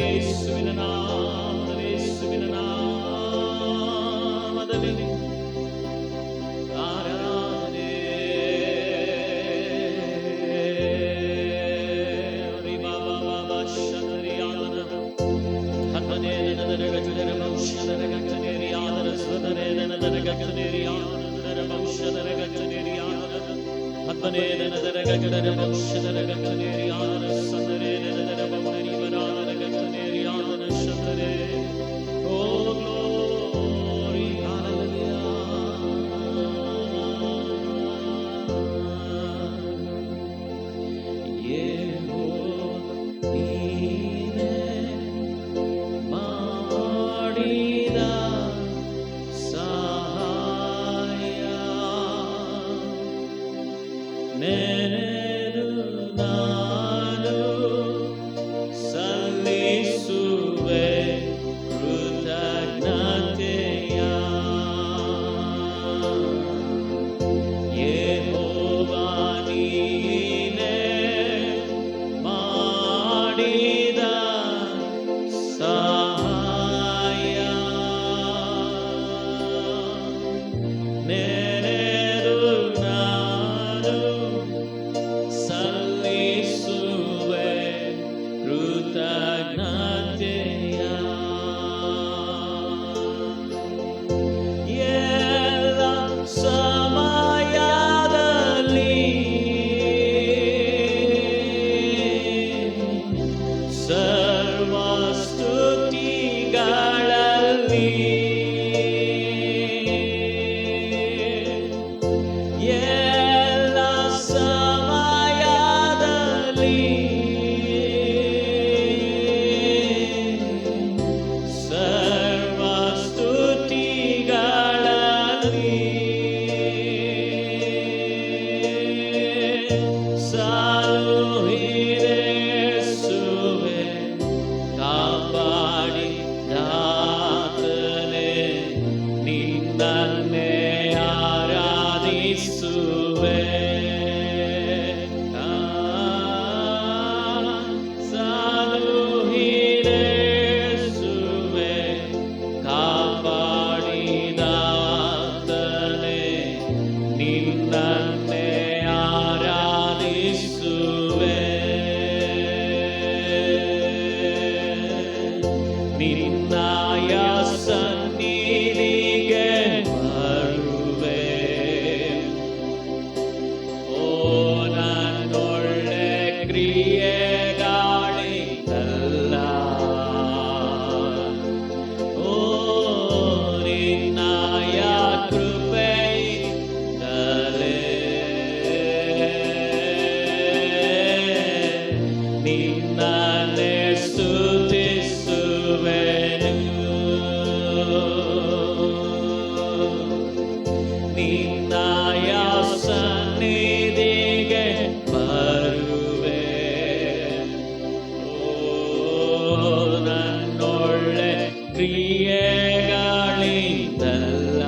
ಯೇಸುವಿನ ನಾಮದಲ್ಲಿ ಆರಾಧನೆ. Oh, glory, hallelujah. Yehovah ನೀನೇ ಮಾಡಿದ ಸಹಾಯ ನೆನೆದು ನಾನು ಸಲ್ಲಿಸುವೆ ಕೃತಜ್ಞತೆಯ. ಯೆಹೋವಾ ನೀನೇ ಮಾಡಿದ ಸಹಾಯ ನೆನೆದು ನಾನು ಸಲ್ಲಿಸುವೆ ಕೃತಜ್ಞತೆಯ. ಎಲ್ಲ ಸಮಯದಲ್ಲಿ ಸರ್ವ ಸ್ತುತಿಗಳಲ್ಲಿ ಎಲ್ಲ ಸಮಯದಲ್ಲಿ ಸರ್ವ ಸ್ತುತಿಗಳಲ್ಲಿ ಸಾಲುಹಿರೇಸುವೆ ಕಾಪಾಡಿದಾತನೇ ನಿನ್ನನ್ನೇ ಆರಾಧಿಸುವೆ. ಸಾಲುಹಿರೇಸುವೆ ಕಾಪಾಡಿದಾತನೇ ನಿನ್ನನ್ನೇ ಆರಾಧಿಸುವೆ. ನಿನ್ನಯ ಸನ್ನಿಧಿಗೆ ಬರುವೆ. ಓ ನನ್ನೊಳ್ಳೆ ಕ್ರಿಯೆಗಳಿಂದಲ್ಲ, ಓ ನಿನ್ನಯ ಕೃಪೆಯಿಂದಲೇ ನಿನ್ನನ್ನೇ ಸ್ತುತಿಸುವೆನು. ನಿನ್ನಯ ಸನ್ನಿಧಿಗೆ ಬರುವೆ. ಓ ನನ್ನೊಳ್ಳೆ ಕ್ರಿಯೆಗಳಿಂದಲ್ಲ,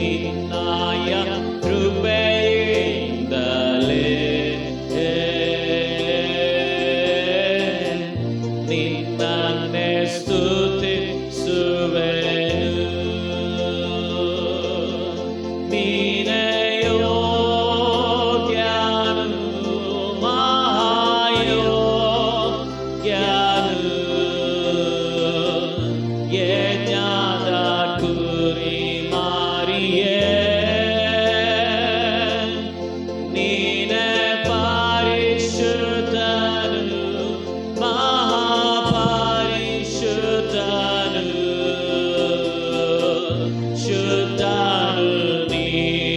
ನಿನ್ನಯ ಕೃಪೆಯಿಂದಲೇ ನಿನ್ನನ್ನೇ ಸ್ತುತಿಸುವೆನು. ನೀನೇ ಯೋಗ್ಯನು, ಮಹಾಯೋಗ್ಯನು, ಯಜ್ಞದ ಕುರಿಮರಿಯೇ. ನೀನೇ ಪರಿಶುದ್ಧನು, ಮಹಾಪರಿಶುದ್ಧನು, ಶುದ್ಧನು ನೀನೇ.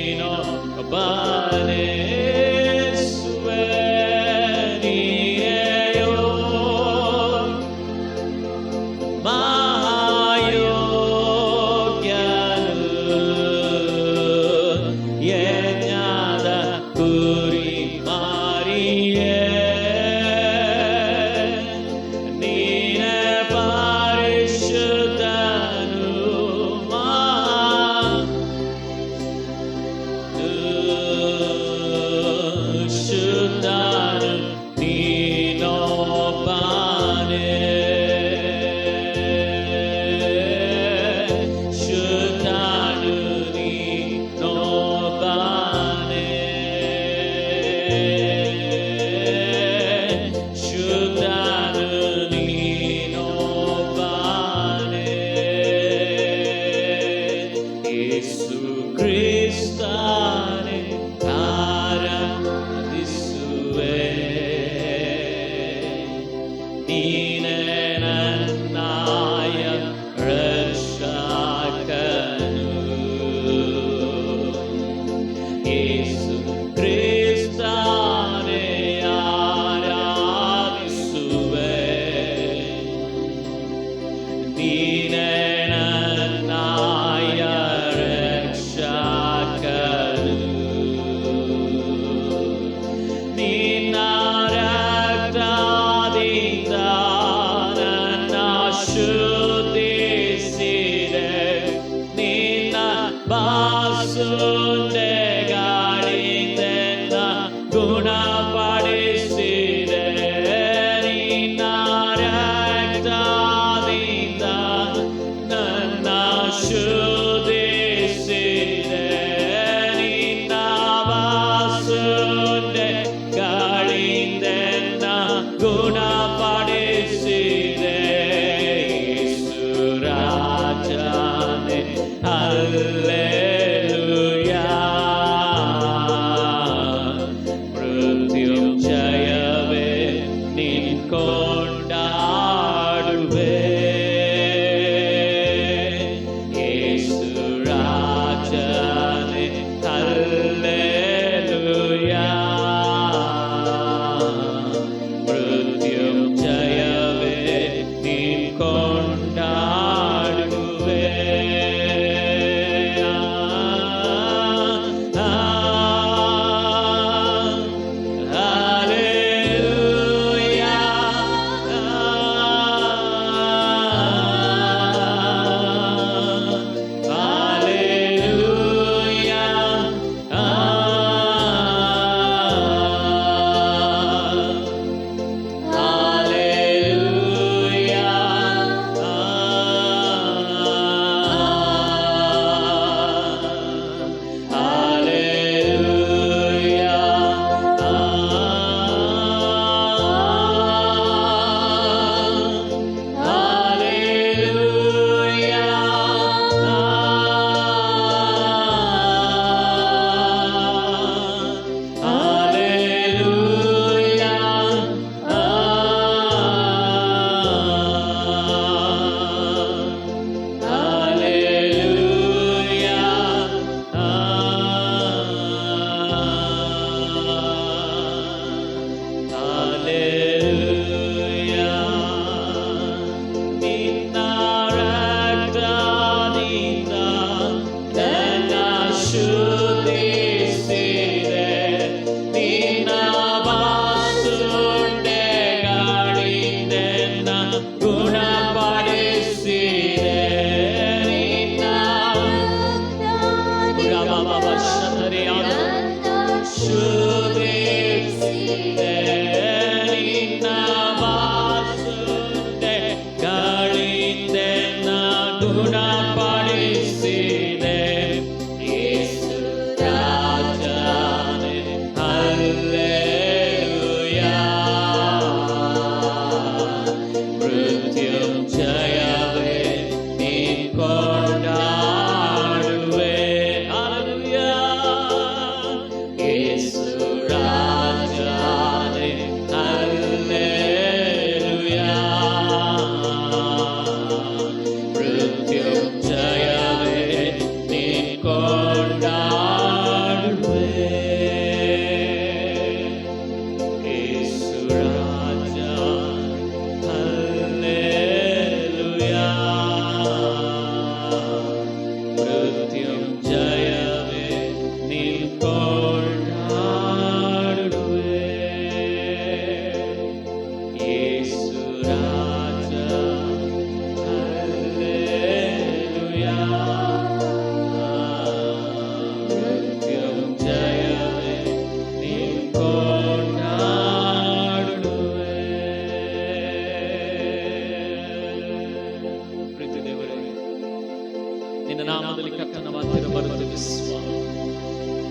ಯೇಸು ಕ್ರಿಸ್ತನೇ ಆರಾಧಿಸುವೆ. ನೀನೇ ನನ್ನಾಯ ರಕ್ಷಕನು. ಯೇಸು ಕ್ರಿಸ್ತನೇ ಆರಾಧಿಸುವೆ. ನೀನೇ ನನ್ನಾಯ ರಕ್ಷಕನು. ನಿನ್ನ ರಕ್ತದಿಂದ ನನ್ನ ಶುದ್ಧಿಸಿದೆ. ನಿನ್ನ ಬಾಸುಂಡೆಗಳಿಂದ ಗುಣಪಡಿಸಿದೆ. ನಿನ್ನ ರಕ್ತದಿಂದ ನನ್ನ ಶುದ್ಧಿಸಿದೆ. ನಿನ್ನ ಬಾಸುಂಡೆಗಳಿಂದ ಗುಣಪಡಿಸಿದೆ. ಯೇಸು ರಾಜನೇ ಹಲ್ಲೆಲೂಯಾ. ಮೃತ್ಯುಂಜಯವೇ ನಿನ್ ಕೊಂಡಾಡುವೆ. ಯೇಸು ರಾಜನೇ ಹಲ್ಲೆಲೂಯಾ. ಮೃತ್ಯುಂಜಯವೇ ನಿನ್ ಕೊಂಡಾಡುವೆ.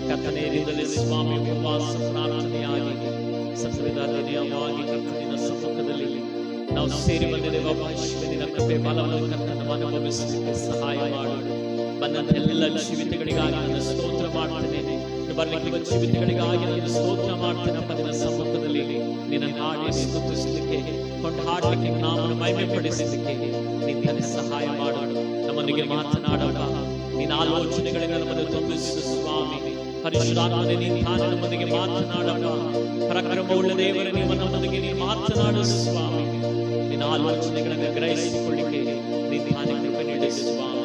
ಕರ್ತನೇರಿದಲ್ಲಿ ಸ್ವಾಮಿ ಉಪವಾಸ ಪ್ರಾರ್ಥನೆಯಾಗಿ ಸತ್ಯವೇದಾಧ್ಯಯನವಾಗಿ ಕರ್ತನಿನ ಸಮ್ಮುಖದಲ್ಲಿ ನಾವು ಸೇರಿ ಬಂದಿದ್ದೇವೆ. ನಿನ್ನ ಕೃಪೆ ಬಲವನ್ನು ಕರ್ತನನ್ನು ಅನುಭವಿಸಲಿಕ್ಕೆ ಸಹಾಯ ಮಾಡು. ಬಂದಂತ ಎಲ್ಲ ಜೀವಿತಗಳಿಗಾಗಿ ನನ್ನ ಸ್ತೋತ್ರ ಮಾಡ್ತೇನೆ. ಬರಲಿಕ್ಕೆ ಜೀವಿತಗಳಿಗಾಗಿ ನನ್ನ ಸ್ತೋತ್ರ ಮಾಡ್ತೇನೆ. ಅಪ್ಪ ನಿನ್ನ ಸಮ್ಮುಖದಲ್ಲಿ ನಿನ್ನ ಹಾಡಿ ಸ್ತುತಿಸಲಿಕ್ಕೆ, ಕೊಂಡಾಡಲಿಕ್ಕೆ, ನಾಮವನ್ನು ಮಹಿಮೆ ಪಡಿಸಲಿಕ್ಕೆ ನಿನ್ನ ಸಹಾಯ ಮಾಡು. ನಮ್ಮೊಂದಿಗೆ ಮಾತನಾಡಪ್ಪ. ನಿನ್ನ ಆಲೋಚನೆಗಳಿಂದ ನಮ್ಮನ್ನು ತುಂಬಿಸು ಸ್ವಾಮಿ. ಪರಿಶುದ್ಧಾತ್ಮನೇ ನೀನು ನಮ್ಮೊಂದಿಗೆ ಮಾತನಾಡಪ್ಪ. ಪರಾಕ್ರಮವುಳ್ಳ ದೇವರೇ ನೀವು ನಮ್ಮೊಂದಿಗೆ ನೀನು ಮಾತನಾಡು ಸ್ವಾಮಿ. ನಿನ್ನ ಆಲೋಚನೆಗಳನ್ನು ಗ್ರಹಿಸಿಕೊಳ್ಳಿಕ್ಕೆ ನಿನ್ನ ಕೃಪೆ ನೀಡು ಸ್ವಾಮಿ.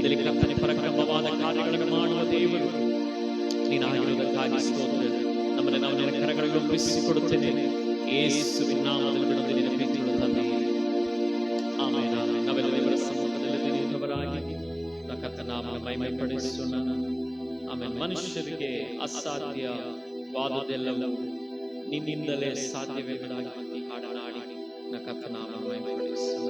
ಇದರಲ್ಲಿ ಕರ್ತನೆ ಪರಾಕ್ರಮವಾದ ಕಾರ್ಯಗಳನ್ನು ಮಾಡುವ ದೇವರು ನೀನಾಗಿರುವುದಕ್ಕಾಗಿ ಸ್ತೋತ್ರ. ನಮ್ಮನ್ನು ನಾವು ನಿನ್ನ ಕರಗಳಲ್ಲಿ ಒಪ್ಪಿಸಿಕೊಡುತ್ತೇನೆ. ಯೇಸುವಿನ ನಾಮದಲ್ಲಿ ಬಿಡುತ್ತೆ ನಿನ್ನ ಪ್ರೀತಿಗಳು ತಂದೆ. ಆಮೇಲೆ ನಾವೆಲ್ಲ ದೇವರ ಸಮ್ಮುಖದಲ್ಲಿ ನಿಂತವರಾಗಿ ಕರ್ತನ ನಾಮವನ್ನು ಮಹಿಮೆ ಪಡಿಸೋಣ. ಆಮೇಲೆ ಮನುಷ್ಯರಿಗೆ ಅಸಾಧ್ಯವಾದದೆಲ್ಲವೂ ನಿನ್ನಿಂದಲೇ ಸಾಧ್ಯವೆಂಬುದಾಗಿ ಹಾಡನಾಡಿ ಕರ್ತನ ನಾಮವನ್ನು ಮಹಿಮೆ ಪಡಿಸೋಣ.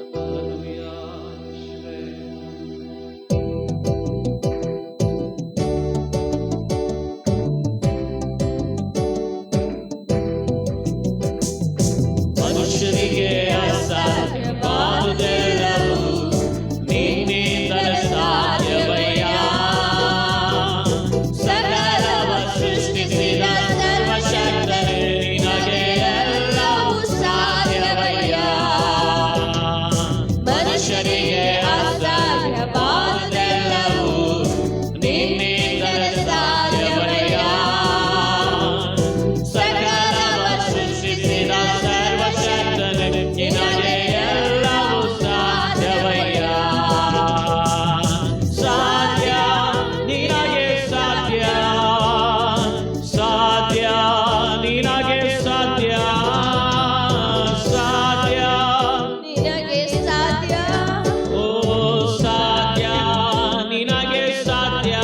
ಮನುಷ್ಯರಿಗೆ ಅಸಾಧ್ಯವಾದದೆಲ್ಲವೂ ನಿನ್ನಿಂದಲೇ ಸಾಧ್ಯವಯ್ಯ. ಸಕಲವ ಸೃಷ್ಟಿಸಿದ ಸರ್ವಶಕ್ತನೇ ನಿನಗೆ ಎಲ್ಲವೂ ಸಾಧ್ಯವಯ್ಯ. ಮನುಷ್ಯರಿಗೆ ಅಸಾಧ್ಯವಾದದೆಲ್ಲವೂ ನಿನ್ನಿಂದಲೇ ಸಾಧ್ಯವಯ್ಯ. ಸಕಲವ ಸೃಷ್ಟಿಸಿದ ನಿನಗೆ ಎಲ್ಲವೂ ಸಾಧ್ಯವಯ್ಯ. ಸಾಧ್ಯ ನಿನಗೆ ಸಾಧ್ಯ, ಸಾಧ್ಯ ನಿನಗೆ ಸಾಧ್ಯ, ಸಾಧ್ಯ ನಿನಗೆ ಸಾಧ್ಯ. ಓ ಸಾಧ್ಯ ನಿನಗೆ ಸಾಧ್ಯ.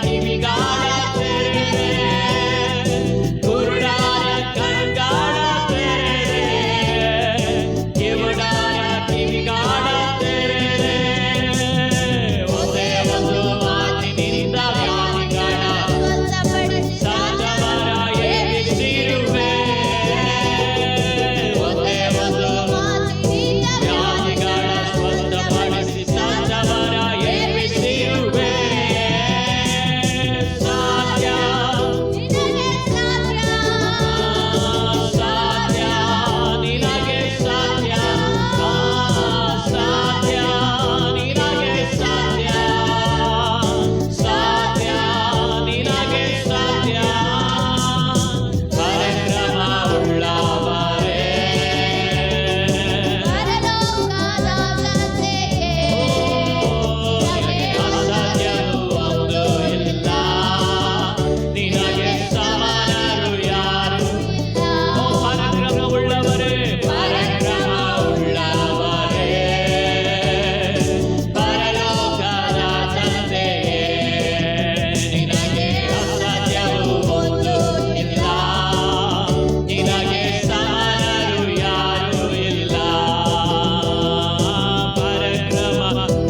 ಕಿವಿಗಾಡ ತೆರೆದೆ, ಕುರುಡರ ಕಣ್ಗಾಡ ತೆರೆದೆ, ಕಿವುಡರ ಕಿವಿಗಾಡ ತೆರೆದೆ. ಒಂದೇ ಒಂದು ಮಾತಿನಿಂದ ವ್ಯಾಧಿಗಳ ಸಂಜವರ ಎಬ್ಬಿಸಿರುವೆ. ಒಂದೇ ಒಂದು ವ್ಯಾಧಿಗಳ ಸ್ವಸ್ಥಪಡಿಸಿ ಸಂಜವರ ಎಬ್ಬಿಸಿರುವೆ. ಸಾಧ್ಯ ಸಾಧ್ಯ ನಿನಗೆ ಸಾಧ್ಯ, ಸಾಧ್ಯ ನಿನಗೆ ಸಾಧ್ಯ, ಸಾಧ್ಯ ನಿನಗೆ ಸಾಧ್ಯ. ಪರಾಕ್ರಮ ಉಳ್ಳವರೇ, ಅಸಾಧ್ಯವು ಒಂದು ಇಲ್ಲ, ನಿನಗೆ ಸಮಾನರು ಯಾರು. ಪರಾಕ್ರಮ ಉಳ್ಳವರೇ, ಪರಾಕ್ರಮ ಉಳ್ಳವರೇ, ಪರಲೋಕದ ತಂದೆಯೇ, ನಿನಗೆ ಅಸಾಧ್ಯವು ಒಂದು ಇಲ್ಲ, ನಿನಗೆ ಸಮಾನರು ಯಾರು ಇಲ್ಲ. ಪರಾಕ್ರಮ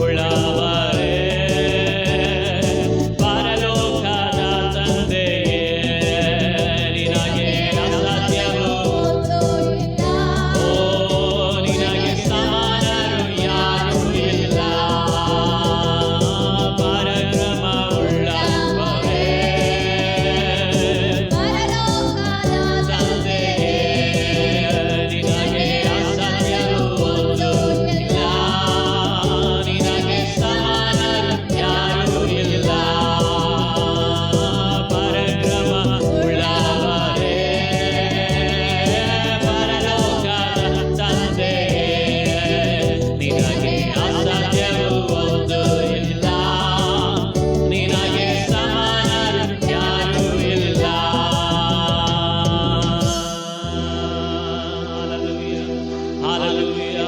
ಉಳ್ಳವರೇ, ಪರಲೋಕದ ತಂದೆಯೇ, ನಿನಗೆ ಅಸಾಧ್ಯವು ನಿನಗೆ ಸಮಾನರು ಯಾರು ಇಲ್ಲ. ಪರಾಕ್ರಮ ಉಳ್ಳವರೇ, ತಂದೆಯೇ, ನಿನಗೆ ಅಸಾಧ್ಯವು ಒಂದು ಇಲ್ಲ, ನಿನಗೆ ಸಮಾನರು ಯಾರು ಇಲ್ಲ. ಪರಾಕ್ರಮ ಉಳ್ಳವರೇ, ಪರಲೋಕದ ತಂದೆಯೇ, ನಿನಗೆ ಅಸಾಧ್ಯವು ಒಂದು ಇಲ್ಲ, ನಿನಗೆ ಸಮಾನರು ಯಾರು ಇಲ್ಲ. Hallelujah,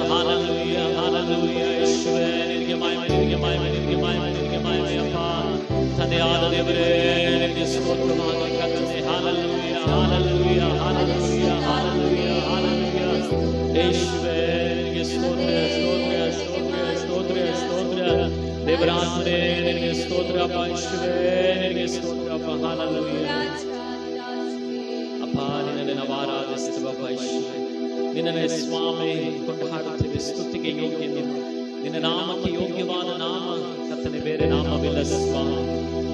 hallelujah, hallelujah. ಯೇಸುವೇ, ನಿನಗೆ ಮಹಿಮೆ, ನಿನಗೆ ಮಹಿಮೆ, ನಿನಗೆ ಮಹಿಮೆ, ನಿನಗೆ ಮಹಿಮೆಯಪ್ಪ. ತಂದೆಯಾದ ದೇವರೇ, ನಿನಗೆ ಸ್ತೋತ್ರವಾಗಲಿ ಕರ್ತನೇ. Hallelujah, hallelujah, hallelujah, hallelujah, hallelujah. ಯೇಸುವೇ, ನಿನಗೆ ಸ್ತೋತ್ರ, ಸ್ತೋತ್ರ, ಸ್ತೋತ್ರ, ಸ್ತೋತ್ರ, ಸ್ತೋತ್ರ. ದೇವರಾತ್ಮನೇ, ನಿನಗೆ ಸ್ತೋತ್ರಪ್ಪ. ಯೇಸುವೇ, ನಿನಗೆ ಸ್ತೋತ್ರಪ್ಪ. ಹಾಲೆಲೂಯ. ಅಪ್ಪ, ನಿನ್ನನ್ನು ನಾವು ಆರಾಧಿಸುತ್ತೇವಪ್ಪ. ಯೇಸುವೇ, ನಿನ್ನನ್ನೇ ಸ್ವಾಮಿ ಕೊಂಡಾಡುತ್ತೇವೆ. ಸ್ತುತಿಗೆ ಯೋಗ್ಯ ನೀನು, ನಿನ್ನ ನಾಮಕ್ಕೆ ಯೋಗ್ಯವಾದ ನಾಮ ಕರ್ತನೆ, ಬೇರೆ ನಾಮವಿಲ್ಲ ಸ್ವಾಮಿ.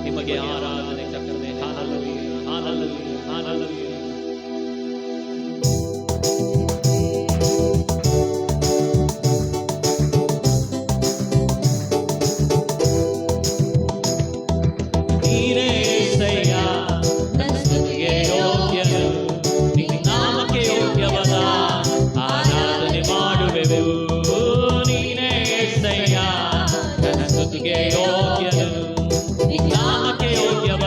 ನಿಮಗೆ ಆರಾಧನೆ ಕರ್ತನೆ. Hallelujah, hallelujah, hallelujah. ನೀನೇ యేసయ్య, ನನ್ನ ಸ್ತುತಿಗೆ ಯೋಗ್ಯನು, ನಿನ್ನ ನಾಮಕ್ಕೆ ಯೋಗ್ಯವಾದ ಆರಾಧನೆ ಮಾಡುವೆವು. ನೀನೇ యేసయ్య, ನನ್ನ ಸ್ತುತಿಗೆ ಯೋಗ್ಯನು, ನಿನ್ನ ನಾಮಕ್ಕೆ ಯೋಗ್ಯವಾದ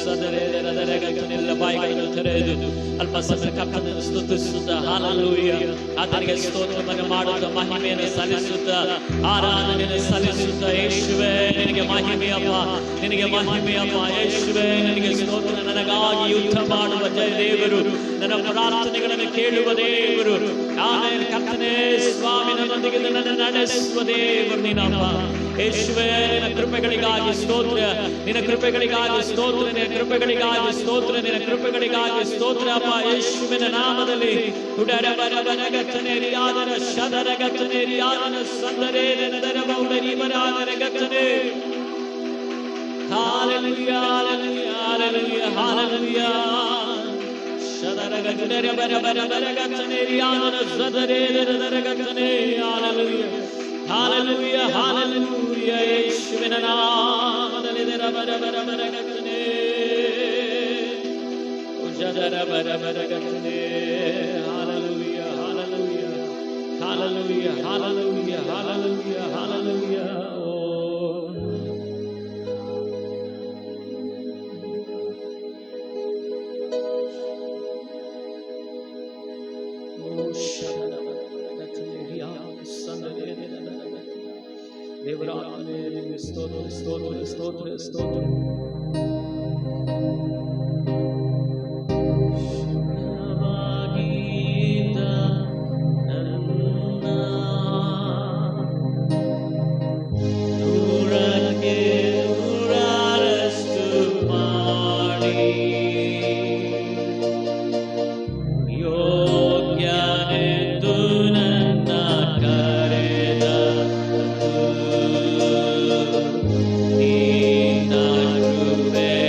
ಸದರೆಲ್ಲ ಬಾಯಿಗಳನ್ನು ತೆರೆದು ಅಲ್ಪ ಸಮಯ ಕರ್ತನನ್ನು ಸ್ತುತಿಸುತ್ತಾ ಹಾಲೆಲೂಯ ಆತನಿಗೆ ಸ್ತೋತ್ರವನ್ನು ಮಾಡುತ್ತಾ ಮಹಿಮೆಯನ್ನು ಸಲ್ಲಿಸುತ್ತಾ ಆರಾಧನೆಯನ್ನು ಸಲ್ಲಿಸುತ್ತಾ ಯೇಸುವೇ ನಿನಗೆ ಮಹಿಮೆಯಪ್ಪ, ನಿನಗೆ ಮಹಿಮೆಯಪ್ಪ. ಯೇಸುವೇ ನಿನಗೆ ಸ್ತೋತ್ರ. ನನಗಾಗಿ ಯುದ್ಧ ಮಾಡುವ ಜಯ ದೇವರು, ನನ್ನ ಪ್ರಾರ್ಥನೆಗಳನ್ನು ಕೇಳುವ ದೇವರು. ಆಮೇಲೆ ಕರ್ತನೇ ಸ್ವಾಮಿ ನನ್ನೊಂದಿಗೆ ನನ್ನನ್ನು ನಡೆಸುವ ದೇವರು ನೀನಪ್ಪ. ಯೇಸುವೇ ನಿನ್ನ ಕೃಪೆಗಳಿಗಾಗಿ ಸ್ತೋತ್ರ, ನಿನ್ನ ಕೃಪೆಗಳಿಗಾಗಿ ಸ್ತೋತ್ರ, ನಿನ್ನ ಕೃಪೆಗಳಿಗಾಗಿ ಸ್ತೋತ್ರ, ನಿನ್ನ ಕೃಪೆಗಳಿಗಾಗಿ ಸ್ತೋತ್ರ ಅಪ್ಪ. ಯೇಸುವಿನ ನಾಮದಲ್ಲಿ ಉಡರಬರಬರಗತನೆರಿಯಾದರ ಶದರಗತನೆರಿಯಾದನ ಸಂದರೇದನದರ ಬೌಡರಿಬರಾದರಗತನೆ. ಹಾಲೆಲೂಯಾ, ಹಾಲೆಲೂಯಾ, ಹಾಲೆಲೂಯಾ, ಹಾಲೆಲೂಯಾ. ಶದರಗತನೆರಬರಬರಗತನೆರಿಯಾದನ ಸದರೇದನದರಗತನೆ. ಹಾಲೆಲೂಯಾ, ಹಾಲೆಲೂಯಾ, ಹಾಲೆಲೂಯಾ. ಯೇಸುವಿನ ನಾಮದಲ್ಲಿ ದರಬರಬರಗತನೆ ಉಜದರಬರಬರಗತನೆ. ಹಾಲೆಲೂಯಾ, ಹಾಲೆಲೂಯಾ, ಹಾಲೆಲೂಯಾ, ಹಾಲೆಲೂಯಾ, ಹಾಲೆಲೂಯಾ, ಹಾಲೆಲೂಯಾ. ದೇವರಾತ್ಮನೇ ನಿನಗೆ ಸ್ತೋತ್ರ, ಸ್ತೋತ್ರ, ಸ್ತೋತ್ರ, ಸ್ತೋತ್ರ. Be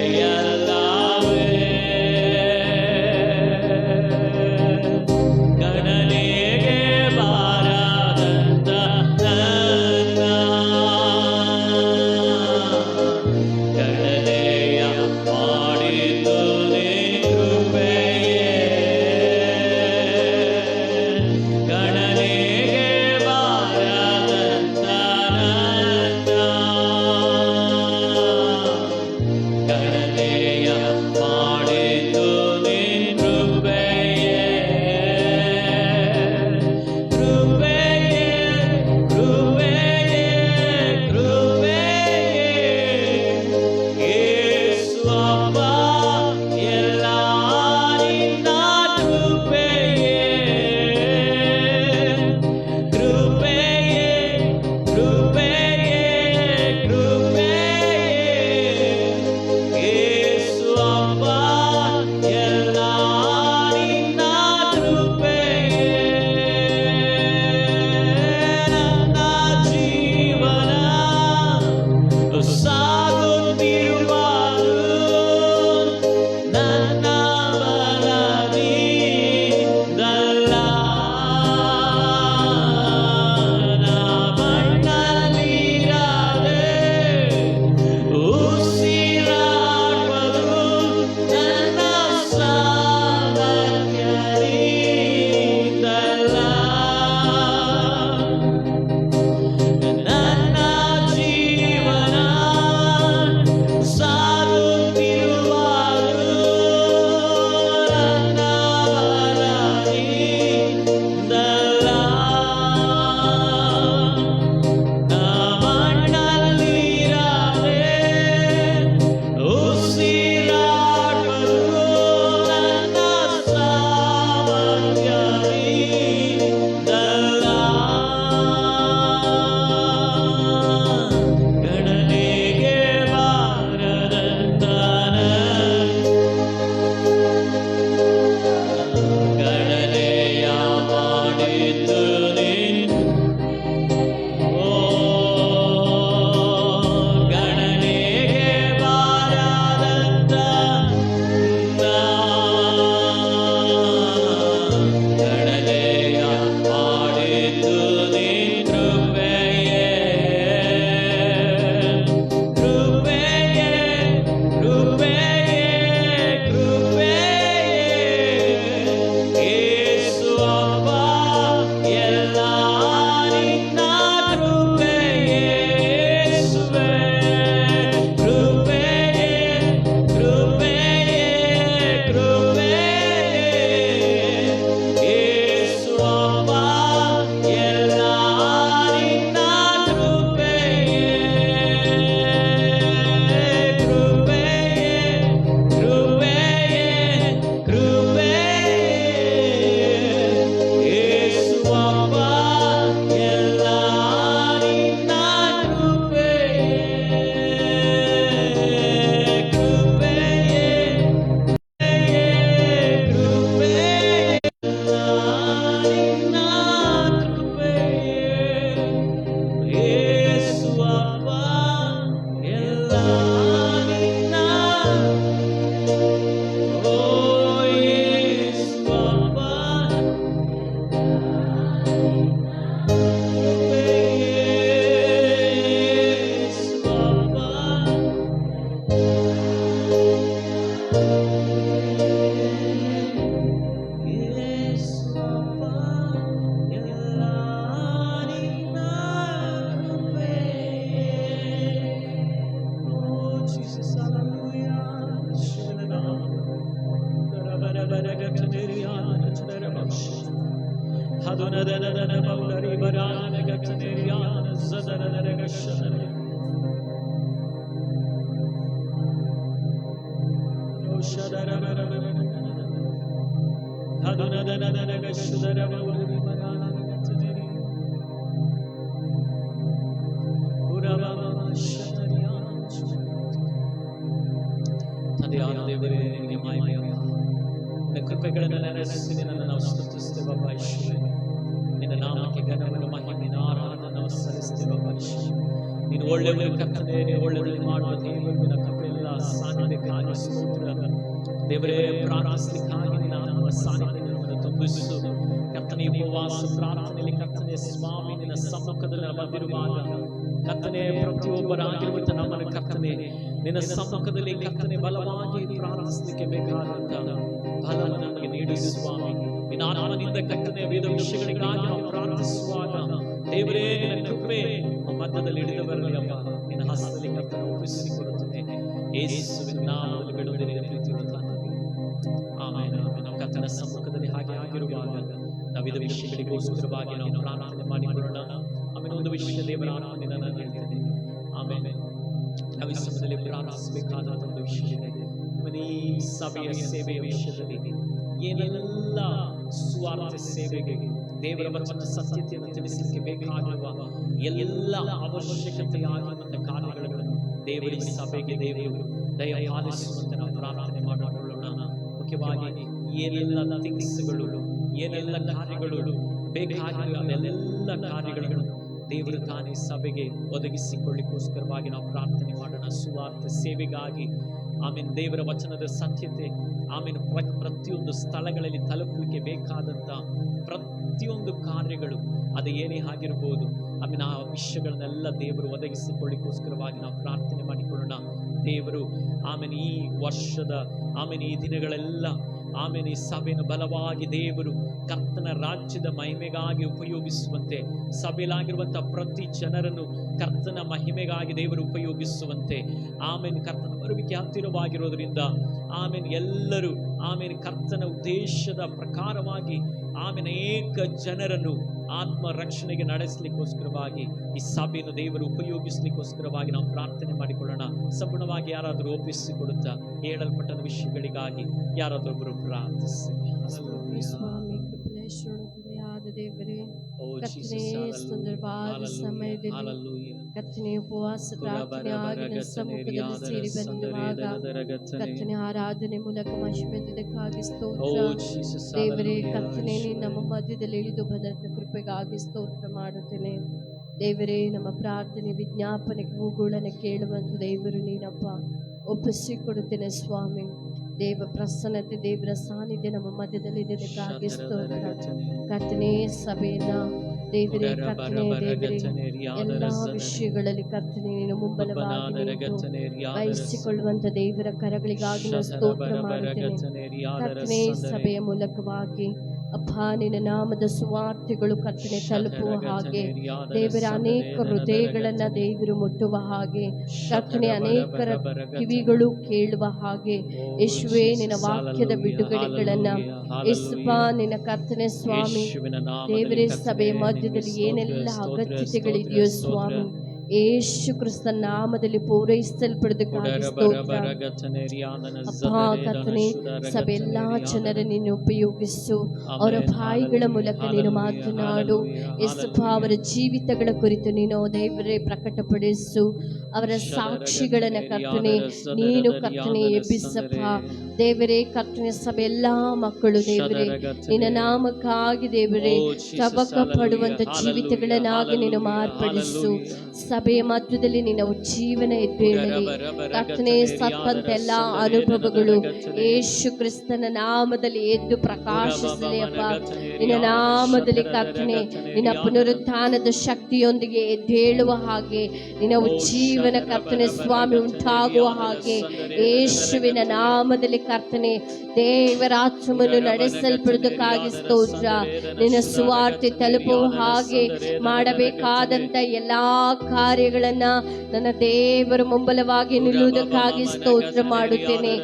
ತಂದೆಯಾದ ದೇವರೇ, ನಿನಗೆ ಮಹಿಮೆಯಪ್ಪ. ನಿನ್ನ ಕೃಪೆಗಳನ್ನು ನೆನೆಸಿ ನಿನ್ನನ್ನು ನಾವು ಸ್ತುತಿಸ್ತೇವಪ್ಪ ಯೇಸುವೇ. ನಿನ್ನ ನಾಮಕ್ಕೆ ಘನವನ್ನು ಮಹಿಮೆಯನ್ನು ಆರಾಧನೆ ನಾವು ಸಲ್ಲಿಸ್ತೇವಪ್ಪ ಯೇಸುವೇ. ನೀನು ಒಳ್ಳೆಯವರು ಕರ್ತನೇ, ನೀನು ಒಳ್ಳೆಯದನ್ನು ಮಾಡುವ ದೇವರು. ನಿನ್ನ ಕೃಪೆಯೆಲ್ಲ ಸಾನ್ನಿಧ್ಯಕ್ಕಾಗಿ ಸ್ತೋತ್ರ ದೇವರೇ. ಪ್ರಾರ್ಥಿಸಲಿಕ್ಕಾಗಿ ನಿನ್ನ ಆತ್ಮ ಸಾನ್ನಿಧ್ಯವನ್ನು ತುಂಬಿಸು ಕರ್ತನೇ. ಉಪವಾಸ ಪ್ರಾರ್ಥನೆಯಲ್ಲಿ ಕರ್ತನೇ ಸ್ವಾಮಿ ನಿನ್ನ ಸಮ್ಮುಖದಲ್ಲಿ ನಾವು ಬಂದಿರುವಾಗ ಕರ್ತನೇ, ಪ್ರತಿಯೊಬ್ಬರಾಗಿರುವಂತ ನಮ್ಮನ್ನು ಕರ್ತನೇ ನಿನ್ನ ಸಮ್ಮುಖದಲ್ಲಿ ಕರ್ತನೆ ಬಲವಾಗಿ ಪ್ರಾರ್ಥಿಸಲಿಕ್ಕೆ ಬೇಕಾದಂತ ಬಲವನ್ನು ನಮಗೆ ನೀಡು ಸ್ವಾಮಿ. ನಿನ್ನ ಆತ್ಮನಿಂದ ಕರ್ತನೆ ವೇದ ವಿಷಯಗಳಿಗಾಗಿ ನಾವು ಪ್ರಾರ್ಥಿಸುವಾಗ ದೇವರೇ ನಿನ್ನ ಕೃಪೆ ಮಧ್ಯದಲ್ಲಿ ಹಿಡಿದು ಬರಲಿ ಅಪ್ಪ. ನಿನ್ನ ಹಸ್ತದಲ್ಲಿ ಕರ್ತನೆ ಒಪ್ಪಿಸಿಕೊಡುತ್ತೇನೆ ಯೇಸುವಿನ ನಾಮದಲ್ಲಿ ಬಿಡುವುದೇ ನಿನ್ನ ಪ್ರೀತಿಯುಳ್ಳ ತಂದೆ. ಆಮೇಲೆ ನಾವು ಕರ್ತನ ಸಮ್ಮುಖದಲ್ಲಿ ಹಾಗೆ ಆಗಿರುವಾಗ ನಾವು ವಿಧ ವಿಷಯಗಳಿಗೋಸ್ಕರವಾಗಿ ನಾವು ಪ್ರಾರ್ಥನೆ ಮಾಡಿಕೊಳ್ಳೋಣ. ಆಮೇಲೆ ಒಂದು ವಿಷಯ ದೇವರ ಆತ್ಮನಿಂದ ನಾನು ಹೇಳ್ತೇನೆ. ಆಮೇಲೆ ನಾವು ಈ ಸಮಯದಲ್ಲಿ ಪ್ರಾರ್ಥಿಸಬೇಕಾದ ಒಂದು ವಿಷಯ ಇದೆ. ಈ ಸಭೆಯ ಸೇವೆಯ ವಿಷಯದಲ್ಲಿ ಏನೆಲ್ಲ ಸ್ವಾರ್ಥ ಸೇವೆಗೆ ದೇವರ ವಚನ ಸತ್ಯತೆಯನ್ನು ತಿಳಿಸಲಿಕ್ಕೆ ಬೇಕಾಗಿರುವ ಎಲ್ಲ ಅವಶ್ಯಕತೆಯಾಗಿರುವಂತಹ ಕಾರ್ಯಗಳನ್ನು ದೇವರ ಸಭೆಗೆ ದೇವರು ದಯಪಾಲಿಸುವಂತೆ ನಾವು ಪ್ರಾರ್ಥನೆ ಮಾಡಿಕೊಳ್ಳೋಣ. ಮುಖ್ಯವಾಗಿ ಏನೆಲ್ಲ ಥಿಂಗ್ಸ್ಗಳು, ಏನೆಲ್ಲ ಕಾರ್ಯಗಳು ಬೇಕಾಗಿರುವ ಅದೆಲ್ಲ ಕಾರ್ಯಗಳನ್ನು ದೇವರು ತಾನೇ ಸಭೆಗೆ ಒದಗಿಸಿಕೊಳ್ಳಿಕ್ಕೋಸ್ಕರವಾಗಿ ನಾವು ಪ್ರಾರ್ಥನೆ ಮಾಡೋಣ. ಸುವಾರ್ಥ ಸೇವೆಗಾಗಿ ಆಮೇಲೆ ದೇವರ ವಚನದ ಸತ್ಯತೆ ಆಮೇಲೆ ಪ್ರತಿಯೊಂದು ಸ್ಥಳಗಳಲ್ಲಿ ತಲುಪಲಿಕ್ಕೆ ಬೇಕಾದಂತ ಪ್ರತಿಯೊಂದು ಕಾರ್ಯಗಳು ಅದು ಏನೇ ಆಗಿರಬಹುದು ಆಮೇಲೆ ಆ ವಿಷಯಗಳನ್ನೆಲ್ಲ ದೇವರು ಒದಗಿಸಿಕೊಳ್ಳಿಕ್ಕೋಸ್ಕರವಾಗಿ ನಾವು ಪ್ರಾರ್ಥನೆ ಮಾಡಿಕೊಳ್ಳೋಣ. ದೇವರು ಆಮೇಲೆ ಈ ವರ್ಷದ ಆಮೇಲೆ ಈ ದಿನಗಳೆಲ್ಲ ಆಮೇಲೆ ಈ ಸಭೆಯನ್ನು ಬಲವಾಗಿ ದೇವರು ಕರ್ತನ ರಾಜ್ಯದ ಮಹಿಮೆಗಾಗಿ ಉಪಯೋಗಿಸುವಂತೆ, ಸಭೆಯಲ್ಲಾಗಿರುವಂತಹ ಪ್ರತಿ ಜನರನ್ನು ಕರ್ತನ ಮಹಿಮೆಗಾಗಿ ದೇವರು ಉಪಯೋಗಿಸುವಂತೆ, ಆಮೇಲೆ ಕರ್ತನ ಬರುವಿಕೆ ಹತ್ತಿರವಾಗಿರೋದ್ರಿಂದ ಆಮೇಲೆ ಎಲ್ಲರೂ ಆಮೇಲೆ ಕರ್ತನ ಉದ್ದೇಶದ ಪ್ರಕಾರವಾಗಿ ಆಮೇಲೆ ಅನೇಕ ಜನರನ್ನು ಆತ್ಮ ರಕ್ಷಣೆಗೆ ನಡೆಸಲಿಕ್ಕೋಸ್ಕರವಾಗಿ ಈ ಸಭೆಯನ್ನು ದೇವರು ಉಪಯೋಗಿಸಲಿಕ್ಕೋಸ್ಕರವಾಗಿ ನಾವು ಪ್ರಾರ್ಥನೆ ಮಾಡಿಕೊಳ್ಳೋಣ. ಸಂಪೂರ್ಣವಾಗಿ ಯಾರಾದರೂ ಒಪ್ಪಿಸಿಕೊಡುತ್ತಾ ಹೇಳಲ್ಪಟ್ಟ ವಿಷಯಗಳಿಗಾಗಿ ಯಾರಾದರೂ ಒಬ್ಬರು ಪ್ರಾರ್ಥಿಸಿ. ಸುಂದರವಾದ ಸಮಯದಲ್ಲಿ ಕರ್ತನೆ ಉಪವಾಸ ಪ್ರಾರ್ಥನೆ ಆಗಿನ ಸಮ್ಮುಖದಲ್ಲಿ ಸೇರಿ ಬಂದಿರುವಾಗ ಕರ್ತನೆ ಆರಾಧನೆ ಮೂಲಕ ಮಹಿಮೆಗಾಗಿ ಸ್ತೋತ್ರ. ದೇವರೇ ಕರ್ತನೆ ನಮ್ಮ ಮಧ್ಯದಲ್ಲಿ ಇಳಿದು ಬಂದಂತ ಕೃಪೆಗಾಗಿ ಸ್ತೋತ್ರ ಮಾಡುತ್ತೇನೆ. ದೇವರೇ ನಮ್ಮ ಪ್ರಾರ್ಥನೆ ವಿಜ್ಞಾಪನೆ ಕೂಗುಗಳನ್ನು ಕೇಳುವಂತ ದೇವರು ನೀನಪ್ಪ. ಒಪ್ಪಿಸಿಕೊಡುತ್ತೇನೆ ಸ್ವಾಮಿ. ದೇವ ಪ್ರಸನ್ನತೆ ದೇವರ ಸಾನ್ನಿಧ್ಯ ನಮ್ಮ ಮಧ್ಯದಲ್ಲಿ ಇದಕ್ಕಾಗಿ ಸ್ತೋತ್ರ. ಕರ್ತನೆ ಸಭೆಯನ್ನ ದೇವರೇ ಕರ್ತನೆ ದೇವರೇ ಎಲ್ಲಾ ವಿಷಯಗಳಲ್ಲಿ ಕರ್ತನೆ ನೀನು ಮುಂಬಲವಾಗಿ ವಹಿಸಿಕೊಳ್ಳುವಂತ ದೇವರ ಕರಗಳಿಗಾಗಿ ನಾವು ಸ್ತೋತ್ರ ಮಾಡುತ್ತೇನೆ. ಕರ್ತನೆ ಸಭೆಯ ಮೂಲಕವಾಗಿ ಅಪ್ಪ ನಿನ್ನ ನಾಮದ ಸುವಾರ್ತೆಗಳು ಕರ್ತನೆ ತಲುಪುವ ಹಾಗೆ ದೇವರ ಅನೇಕ ಹೃದಯಗಳನ್ನ ದೇವರು ಮುಟ್ಟುವ ಹಾಗೆ ಕರ್ತನೆ ಅನೇಕರ ಕಿವಿಗಳು ಕೇಳುವ ಹಾಗೆ ಯೇಸುವೇ ನಿನ್ನ ವಾಕ್ಯದ ಬಿಡುಗಡೆಗಳನ್ನ ಯೇಸಪ್ಪ ನಿನ್ನ ಕರ್ತನೆ ಸ್ವಾಮಿ ದೇವರೇ ಸಭೆಯ ಮಧ್ಯದಲ್ಲಿ ಏನೆಲ್ಲ ಅಗತ್ಯತೆಗಳಿದೆಯೋ ಸ್ವಾಮಿ ಯೇಸು ಕ್ರಿಸ್ತ ನಾಮದಲ್ಲಿ ಪೂರೈಸಲ್ಪಡುವುದಕ್ಕಾಗಿ ಸ್ತೋತ್ರ. ಅಪ್ಪ ಕರ್ತನೆ ಸಭೆ ಎಲ್ಲಾ ಜನರ ನೀನು ಉಪಯೋಗಿಸು, ಅವರ ಬಾಯಿಗಳ ಮೂಲಕ ನೀನು ಮಾತನಾಡು ಯೇಸಪ್ಪ. ಅವರ ಜೀವಿತಗಳ ಕುರಿತು ನೀನು ದೇವರೇ ಪ್ರಕಟಪಡಿಸು, ಅವರ ಸಾಕ್ಷಿಗಳನ್ನ ಕರ್ತನೆ ನೀನು ಕರ್ತನೆ ಎಬ್ಬಿಸಪ್ಪ. ದೇವರೇ ಕರ್ತನೆ ಸಭೆ ಎಲ್ಲಾ ಮಕ್ಕಳು ದೇವರೇ ನಿನ್ನ ನಾಮಕ್ಕಾಗಿ ದೇವರೇ ತಬಕ ಪಡುವಂತ ಜೀವಿತಗಳನ್ನಾಗಿ ನೀನು ಮಾರ್ಪಡಿಸು. ಸಭೆಯ ಮಧ್ಯದಲ್ಲಿ ನಿನ್ನ ಉಜ್ಜೀವನ ಎದ್ದೇಳಲಿ ಕರ್ತನೆ. ಸತ್ತಂತೆಲ್ಲ ಅನುಭವಗಳು ಯೇಸು ಕ್ರಿಸ್ತನ ನಾಮದಲ್ಲಿ ಎದ್ದು ಪ್ರಕಾಶಿಸಲಿ ಅಪ್ಪ. ನಿನ್ನ ನಾಮದಲ್ಲಿ ಕರ್ತನೆ ನಿನ್ನ ಪುನರುತ್ಥಾನದ ಶಕ್ತಿಯೊಂದಿಗೆ ಎದ್ದೇಳುವ ಹಾಗೆ ನಿನ್ನ ಉಜ್ಜೀವನ ಕರ್ತನೆ ಸ್ವಾಮಿ ಉಂಟಾಗುವ ಹಾಗೆ ಯೇಸುವಿನ ನಾಮದಲ್ಲಿ ಕರ್ತನೆ ದೇವರ ಆತ್ಮವನ್ನು ನಡೆಸಲ್ಪಡುವುದಕ್ಕಾಗಿ ಸ್ತೋತ್ರ. ನಿನ್ನ ಸುವಾರ್ತೆ ತಲುಪುವ ಹಾಗೆ ಮಾಡಬೇಕಾದಂತ ಎಲ್ಲಾ ಕಾರ್ಯಗಳನ್ನ ನನ್ನ ದೇವರ ಮುಂಬಲವಾಗಿ ನಿಲ್ಲುವುದಕ್ಕಾಗಿ ಸ್ತೋತ್ರ ಮಾಡುತ್ತೇನೆ.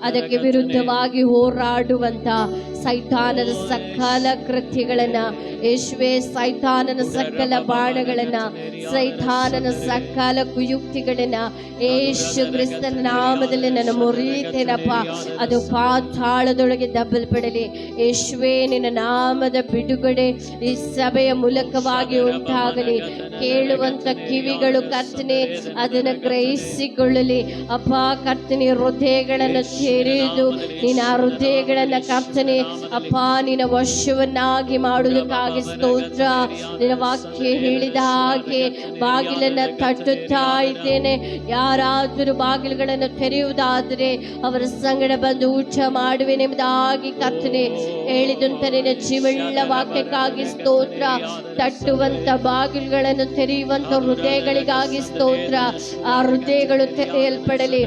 ಅದಕ್ಕೆ ವಿರುದ್ಧವಾಗಿ ಹೋರಾಡುವಂತ ಸೈತಾನನ ಸಕಲ ಕೃತ್ಯಗಳನ್ನ, ಯೇಸುವೆ ಸೈತಾನನ ಸಕಲ ಬಾಣಗಳನ್ನ, ಸೈತಾನನ ಸಕಲ ಕುಯುಕ್ತಿಗಳನ್ನ ಯೇಸು ಕ್ರಿಸ್ತನ ನಾಮದಲ್ಲಿ ನಾನು ಮುರಿಯುತ್ತೇನಪ್ಪ. ಅದು ಪಾತಾಳದೊಳಗೆ ದಬ್ಬಲ್ಪಡಲಿ. ಯೇಸುವೆ ನಿನ್ನ ನಾಮದ ಬಿಡುಗಡೆ ಈ ಸಭೆಯ ಮೂಲಕವಾಗಿ ಉಂಟಾಗಲಿ. ಕೇಳುವಂತ ಕಿವಿಗಳು ಕರ್ತನೆ ಅದನ್ನು ಗ್ರಹಿಸಿಕೊಳ್ಳಲಿ. ಅಪ್ಪ ಕರ್ತನೆ ಹೃದಯಗಳನ್ನು ತೆರೆದು ನಿನ್ನ ಹೃದಯಗಳನ್ನ ಕರ್ತನೆ ಅಪ್ಪ ನಿನ್ನ ವಶವನ್ನಾಗಿ ಮಾಡುವುದಕ್ಕಾಗಿ ಸ್ತೋತ್ರ. ನಿನ್ನ ವಾಕ್ಯ ಹೇಳಿದ ಹಾಗೆ ಬಾಗಿಲನ್ನ ತಟ್ಟುತ್ತಾ ಇದ್ದೇನೆ. ಯಾರಾದರೂ ಬಾಗಿಲುಗಳನ್ನು ತೆರೆಯುವುದಾದರೆ ಅವರ ಸಂಗಡ ಬಂದು ಊಟ ಮಾಡುವೆನೆಂಬುದಾಗಿ ಕರ್ತನೆ ಹೇಳಿದಂತ ನಿನ್ನ ಜೀವಳ್ಳ ವಾಕ್ಯಕ್ಕಾಗಿ ಸ್ತೋತ್ರ. ತಟ್ಟುವಂತ ಬಾಗಿಲುಗಳನ್ನು ತೆರೆಯುವಂತ ಹೃದಯಗಳಿಗಾಗಿ ಸ್ತೋತ್ರ. ಆ ಹೃದಯಗಳು ತೆರೆಯಲ್ಪಡಲಿ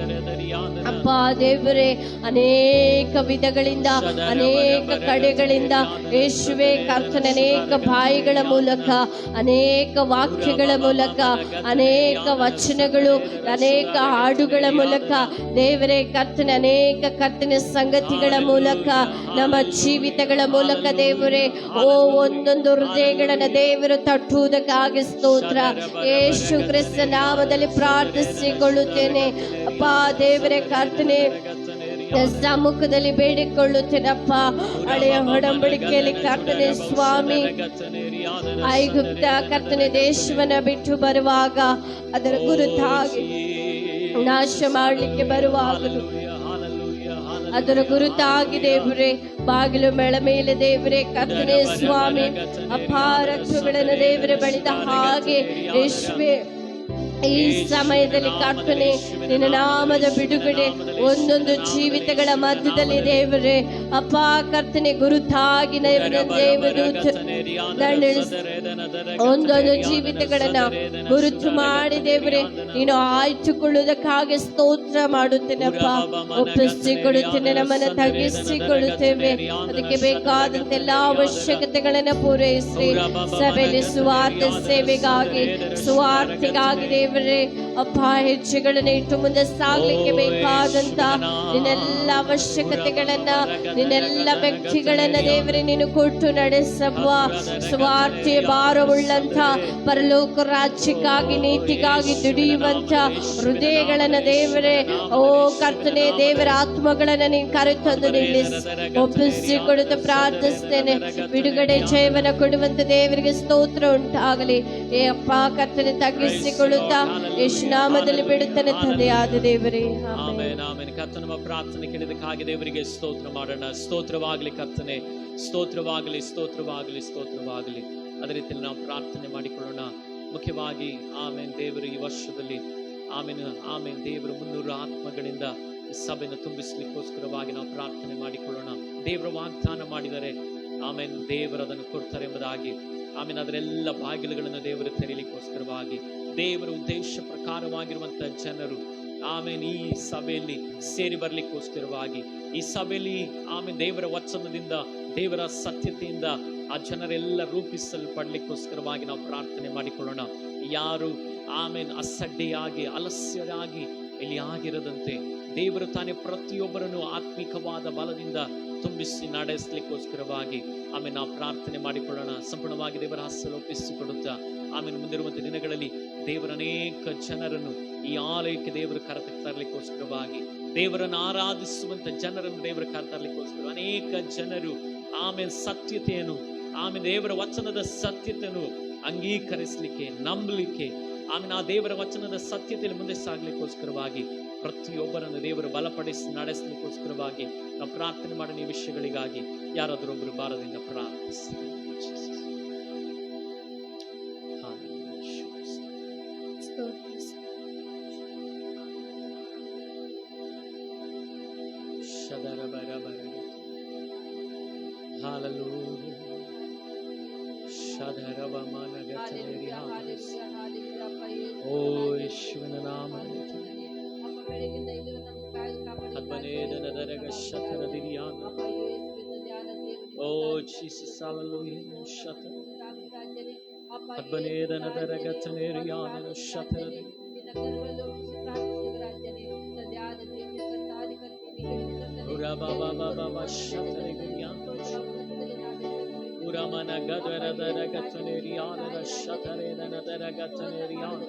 ಅಪ್ಪ ದೇವರೇ. ಅನೇಕ ವಿಧಗಳಿಂದ ಅನೇಕ ಕಡೆಗಳಿಂದ ಯೇಸುವೆ ಕರ್ತನ ಅನೇಕ ಬಾಯಿಗಳ ಮೂಲಕ, ಅನೇಕ ವಾಕ್ಯಗಳ ಮೂಲಕ, ಅನೇಕ ವಚನಗಳು, ಅನೇಕ ಹಾಡುಗಳ ಮೂಲಕ ದೇವರೇ ಕರ್ತನ ಅನೇಕ ಕರ್ತನ ಸಂಗತಿಗಳ ಮೂಲಕ ನಮ್ಮ ಜೀವಿತಗಳ ಮೂಲಕ ದೇವರೇ ಒಂದೊಂದು ಹೃದಯಗಳನ್ನ ದೇವರು ತಟ್ಟುವುದಕ್ಕಾಗಿ ಸ್ತೋತ್ರ. ಯೇಸು ಕ್ರಿಸ್ತ ನಾಮದಲ್ಲಿ ಪ್ರಾರ್ಥಿಸಿಕೊಳ್ಳುತ್ತೇನೆ ಅಪ್ಪ ದೇವರೇ ಕರ್ತನೆ ಸಮ್ಮುಖದಲ್ಲಿ ಬೇಡಿಕೊಳ್ಳುತ್ತೇನಪ್ಪ. ಹಳೆಯ ಒಡಂಬಡಿಕೆಯಲ್ಲಿ ಕರ್ತನೆ ಸ್ವಾಮಿ ಐಗುಪ್ತ ಕರ್ತನೆ ದೇಶವನ್ನ ಬಿಟ್ಟು ಬರುವಾಗ ಅದರ ಗುರುತಾಗಿ ನಾಶ ಮಾಡಲಿಕ್ಕೆ ಬರುವಾಗಲೂ ಅದರ ಗುರುತಾಗಿ ದೇವರೇ ಬಾಗಿಲು ಮೇಳ ಮೇಲೆ ದೇವರೇ ಕರ್ತನೆ ಸ್ವಾಮಿ ಅಪಾರತ್ವಗಳನ್ನು ದೇವರೇ ಬಳಿದ ಹಾಗೆ ಯೇಸುವೆ ಈ ಸಮಯದಲ್ಲಿ ಕರ್ತನೆ ನಿನ್ನ ನಾಮದ ಬಿಡುಗಡೆ ಒಂದೊಂದು ಜೀವಿತಗಳ ಮಧ್ಯದಲ್ಲಿ ದೇವರೇ ಅಪ್ಪ ಕರ್ತನೆ ಗುರುತಾಗಿ ಒಂದೊಂದು ಜೀವಿತಗಳನ್ನ ಗುರುತು ಮಾಡಿ ದೇವರೇ ನೀನು ಆಯ್ದುಕೊಳ್ಳುವುದಕ್ಕಾಗಿ ಸ್ತೋತ್ರ ಮಾಡುತ್ತೇನಪ್ಪ. ಒಪ್ಪಿಸಿಕೊಡುತ್ತೇನೆ, ನಮ್ಮನ್ನು ತಗ್ಗಿಸಿಕೊಳ್ಳುತ್ತೇವೆ. ಅದಕ್ಕೆ ಬೇಕಾದಂತ ಎಲ್ಲಾ ಅವಶ್ಯಕತೆಗಳನ್ನ ಪೂರೈಸಿ ಸಭೆಯಲ್ಲಿ ಸುವಾರ್ತೆ ಸೇವೆಗಾಗಿ ಸುವಾರ್ತೆಗಾಗಿ ದೇವರೇ ಅಪ್ಪ ಹೆಜ್ಜೆಗಳನ್ನ ಇಟ್ಟು ಮುಂದೆ ಸಾಗ್ಲಿಕ್ಕೆ ಬೇಕಾದಂತ ನಿನ್ನೆಲ್ಲ ಅವಶ್ಯಕತೆಗಳನ್ನ ನಿನ್ನೆಲ್ಲ ವ್ಯಕ್ತಿಗಳನ್ನ ದೇವರೇ ನೀನು ಕೊಟ್ಟು ನಡೆಸಪ್ಪ. ಸ್ವಾರ್ಥಿ ಭಾರವುಳ್ಳಂತ ಪರಲೋಕ ರಾಜ್ಯಕ್ಕಾಗಿ ನೀತಿಗಾಗಿ ದುಡಿಯುವಂತ ಹೃದಯಗಳನ್ನ ದೇವರೇ ಓ ಕರ್ತನೆ ದೇವರ ಆತ್ಮಗಳನ್ನ ನೀನು ಕರೆತಂದು ನಿಲ್ಲಿಸಿ ಒಪ್ಪಿಸಿಕೊಡುತ್ತ ಪ್ರಾರ್ಥಿಸ್ತೇನೆ. ಬಿಡುಗಡೆ ಜಯವನ್ನ ಕೊಡುವಂತ ದೇವರಿಗೆ ಸ್ತೋತ್ರ ಉಂಟಾಗಲಿ. ಏ ಅಪ್ಪ ಕರ್ತನೆ ತಗ್ಗಿಸಿಕೊಳ್ಳುತ್ತಾ ಯೇಸು ನಾಮದಲ್ಲಿ ಬಿಡುತ್ತಾನೆ ತಂದೆಯಾದ ದೇವರೇ ಆಮೆನ್. ಆಮೆನ್. ಕರ್ತನ ನಮ್ಮ ಪ್ರಾರ್ಥನೆ ಕೇಳಿದಕ್ಕಾಗಿ ದೇವರಿಗೆ ಸ್ತೋತ್ರ ಮಾಡೋಣ. ಸ್ತೋತ್ರವಾಗಲಿ ಕರ್ತನೆ, ಸ್ತೋತ್ರವಾಗಲಿ, ಸ್ತೋತ್ರವಾಗಲಿ, ಸ್ತೋತ್ರವಾಗಲಿ. ಅದೇ ರೀತಿಯಲ್ಲಿ ನಾವು ಪ್ರಾರ್ಥನೆ ಮಾಡಿಕೊಳ್ಳೋಣ. ಮುಖ್ಯವಾಗಿ ಆಮೇನ್ ದೇವರು ಈ ವರ್ಷದಲ್ಲಿ ಆಮೇನ್ ಆಮೇನ್ ದೇವರು 300 ಆತ್ಮಗಳಿಂದ ಸಭೆಯನ್ನು ತುಂಬಿಸಲಿಕ್ಕೋಸ್ಕರವಾಗಿ ನಾವು ಪ್ರಾರ್ಥನೆ ಮಾಡಿಕೊಳ್ಳೋಣ. ದೇವರು ವಾಗ್ದಾನ ಮಾಡಿದರೆ ಆಮೇನ್ ದೇವರು ಅದನ್ನು ಕೊಡ್ತಾರೆ ಎಂಬುದಾಗಿ ಆಮೇನ್ ಅದರೆಲ್ಲ ಬಾಗಿಲುಗಳನ್ನು ದೇವರು ತೆರೀಲಿಕ್ಕೋಸ್ಕರವಾಗಿ ದೇವರ ಉದ್ದೇಶ ಪ್ರಕಾರವಾಗಿರುವಂತಹ ಜನರು ಆಮೇನ್ ಈ ಸಭೆಯಲ್ಲಿ ಸೇರಿ ಬರ್ಲಿಕ್ಕೋಸ್ಕರವಾಗಿ ಈ ಸಭೆಯಲ್ಲಿ ಆಮೇನ್ ದೇವರ ವಚನದಿಂದ ದೇವರ ಸತ್ಯತೆಯಿಂದ ಆ ಜನರೆಲ್ಲ ರೂಪಿಸಲ್ಪಡ್ಲಿಕ್ಕೋಸ್ಕರವಾಗಿ ನಾವು ಪ್ರಾರ್ಥನೆ ಮಾಡಿಕೊಳ್ಳೋಣ. ಯಾರು ಆಮೇನ್ ಅಸಡ್ಡೆಯಾಗಿ ಅಲಸ್ಯರಾಗಿ ಇಲ್ಲಿ ಆಗಿರದಂತೆ ದೇವರು ತಾನೇ ಪ್ರತಿಯೊಬ್ಬರನ್ನು ಆತ್ಮಿಕವಾದ ಬಲದಿಂದ ತುಂಬಿಸಿ ನಡೆಸಲಿಕ್ಕೋಸ್ಕರವಾಗಿ ಆಮೇಲೆ ನಾವು ಪ್ರಾರ್ಥನೆ ಮಾಡಿಕೊಳ್ಳೋಣ. ಸಂಪೂರ್ಣವಾಗಿ ದೇವರ ಹಸ್ತದಲ್ಲಿ ಒಪ್ಪಿಸಿಕೊಡುತ್ತಾ ಆಮೇಲೆ ಮುಂದಿರುವಂತಹ ದಿನಗಳಲ್ಲಿ ದೇವರ ಅನೇಕ ಜನರನ್ನು ಈ ಆಲಯಕ್ಕೆ ದೇವರು ಕರೆತರಲಿಕ್ಕೋಸ್ಕರವಾಗಿ ದೇವರನ್ನು ಆರಾಧಿಸುವಂತ ಜನರನ್ನು ದೇವರ ಕರೆತರಲಿಕ್ಕೋಸ್ಕರ ಅನೇಕ ಜನರು ಆಮೇಲೆ ಸತ್ಯತೆಯನ್ನು ಆಮೇಲೆ ದೇವರ ವಚನದ ಸತ್ಯತೆಯನ್ನು ಅಂಗೀಕರಿಸಲಿಕ್ಕೆ ನಂಬಲಿಕ್ಕೆ ಆಮೇಲೆ ಆ ದೇವರ ವಚನದ ಸತ್ಯತೆಯಲ್ಲಿ ಮುಂದೆ ಸಾಗಲಿಕ್ಕೋಸ್ಕರವಾಗಿ ಪ್ರತಿಯೊಬ್ಬರನ್ನು ದೇವರು ಬಲಪಡಿಸಿ ನಡೆಸಲಿಕ್ಕೋಸ್ಕರವಾಗಿ ನಾವು ಪ್ರಾರ್ಥನೆ ಮಾಡೋ ಈ ವಿಷಯಗಳಿಗಾಗಿ ಯಾರಾದರೂ ಒಬ್ಬರು ಭಾರದಿಂದ ಪ್ರಾರ್ಥಿಸಿ. ಓ ಯೇಸುವಿನ ನಾಮದಲ್ಲಿ ಹಬ್ಬನೇದನದರಗ ಶತರದಿರಿಯಾದ. Oh Jesus, hallelujah. Shata. ಹಬ್ಬನೇದನದರಗ ತನೇರಿಯಾದ ಶತರದಿ. Urababa shataregiriಯಾದ. Uramana gadaradarಗ ತನೇರಿಯಾದ ಶತರೇದನದರಗ ತನೇರಿಯಾದ.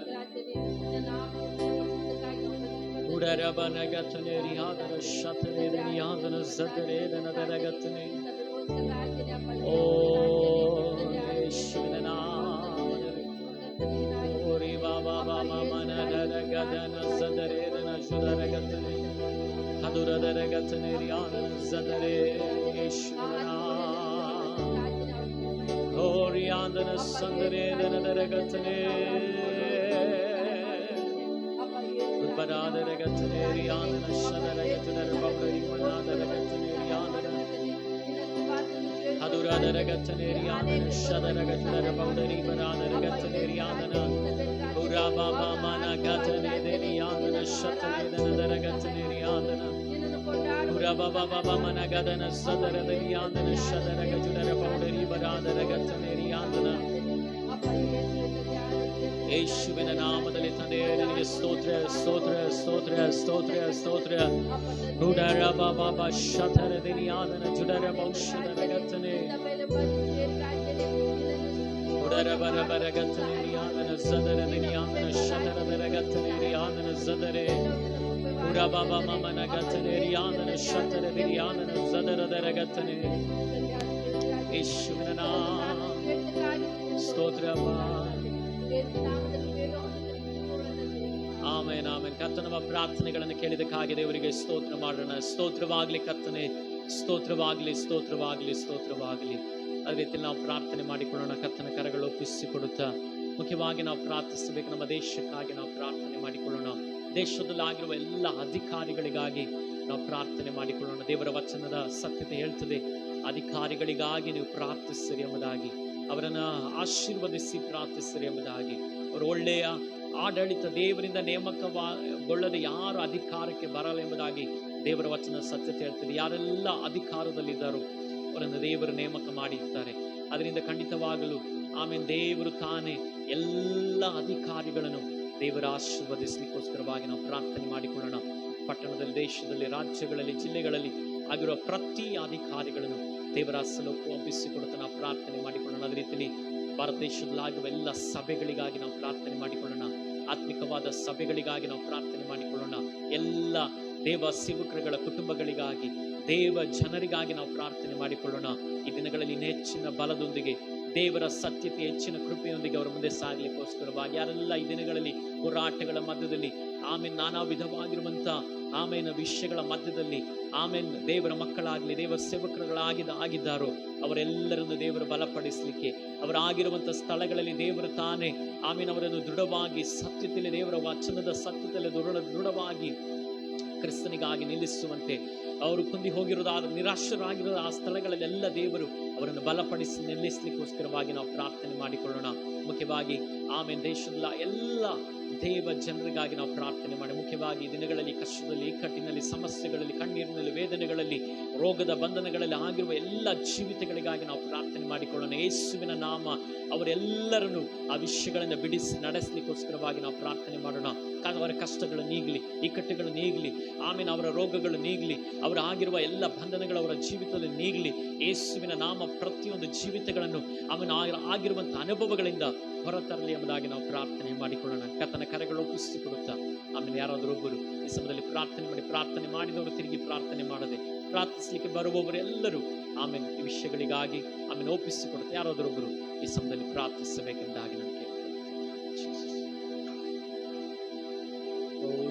Urarabanagataneriadana shataredaniadana zadaredanadaragatane. Oh, Yeshua, Ori Baba Mama Manadaragadana Zadaredana Judaragatane. Haduradaragataniadana Zadare Yeshua. Oriandana Sandaredanadargatane. Badadaragataniadana Shadaragatana Babari Manadaragataniadana. Haduradaragataniadana Shadaragatana Babari Manadaragataniadana. Urababa Managataniadana Shataredanadargataniadana. Urababa Managadana Sadaradaniadana Shadaragatana Babari Manadaragataniadana. ಯೇಸುವಿನ ನಾಮದಲ್ಲಿ ತಂದೆ ನಿನಗೆ ಸ್ತೋತ್ರ ಸ್ತೋತ್ರ ಸ್ತೋತ್ರ ಸ್ತೋತ್ರ ಸ್ತೋತ್ರ. ರುಡರ ಬಾಬಾ ಶತರ ದಿನಿಯಾದನ ಜುಡರ ಔಷಧರ ಗತ್ತನೆ. ಉಡರ ಬರ ಬರ ಗತ್ತನೆ ಯಾದನ ಸದರ ದಿನಿಯಾದನ ಶತರದರ ಗತ್ತನೆ ಯಾದನ ಸದರೆ. ಉಡ ಬಾಬಾ ಮಮನ ಗತ್ತನೆ ಯಾದನ ಶತರ ದಿನಿಯಾದನ ಸದರದರ ಗತ್ತನೆ. ಯೇಸುವಿನ ನಾಮ ಸ್ತೋತ್ರ. Amen amen. ಕರ್ತನ ನಮ್ಮ ಪ್ರಾರ್ಥನೆಗಳನ್ನು ಕೇಳಿದಕ್ಕಾಗಿ ದೇವರಿಗೆ ಸ್ತೋತ್ರ ಮಾಡೋಣ. ಸ್ತೋತ್ರವಾಗಲಿ ಕರ್ತನೆ, ಸ್ತೋತ್ರವಾಗಲಿ ಸ್ತೋತ್ರವಾಗಲಿ ಸ್ತೋತ್ರವಾಗಲಿ. ಅದೇ ರೀತಿಯಲ್ಲಿ ನಾವು ಪ್ರಾರ್ಥನೆ ಮಾಡಿಕೊಳ್ಳೋಣ. ಕರ್ತನ ಕರಗಳು ಒಪ್ಪಿಸಿಕೊಡುತ್ತಾ ಮುಖ್ಯವಾಗಿ ನಾವು ಪ್ರಾರ್ಥಿಸಬೇಕು. ನಮ್ಮ ದೇಶಕ್ಕಾಗಿ ನಾವು ಪ್ರಾರ್ಥನೆ ಮಾಡಿಕೊಳ್ಳೋಣ. ದೇಶದಲ್ಲಿ ಆಗಿರುವ ಎಲ್ಲ ಅಧಿಕಾರಿಗಳಿಗಾಗಿ ನಾವು ಪ್ರಾರ್ಥನೆ ಮಾಡಿಕೊಳ್ಳೋಣ. ದೇವರ ವಚನದ ಸತ್ಯತೆ ಹೇಳ್ತದೆ, ಅಧಿಕಾರಿಗಳಿಗಾಗಿ ನೀವು ಪ್ರಾರ್ಥಿಸಿರಿ ಎಂಬುದಾಗಿ, ಅವರನ್ನು ಆಶೀರ್ವದಿಸಿ ಪ್ರಾರ್ಥಿಸಿರಿ ಎಂಬುದಾಗಿ. ಅವರು ಒಳ್ಳೆಯ ಆಡಳಿತ ದೇವರಿಂದ ನೇಮಕಗೊಳ್ಳದೆ ಯಾರು ಅಧಿಕಾರಕ್ಕೆ ಬರಲ್ಲ ಎಂಬುದಾಗಿ ದೇವರ ವಚನ ಸತ್ಯತೆ ಹೇಳ್ತದೆ. ಯಾರೆಲ್ಲ ಅಧಿಕಾರದಲ್ಲಿದ್ದಾರೋ ಅವರನ್ನು ದೇವರು ನೇಮಕ ಮಾಡಿರ್ತಾರೆ. ಅದರಿಂದ ಖಂಡಿತವಾಗಲು ಆಮೇಲೆ ದೇವರು ತಾನೇ ಎಲ್ಲ ಅಧಿಕಾರಿಗಳನ್ನು ದೇವರ ಆಶೀರ್ವದಿಸಲಿಕ್ಕೋಸ್ಕರವಾಗಿ ನಾವು ಪ್ರಾರ್ಥನೆ ಮಾಡಿಕೊಳ್ಳೋಣ. ಪಟ್ಟಣದಲ್ಲಿ, ದೇಶದಲ್ಲಿ, ರಾಜ್ಯಗಳಲ್ಲಿ, ಜಿಲ್ಲೆಗಳಲ್ಲಿ ಆಗಿರುವ ಪ್ರತಿ ಅಧಿಕಾರಿಗಳನ್ನು ದೇವರ ಒಪ್ಪಿಸಿಕೊಡುತ್ತಾ ನಾವು ಪ್ರಾರ್ಥನೆ ಮಾಡಿಕೊಳ್ಳೋಣ. ಅದೇ ರೀತಿಯಲ್ಲಿ ಭಾರತ ದೇಶದಲ್ಲಾಗುವ ಎಲ್ಲ ಸಭೆಗಳಿಗಾಗಿ ನಾವು ಪ್ರಾರ್ಥನೆ ಮಾಡಿಕೊಳ್ಳೋಣ. ಆತ್ಮಿಕವಾದ ಸಭೆಗಳಿಗಾಗಿ ನಾವು ಪ್ರಾರ್ಥನೆ ಮಾಡಿಕೊಳ್ಳೋಣ. ಎಲ್ಲ ದೇವ ಸೇವಕರುಗಳ ಕುಟುಂಬಗಳಿಗಾಗಿ, ದೇವ ಜನರಿಗಾಗಿ ನಾವು ಪ್ರಾರ್ಥನೆ ಮಾಡಿಕೊಳ್ಳೋಣ. ಈ ದಿನಗಳಲ್ಲಿ ಹೆಚ್ಚಿನ ಬಲದೊಂದಿಗೆ, ದೇವರ ಸತ್ಯತೆ, ಹೆಚ್ಚಿನ ಕೃಪೆಯೊಂದಿಗೆ ಅವರ ಮುಂದೆ ಸಾಗಲಿಕ್ಕೋಸ್ಕರವಾಗಿ ಯಾರೆಲ್ಲ ಈ ದಿನಗಳಲ್ಲಿ ಹೋರಾಟಗಳ ಮಧ್ಯದಲ್ಲಿ ಆಮೇಲೆ ನಾನಾ ವಿಧವಾಗಿರುವಂಥ ಆಮೇನ ವಿಷಯಗಳ ಮಧ್ಯದಲ್ಲಿ ಆಮೇಲೆ ದೇವರ ಮಕ್ಕಳಾಗಲಿ, ದೇವ ಸೇವಕರುಗಳಾಗಿದ್ದಾರೋ ಅವರೆಲ್ಲರನ್ನು ದೇವರು ಬಲಪಡಿಸಲಿಕ್ಕೆ, ಅವರಾಗಿರುವಂಥ ಸ್ಥಳಗಳಲ್ಲಿ ದೇವರು ತಾನೇ ಆಮೇಲೆ ಅವರನ್ನು ದೃಢವಾಗಿ ಸತ್ಯತೆಯಲ್ಲಿ, ದೇವರ ವಚನದ ಸತ್ಯತೆಯಲ್ಲಿ ದೃಢವಾಗಿ ಕ್ರಿಸ್ತನಿಗಾಗಿ ನಿಲ್ಲಿಸುವಂತೆ, ಅವರು ಕುಂದಿ ಹೋಗಿರೋದಾದ ನಿರಾಶರಾಗಿರೋದ ಆ ಸ್ಥಳಗಳಲ್ಲೆಲ್ಲ ದೇವರು ಅವರನ್ನು ಬಲಪಡಿಸಿ ನಿಲ್ಲಿಸಲಿಕ್ಕೋಸ್ಕರವಾಗಿ ನಾವು ಪ್ರಾರ್ಥನೆ ಮಾಡಿಕೊಳ್ಳೋಣ. ಮುಖ್ಯವಾಗಿ ಆಮೇಲೆ ದೇಶದ ಎಲ್ಲ ದೇವ ಜನರಿಗಾಗಿ ನಾವು ಪ್ರಾರ್ಥನೆ ಮಾಡಿ, ಮುಖ್ಯವಾಗಿ ದಿನಗಳಲ್ಲಿ ಕಷ್ಟದಲ್ಲಿ, ಇಕ್ಕಟ್ಟಿನಲ್ಲಿ, ಸಮಸ್ಯೆಗಳಲ್ಲಿ, ಕಣ್ಣೀರಿನಲ್ಲಿ, ವೇದನೆಗಳಲ್ಲಿ, ರೋಗದ ಬಂಧನಗಳಲ್ಲಿ ಆಗಿರುವ ಎಲ್ಲ ಜೀವಿತಗಳಿಗಾಗಿ ನಾವು ಪ್ರಾರ್ಥನೆ ಮಾಡಿಕೊಳ್ಳೋಣ. ಯೇಸುವಿನ ನಾಮ ಅವರೆಲ್ಲರನ್ನು ಆ ವಿಷಯಗಳನ್ನು ಬಿಡಿಸಿ ನಡೆಸಲಿಕ್ಕೋಸ್ಕರವಾಗಿ ನಾವು ಪ್ರಾರ್ಥನೆ ಮಾಡೋಣ. ಅವರ ಕಷ್ಟಗಳು ನೀಗಲಿ, ಇಕ್ಕಟ್ಟುಗಳು ನೀಗಲಿ, ಆಮೇಲೆ ಅವರ ರೋಗಗಳು ನೀಗಲಿ, ಅವರ ಆಗಿರುವ ಎಲ್ಲ ಬಂಧನಗಳು ಅವರ ಜೀವಿತದಲ್ಲಿ ನೀಗಲಿ. ಯೇಸುವಿನ ನಾಮ ಪ್ರತಿಯೊಂದು ಜೀವಿತಗಳನ್ನು ಅವನ ಆಗಿರುವಂಥ ಅನುಭವಗಳಿಂದ ಹೊರತರಲಿ ಎಂಬುದಾಗಿ ನಾವು ಪ್ರಾರ್ಥನೆ ಮಾಡಿಕೊಳ್ಳೋಣ. ಕರ್ತನ ಕರೆಗಳು ಒಪ್ಪಿಸಿಕೊಡುತ್ತಾ ಆಮೇಲೆ ಯಾರಾದರೂ ಒಬ್ಬರು ಈ ಸಮಯದಲ್ಲಿ ಪ್ರಾರ್ಥನೆ ಮಾಡಿದವರು ತಿರುಗಿ ಪ್ರಾರ್ಥನೆ ಮಾಡದೆ ಪ್ರಾರ್ಥಿಸಲಿಕ್ಕೆ ಬರುವವರು ಎಲ್ಲರೂ ಆಮೇಲೆ ಈ ವಿಷಯಗಳಿಗಾಗಿ ಆಮೇಲೆ ಒಪ್ಪಿಸಿಕೊಡುತ್ತೆ. ಯಾರಾದರೂ ಒಬ್ಬರು ಈ ಸಮಯದಲ್ಲಿ ಪ್ರಾರ್ಥಿಸಬೇಕೆಂದಾಗಿ ನಾನು ಕೇಳ್ತೇನೆ.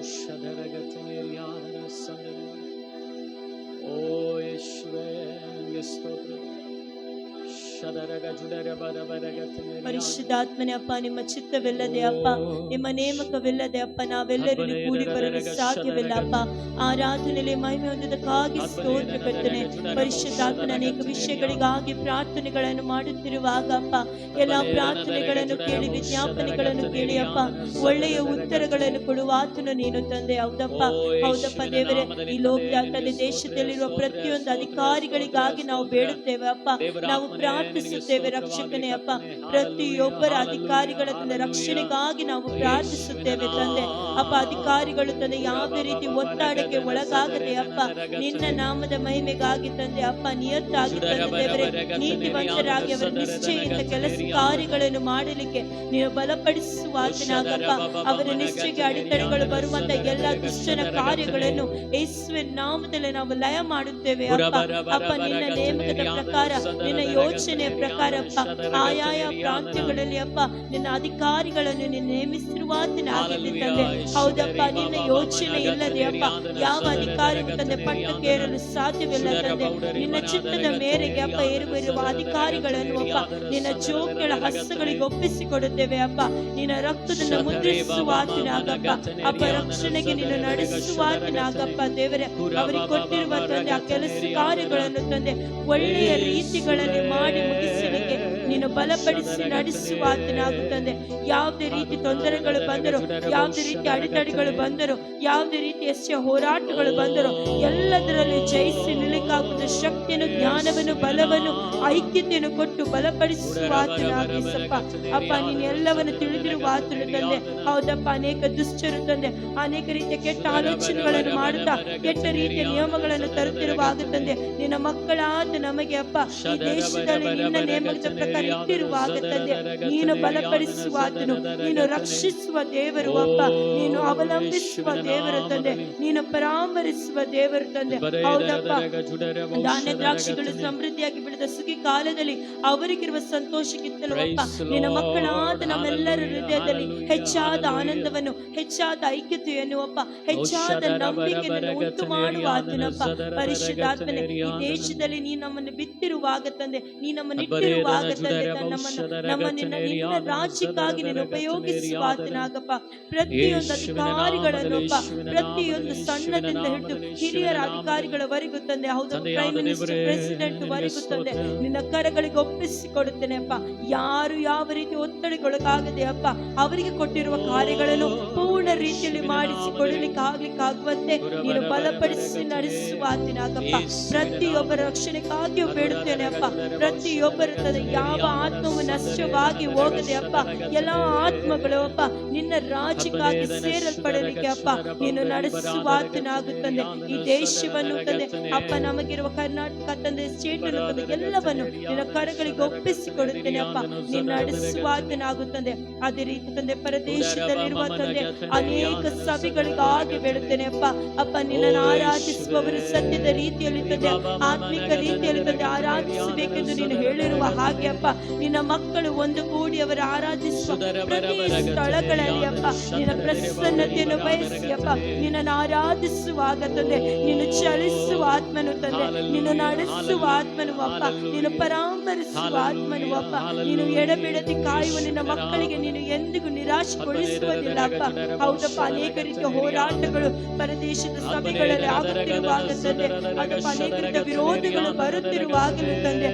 ಓ ಯೇಸುವೇ, ನಿಮಗೆ ಸ್ತೋತ್ರ. ಪರಿಶುದ್ಧಾತ್ಮನೇ ಅಪ್ಪ, ನಿಮ್ಮ ಚಿತ್ತವಿಲ್ಲದೆ ಅಪ್ಪ, ನಿಮ್ಮ ನೇಮಕವಿಲ್ಲದೆ ಅಪ್ಪ, ನಾವೆಲ್ಲರೂ ಕೂಡಿ ಬರಲು ಸಾಧ್ಯವಿಲ್ಲ ಅಪ್ಪ. ಆರಾಧನೆಯಲ್ಲಿ ಮಹಿಮೆ ಹೊಂದುವುದಕ್ಕಾಗಿ ಸ್ತೋತ್ರ ಕರ್ತನೆ. ಪರಿಶುದ್ಧಾತ್ಮನ ಅನೇಕ ವಿಷಯಗಳಿಗಾಗಿ ಪ್ರಾರ್ಥನೆಗಳನ್ನು ಮಾಡುತ್ತಿರುವಾಗ ಅಪ್ಪ, ಎಲ್ಲಾ ಪ್ರಾರ್ಥನೆಗಳನ್ನು ಕೇಳಿ, ವಿಜ್ಞಾಪನೆಗಳನ್ನು ಕೇಳಿ ಅಪ್ಪ, ಒಳ್ಳೆಯ ಉತ್ತರಗಳನ್ನು ಕೊಡುವ ಆತನು ನೀನು ತಂದೆ. ಹೌದಪ್ಪ, ಹೌದಪ್ಪ ದೇವರೇ, ಈ ಲೋಕದಲ್ಲಿ ದೇಶದಲ್ಲಿರುವ ಪ್ರತಿಯೊಂದು ಅಧಿಕಾರಿಗಳಿಗಾಗಿ ನಾವು ಬೇಡುತ್ತೇವೆ ಅಪ್ಪ, ನಾವು ಪ್ರಾರ್ಥಿಸುತ್ತೇವೆ ರಕ್ಷಕನೇ ಅಪ್ಪ. ಪ್ರತಿಯೊಬ್ಬರ ಅಧಿಕಾರಿಗಳ ತಂದೆ ರಕ್ಷಣೆಗಾಗಿ ನಾವು ಪ್ರಾರ್ಥಿಸುತ್ತೇವೆ ತಂದೆ ಅಪ್ಪ. ಅಧಿಕಾರಿಗಳು ತಂದೆ ಯಾವುದೇ ರೀತಿ ಒತ್ತಡಕ್ಕೆ ಒಳಗಾಗದೆ ಅಪ್ಪ, ನಿನ್ನ ನಾಮದ ಮಹಿಮೆಗಾಗಿ ತಂದೆ ಅಪ್ಪ, ನಿಯತ್ತಾಗಿ ತಂದೆ ದೇವರೇ, ನೀತಿವಂತರಾಗಿ ಅವರ ನಿಶ್ಚಯಿಂದ ಕೆಲಸ ಕಾರ್ಯಗಳನ್ನು ಮಾಡಲಿಕ್ಕೆ ನೀನು ಬಲಪಡಿಸುವ ಆತನಾಗಪ್ಪ. ಅವರ ನಿಶ್ಚಯಕ್ಕೆ ಅಡೆತಡೆಗಳು ಬರುವಂತ ಎಲ್ಲ ದುಷ್ಟನ ಕಾರ್ಯಗಳನ್ನು ಯೇಸುವಿನ ನಾಮದಲ್ಲಿ ನಾವು ಲಯ ಮಾಡುತ್ತೇವೆ ಅಪ್ಪ. ಅಪ್ಪ, ನಿನ್ನ ನೇಮಕದ ಪ್ರಕಾರ, ನಿನ್ನ ಯೋಚನೆಯ ಪ್ರಕಾರ ಅಪ್ಪ, ಆಯಾಯ ಪ್ರಾಂತ್ಯಗಳಲ್ಲಿ ಅಪ್ಪ ನಿನ್ನ ಅಧಿಕಾರಿಗಳನ್ನು ನೀನು ನೇಮಿಸಿರುವಾತನಾಗಿದೆ ತಂದೆ. ಹೌದಪ್ಪ, ನಿನ್ನ ಯೋಚನೆ ಇಲ್ಲದೆ ಅಪ್ಪ ಯಾವ ಅಧಿಕಾರಿಗೂ ತಂದೆ ಪಟ್ಟಕ್ಕೇರಲು ಸಾಧ್ಯವಿಲ್ಲ ತಂದೆ. ನಿನ್ನ ಚಿತ್ತದ ಮೇರೆಗೆ ಅಪ್ಪ ಇರುವ ಅಧಿಕಾರಿಗಳನ್ನು ಅಪ್ಪ ನಿನ್ನ ಜೋಕ್ಯಳ ಹಸ್ತಗಳಿಗೆ ಒಪ್ಪಿಸಿಕೊಡುತ್ತೇವೆ ಅಪ್ಪ. ನಿನ್ನ ರಕ್ತದಿಂದ ಮುದ್ರಿಸುವಾತನಾಗಪ್ಪ ಅಪ್ಪ, ರಕ್ಷಣೆಗೆ ನೀನು ನಡೆಸುವಾತನಾಗಪ್ಪ ದೇವರೇ. ಅವರಿಗೆ ಕೊಟ್ಟಿರುವ ತಂದೆ ಆ ಕೆಲಸ ಕಾರ್ಯಗಳನ್ನು ತಂದೆ ಒಳ್ಳೆಯ ರೀತಿಗಳಲ್ಲಿ ಮಾಡಿ ಮುಗಿಸಲಿಕ್ಕೆ ನೀನು ಬಲಪಡಿಸಿ ನಡೆಸುವಾತನಾಗುತ್ತದೆ. ಯಾವುದೇ ರೀತಿ ತೊಂದರೆಗಳು ಬಂದರು, ಯಾವುದೇ ರೀತಿ ಅಡೆತಡೆಗಳು ಬಂದರು, ಯಾವುದೇ ರೀತಿ ಎಷ್ಟೇ ಹೋರಾಟಗಳು ಬಂದರು, ಎಲ್ಲದರಲ್ಲಿ ಜಯಿಸಿ ನಿಲ್ಲಕ್ಕಾಗುವ ಶಕ್ತಿಯನ್ನು, ಜ್ಞಾನವನ್ನು, ಬಲವನ್ನು, ಐಕ್ಯತೆಯನ್ನು ಕೊಟ್ಟು ಬಲಪಡಿಸುವಾತನಾಗಿಸಪ್ಪ. ಅಪ್ಪ, ನೀನು ಎಲ್ಲವನ್ನು ತಿಳಿದಿರುವ ಆತನು ತಂದೆ. ಹೌದಪ್ಪ, ಅನೇಕ ದುಷ್ಟರು ತಂದೆ ಅನೇಕ ರೀತಿಯ ಕೆಟ್ಟ ಆಲೋಚನೆಗಳನ್ನು ಮಾಡುತ್ತಾ ಕೆಟ್ಟ ರೀತಿಯ ನಿಯಮಗಳನ್ನು ತರುತ್ತಿರುವಾಗ ತಂದೆ, ನಿನ್ನ ಮಕ್ಕಳಾದ ನಮಗೆ ಅಪ್ಪ ಈ ದೇಶದಲ್ಲಿ ನಿನ್ನ ನೇಮಕದ ಪ್ರಕಾರ ಇಟ್ಟಿರುವಾಗ ತಂದೆ, ನೀನು ಬಲಪಡಿಸುವಾತನು, ನೀನು ರಕ್ಷಿಸುವ ದೇವರು ಅಪ್ಪ, ನೀನು ಅವಲಂಬಿಸುವ ದೇವರು ತಂದೆ, ನೀನು ಪರಾಮರಿಸುವ ದೇವರು ತಂದೆ. ಹೌದಪ್ಪ, ಧಾನ್ಯ ದ್ರಾಕ್ಷಿಗಳು ಸಮೃದ್ಧಿಯಾಗಿ ಬೆಳೆದ ಸುಗ್ಗಿ ಕಾಲದಲ್ಲಿ ಅವರಿಗಿರುವ ಸಂತೋಷಕ್ಕಿಂತಲೂ ನಿನ್ನ ಮಕ್ಕಳಾದ ನಮ್ಮೆಲ್ಲರ ಹೃದಯದಲ್ಲಿ ಹೆಚ್ಚಾದ ಆನಂದವನ್ನು, ಹೆಚ್ಚಾದ ಐಕ್ಯತೆಯನ್ನು ಅಪ್ಪ, ಹೆಚ್ಚಾದ ನಂಬಿಕೆಯನ್ನು ಉಂಟು ಮಾಡುವ ಆತನಪ್ಪ. ಪರಿಶುದ್ಧಾತ್ಮನೇ, ಈ ದೇಶದಲ್ಲಿ ನೀ ನಮ್ಮನ್ನು ಬಿತ್ತಿರುವಾಗ ತಂದೆ, ನೀ ನಮ್ಮನ್ನು ಇಟ್ಟಿರುವಾಗ ತಂದೆ, ನಿನ್ನ ರಾಜ್ಯಕ್ಕಾಗಿ ನೀನು ಉಪಯೋಗಿಸುವ ಆತನಾಗಪ್ಪ. ಪ್ರತಿಯೊಂದು ಅಧಿಕಾರಿಗಳನ್ನು ಅಪ್ಪ, ಪ್ರತಿಯೊಂದು ಸಣ್ಣದಿಂದ ಹಿಡಿದು ಹಿರಿಯರ ಅಧಿಕಾರಿಗಳವರೆಗೂ ತಂದೆ, ಹೌದು ಪ್ರೈಮ್ ಮಿನಿಸ್ಟರ್, ಪ್ರೆಸಿಡೆಂಟ್ ವರೆಗೂ ತಂದೆ ನಿನ್ನ ಕರಗಳಿಗೆ ಒಪ್ಪಿಸಿಕೊಡುತ್ತೇನೆ ಅಪ್ಪ. ಯಾರು ಯಾವ ರೀತಿ ಒತ್ತಡಗೊಳಗಾಗದೆ ಅಪ್ಪ ಅವರಿಗೆ ಕೊಟ್ಟಿರುವ ಕಾರ್ಯಗಳನ್ನು ಪೂರ್ಣ ರೀತಿಯಲ್ಲಿ ಮಾಡಿಸಿಕೊಡಲಿಕ್ಕೆ ಆಗ್ಲಿಕ್ಕಾಗುವಂತೆ ನೀನು ಬಲಪಡಿಸಿ ನಡೆಸುವ ಆತನಾಗಪ್ಪ. ಪ್ರತಿಯೊಬ್ಬರ ರಕ್ಷಣೆಗಾಗಿಯೂ ಬೇಡುತ್ತೇನೆ ಅಪ್ಪ. ಪ್ರತಿಯೊಬ್ಬರ ಯಾವ ಆತ್ಮವು ನಷ್ಟವಾಗಿ ಹೋಗದೆ ಅಪ್ಪ, ಎಲ್ಲಾ ಆತ್ಮಗಳು ಅಪ್ಪ ನಿನ್ನ ರಾಜ್ಯಕ್ಕಾಗಿ ಸೇರಲ್ಪಡಲಿಕ್ಕೆ ಅಪ್ಪ ನೀನು ನಡೆಸುವ ಆತನಾಗುತ್ತದೆ. ಈ ದೇಶವನ್ನು ತಂದೆ ಅಪ್ಪ, ನಮಗಿರುವ ಕರ್ನಾಟಕ ತಂದೆ, ಸ್ಟೇಟ್ ತಂದೆ, ಎಲ್ಲವನ್ನು ನಿನ್ನ ಕರಗಳಿಗೆ ಒಪ್ಪಿಸಿಕೊಡುತ್ತೇನೆ ಅಪ್ಪ. ನೀನು ನಡೆಸುವ ಆತನಾಗುತ್ತದೆ. ಅದೇ ರೀತಿ ತಂದೆ ಪರದೇಶದಲ್ಲಿರುವ ತಂದೆ ಅನೇಕ ಸಭೆಗಳಿಗಾಗಿ ಬೇಡುತ್ತೇನೆ ಅಪ್ಪ. ಅಪ್ಪ, ನಿನ್ನನ್ನು ಆರಾಧಿಸುವವರು ಸತ್ಯದ ರೀತಿಯಲ್ಲಿ ತಂದೆ, ಆತ್ಮಿಕ ರೀತಿಯಲ್ಲಿ ತಂದೆ ಆರಾಧಿಸಬೇಕೆಂದು ನೀನು ಹೇಳಿರುವ ಹಾಗೆ ಅಪ್ಪ, ನಿನ್ನ ಮಕ್ಕಳು ಒಂದು ಕೂಡಿ ಅವರ ಆರಾಧಿಸುವ ಪ್ರತಿ ಸ್ಥಳಗಳಲ್ಲಿ ಅಪ್ಪ ನಿನ್ನ ಪ್ರಸನ್ನತೆಯನ್ನು ಬಯಸಿ ಅಪ್ಪ ನಿನ್ನನ್ನು ಆರಾಧಿಸುವಾಗ ತಂದೆ, ನೀನು ಚಲಿಸುವ ಆತ್ಮನು ತಂದೆ, ನೀನು ನಡೆಸುವ ಆತ್ಮನು ಅಪ್ಪ, ನೀನು ಪರಾಮರಿಸುವ ಆತ್ಮನು ಅಪ್ಪ, ನೀನು ಎಡಬಿಡದೆ ಕಾಯುವ ನಿನ್ನ ಮಕ್ಕಳಿಗೆ ನೀನು ಎಂದಿಗೂ ನಿರಾಶೆಗೊಳಿಸುವುದಿಲ್ಲ ಅಪ್ಪ. ಹೌದಪ್ಪ, ಅನೇಕ ರೀತಿಯ ಹೋರಾಟಗಳು ಪರದೇಶದ ಸಭೆಗಳಲ್ಲಿ ಆಗುತ್ತಿರುವಾಗ ತಂದೆ, ಅದಪ್ಪ ಅನೇಕ ರೀತಿಯ ವಿರೋಧಗಳು ಬರುತ್ತಿರುವಾಗಲೂ ತಂದೆ,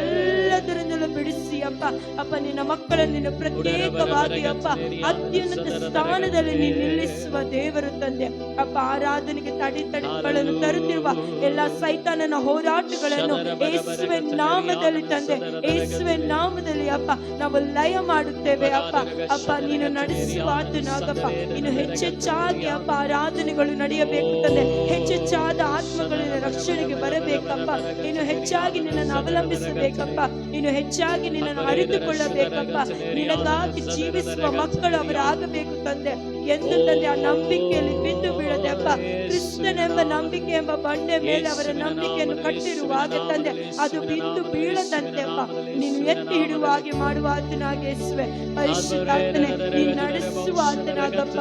ಎಲ್ಲದರಿಂದಲೂ ಬಿಡಿಸಿ ಅಪ್ಪ. ಅಪ್ಪ, ನಿನ್ನ ಮಕ್ಕಳನ್ನು ನೀನು ಪ್ರತ್ಯೇಕವಾಗಿ ಅಪ್ಪ ಅತ್ಯುನ್ನತ ಸ್ಥಾನದಲ್ಲಿ ನೀನು ನಿಲ್ಲಿಸುವ ದೇವರು ತಂದೆ ಅಪ್ಪ. ಆರಾಧನೆಗೆ ತಡೆಗಳನ್ನು ತರುತ್ತಿರುವ ಎಲ್ಲ ಸೈತಾನನ ಹೋರಾಟಗಳನ್ನು ಯೇಸುವಿನ ನಾಮದಲ್ಲಿ ತಂದೆ, ಯೇಸುವಿನ ನಾಮದಲ್ಲಿ ಅಪ್ಪ ನಾವು ಲಯ ಮಾಡುತ್ತೇವೆ ಅಪ್ಪ. ಅಪ್ಪ, ನೀನು ನಡೆಸುವ ಆತನಾಗಪ್ಪ. ಇನ್ನು ಹೆಚ್ಚೆಚ್ಚಾಗಿ ಅಪ್ಪ ಆರಾಧನೆಗಳು ನಡೆಯಬೇಕು ತಂದೆ, ಹೆಚ್ಚೆಚ್ಚಾದ ಆತ್ಮಗಳಿನ ರಕ್ಷಣೆಗೆ ಬರಬೇಕಪ್ಪ. ಇನ್ನು ಹೆಚ್ಚಾಗಿ ನಿನ್ನನ್ನು ಅವಲಂಬಿಸಬೇಕಪ್ಪ, ಇನ್ನು ಹೆಚ್ಚಾಗಿ ನಿನ್ನನ್ನು ಅರಿತುಕೊಳ್ಳಬೇಕಪ್ಪ. ನಿನಗಾಗಿ ಜೀವಿಸುವ ಮಕ್ಕಳು ಅವರಾಗಬೇಕು ತಂದೆ. ಎಂದು ತಂದೆ ಆ ನಂಬಿಕೆಯಲ್ಲಿ ಬಿದ್ದು ಬೀಳದೆ ಅಪ್ಪ, ಕ್ರಿಸ್ತನೆಂಬ ನಂಬಿಕೆ ಎಂಬ ಬಂಡೆ ಮೇಲೆ ಅವರ ನಂಬಿಕೆಯನ್ನು ಕಟ್ಟಿರುವಾಗ ತಂದೆ ಅದು ಬಿದ್ದು ಬೀಳದಂತೆ ಅಪ್ಪ ನೀನು ಎತ್ತಿ ಹಿಡುವ ಹಾಗೆ ಮಾಡುವ ಆತನಾಗಿ ಯೇಸುವೆ. ಪರಿಶುದ್ಧಾತ್ಮನೇ, ನೀನು ನಡೆಸುವ ಆತನಾಗಪ್ಪ.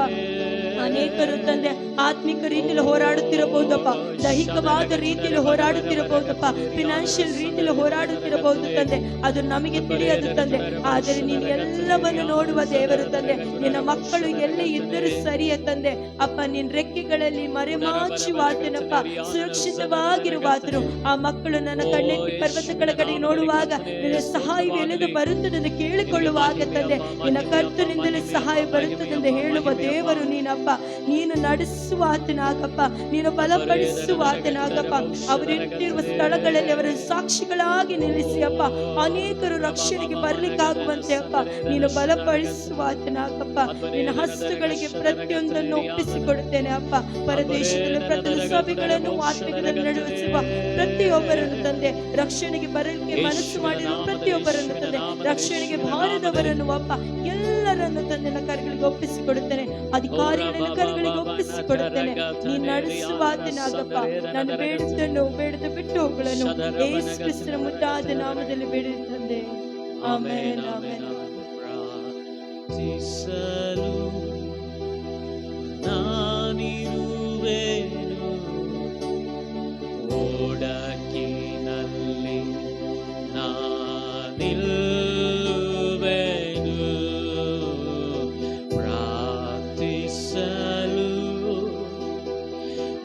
ಅನೇಕರು ತಂದೆ ಆತ್ಮಿಕ ರೀತಿಯಲ್ಲಿ ಹೋರಾಡುತ್ತಿರಬಹುದಪ್ಪ, ದೈಹಿಕವಾದ ರೀತಿಯಲ್ಲಿ ಹೋರಾಡುತ್ತಿರಬಹುದಪ್ಪ, ಫಿನಾನ್ಷಿಯಲ್ ರೀತಿಯಲ್ಲಿ ಹೋರಾಡುತ್ತಿರಬಹುದು ತಂದೆ. ಅದು ನಮಗೆ ತಿಳಿಯದು ತಂದೆ, ಆದರೆ ನೀನು ಎಲ್ಲವನ್ನು ನೋಡುವ ದೇವರು ತಂದೆ. ನಿನ್ನ ಮಕ್ಕಳು ಎಲ್ಲಿ ಇದ್ದರೂ ಸರಿಯ ತಂದೆ ಅಪ್ಪ, ನಿನ್ನ ರೆಕ್ಕೆಗಳಲ್ಲಿ ಮರೆಮಾಚುವಾತನಪ್ಪ, ಸುರಕ್ಷಿತವಾಗಿರುವಾತನು. ಆ ಮಕ್ಕಳು ನನ್ನ ಕಣ್ಣೆತ್ತಿ ಪರ್ವತಗಳ ಕಡೆಗೆ ನೋಡುವಾಗ ನಿನ್ನ ಸಹಾಯ ಎಲ್ಲಿಂದ ಬರುತ್ತದೆಂದು ಕೇಳಿಕೊಳ್ಳುವಾಗ ತಂದೆ, ನಿನ್ನ ಕರ್ತನಿಂದಲೇ ಸಹಾಯ ಬರುತ್ತದೆಂದು ಹೇಳುವ ದೇವರು ನೀನಪ್ಪ. ನೀನು ನಡೆಸುವಾತನಾಗಪ್ಪ, ನೀನು ಬಲಪಡಿಸುವಾತನಾಗಪ್ಪ. ಅವರಿಟ್ಟಿರುವ ಸ್ಥಳಗಳಲ್ಲಿ ಅವರ ಸಾಕ್ಷಿಗಳಾಗಿ ನಿಲ್ಲಿಸಿಯಪ್ಪ, ಅನೇಕರು ರಕ್ಷಣೆಗೆ ಬರ್ಲಿಕ್ಕಾಗುವಂತೆ ಅಪ್ಪ ನೀನು ಬಲಪಡಿಸುವಾತನಾಗಪ್ಪ. ನಿನ್ನ ಹಸ್ತಗಳಿಗೆ ಪ್ರತಿಯೊಂದನ್ನು ಒಪ್ಪಿಸಿಕೊಡುತ್ತೇನೆ ಅಪ್ಪ. ಪರದೇಶದಲ್ಲಿ ಪ್ರತಿ ಸಭೆಗಳನ್ನು ಆತ್ಮಿಕದಲ್ಲಿ ನಡೆಸುವ ಪ್ರತಿಯೊಬ್ಬರನ್ನು ತಂದೆ, ರಕ್ಷಣೆಗೆ ಬರಲಿಕ್ಕೆ ಮನಸ್ಸು ಮಾಡಿರುವ ಪ್ರತಿಯೊಬ್ಬರನ್ನು ತಂದೆ, ರಕ್ಷಣೆಗೆ ಬಾರದವರನ್ನು ಅಪ್ಪ ಎಲ್ಲರನ್ನು ತಂದೆ ನನ್ನ ಕರಗಳಿಗೆ ಒಪ್ಪಿಸಿಕೊಡುತ್ತೇನೆ. ಅಧಿಕಾರಿಗಳನ್ನು ಕರಗಳಿಗೆ ಒಪ್ಪಿಸಿಕೊಡುತ್ತೇನೆ. ನೀನು ನಡೆಸುವಾತನಾಗಪ್ಪ. ನಾನು ಬೇಡದ ಬಿಟ್ಟು ಹೋಗಳನ್ನು ಯೇಸು ಕ್ರಿಸ್ತನ ಮುದ್ದಾದ ನಾಮದಲ್ಲಿ ಬೇಡಿದ ತಂದೆ, ಆಮೆನ್, ಆಮೆನ್. ಪ್ರಾರ್ಥಿಸಲು ನಾನಿರುವೆನು, ಓಡಕ್ಕಿನಲ್ಲಿ ನಾನಿರುವೆನು. ಪ್ರಾರ್ಥಿಸಲು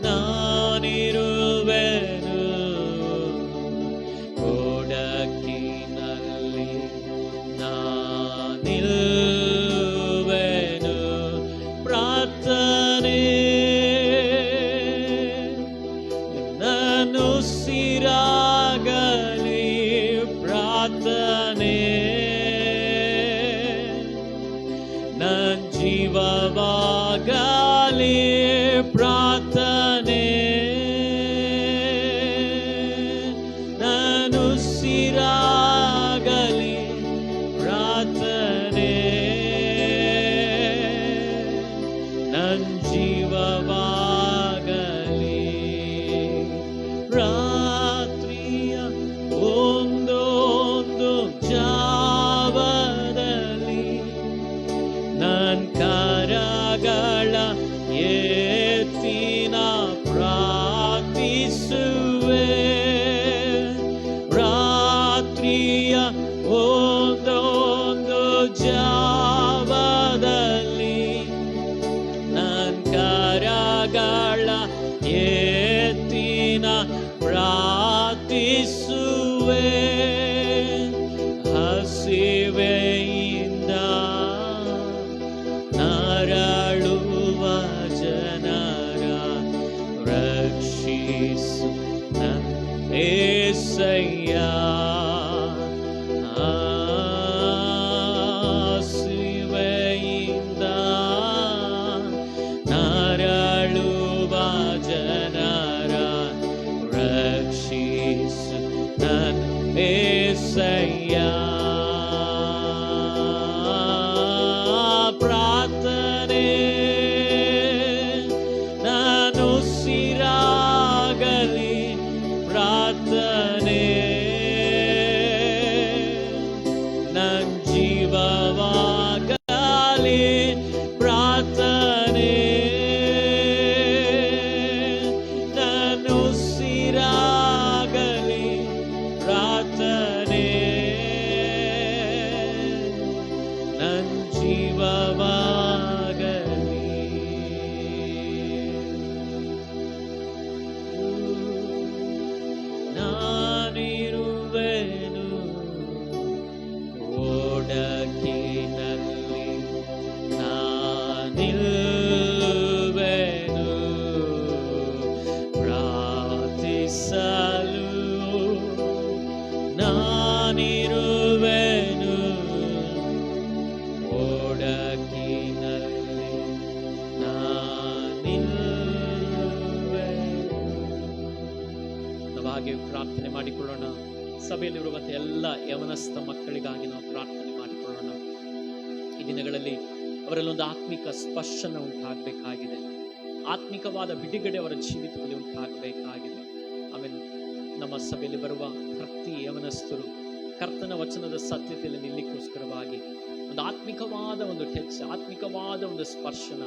ನಾನಿರುವೆನು, ಓಡಕ್ಕಿನಲ್ಲಿ ನಾನಿರುವೆನು. ಪ್ರಾರ್ಥನೆ ನಾನು ಸಿರಾಗಲಿ, ಪ್ರಾರ್ಥನೆ ನನ್ನ ಜೀವವಾಗಲಿ, ಪ್ರಾರ್ಥನೆ ನಾನು ಸಿರಾಗಲಿ, ಪ್ರಾರ್ಥನೆ ನನ್ನ ಜೀವವಾಗಲಿ. ರಾತ್ರಿಯ ಒಂದೊಂದು ಜಾವದಲ್ಲಿ ನನ್ನ ಕರಗಳ ಎತ್ತಿನ ಪ್ರಾರ್ಥಿಸುವೆ. ರಾತ್ರಿಯ ಒಂದೊಂದು ಜಾವದಲ್ಲಿ ನನ್ನ ಕರಗಳ ಎತ್ತಿನ ಪ್ರಾರ್ಥಿಸುವೆ. ಹಸಿವೆಯಿಂದ ನರಳುವ ಜನರ ರಕ್ಷಿಸು ನನ್ನ యేసయ్య. ಹಸಿವೆಯಿಂದ ನರಳುವ ಜನರ ರಕ್ಷಿಸು ನನ್ನ యేసయ్య. ಪ್ರಾರ್ಥನೆ ನಾನು ಸಿರಾಗಲಿ, ಪ್ರಾರ್ಥನೆ ನನ್ನ ಜೀವವಾಗಲಿ, ಪ್ರಾರ್ಥನೆ ನಾನು ಸಿರಾಗಲಿ, ಪ್ರಾರ್ಥನೆ ನನ್ನ ಜೀವವಾಗಲಿ. ನಾನಿರುವೆನು ಓಡಕ್ಕಿನಲ್ಲಿ, ನಾನಿರುವೆನು ಪ್ರಾರ್ಥಿಸಲು. ನಾನಿರುವೆನು ಓಡಕ್ಕಿನಲ್ಲಿ, ನಾನಿರುವೆನು. ನಾವು ಹಾಗೆ ಪ್ರಾರ್ಥನೆ ಮಾಡಿಕೊಳ್ಳೋಣ. ಸಭೆಯಲ್ಲಿರುವಂತಹ ಎಲ್ಲ ಯವನಸ್ಥ ಮಕ್ಕಳಿಗಾಗಿ ನಾವು ಪ್ರಾರ್ಥನೆ ಮಾಡಿಕೊಳ್ಳೋಣ. ಈ ದಿನಗಳಲ್ಲಿ ಅವರಲ್ಲೊಂದು ಆತ್ಮಿಕ ಸ್ಪರ್ಶನ ಉಂಟಾಗಬೇಕಾಗಿದೆ. ಆತ್ಮಿಕವಾದ ಬಿಡುಗಡೆ ಅವರ ಜೀವಿತದಲ್ಲಿ ಉಂಟಾಗಬೇಕಾಗಿದೆ. ಆಮೇಲೆ ನಮ್ಮ ಸಭೆಯಲ್ಲಿ ಬರುವ ಪ್ರತಿ ಯವನಸ್ಥರು ಕರ್ತನ ವಚನದ ಸತ್ಯತೆಯಲ್ಲಿ ನಿಲ್ಲಿಕ್ಕೋಸ್ಕರವಾಗಿ ಒಂದು ಆತ್ಮಿಕವಾದ ಒಂದು ಟಚ್, ಆತ್ಮಿಕವಾದ ಒಂದು ಸ್ಪರ್ಶನ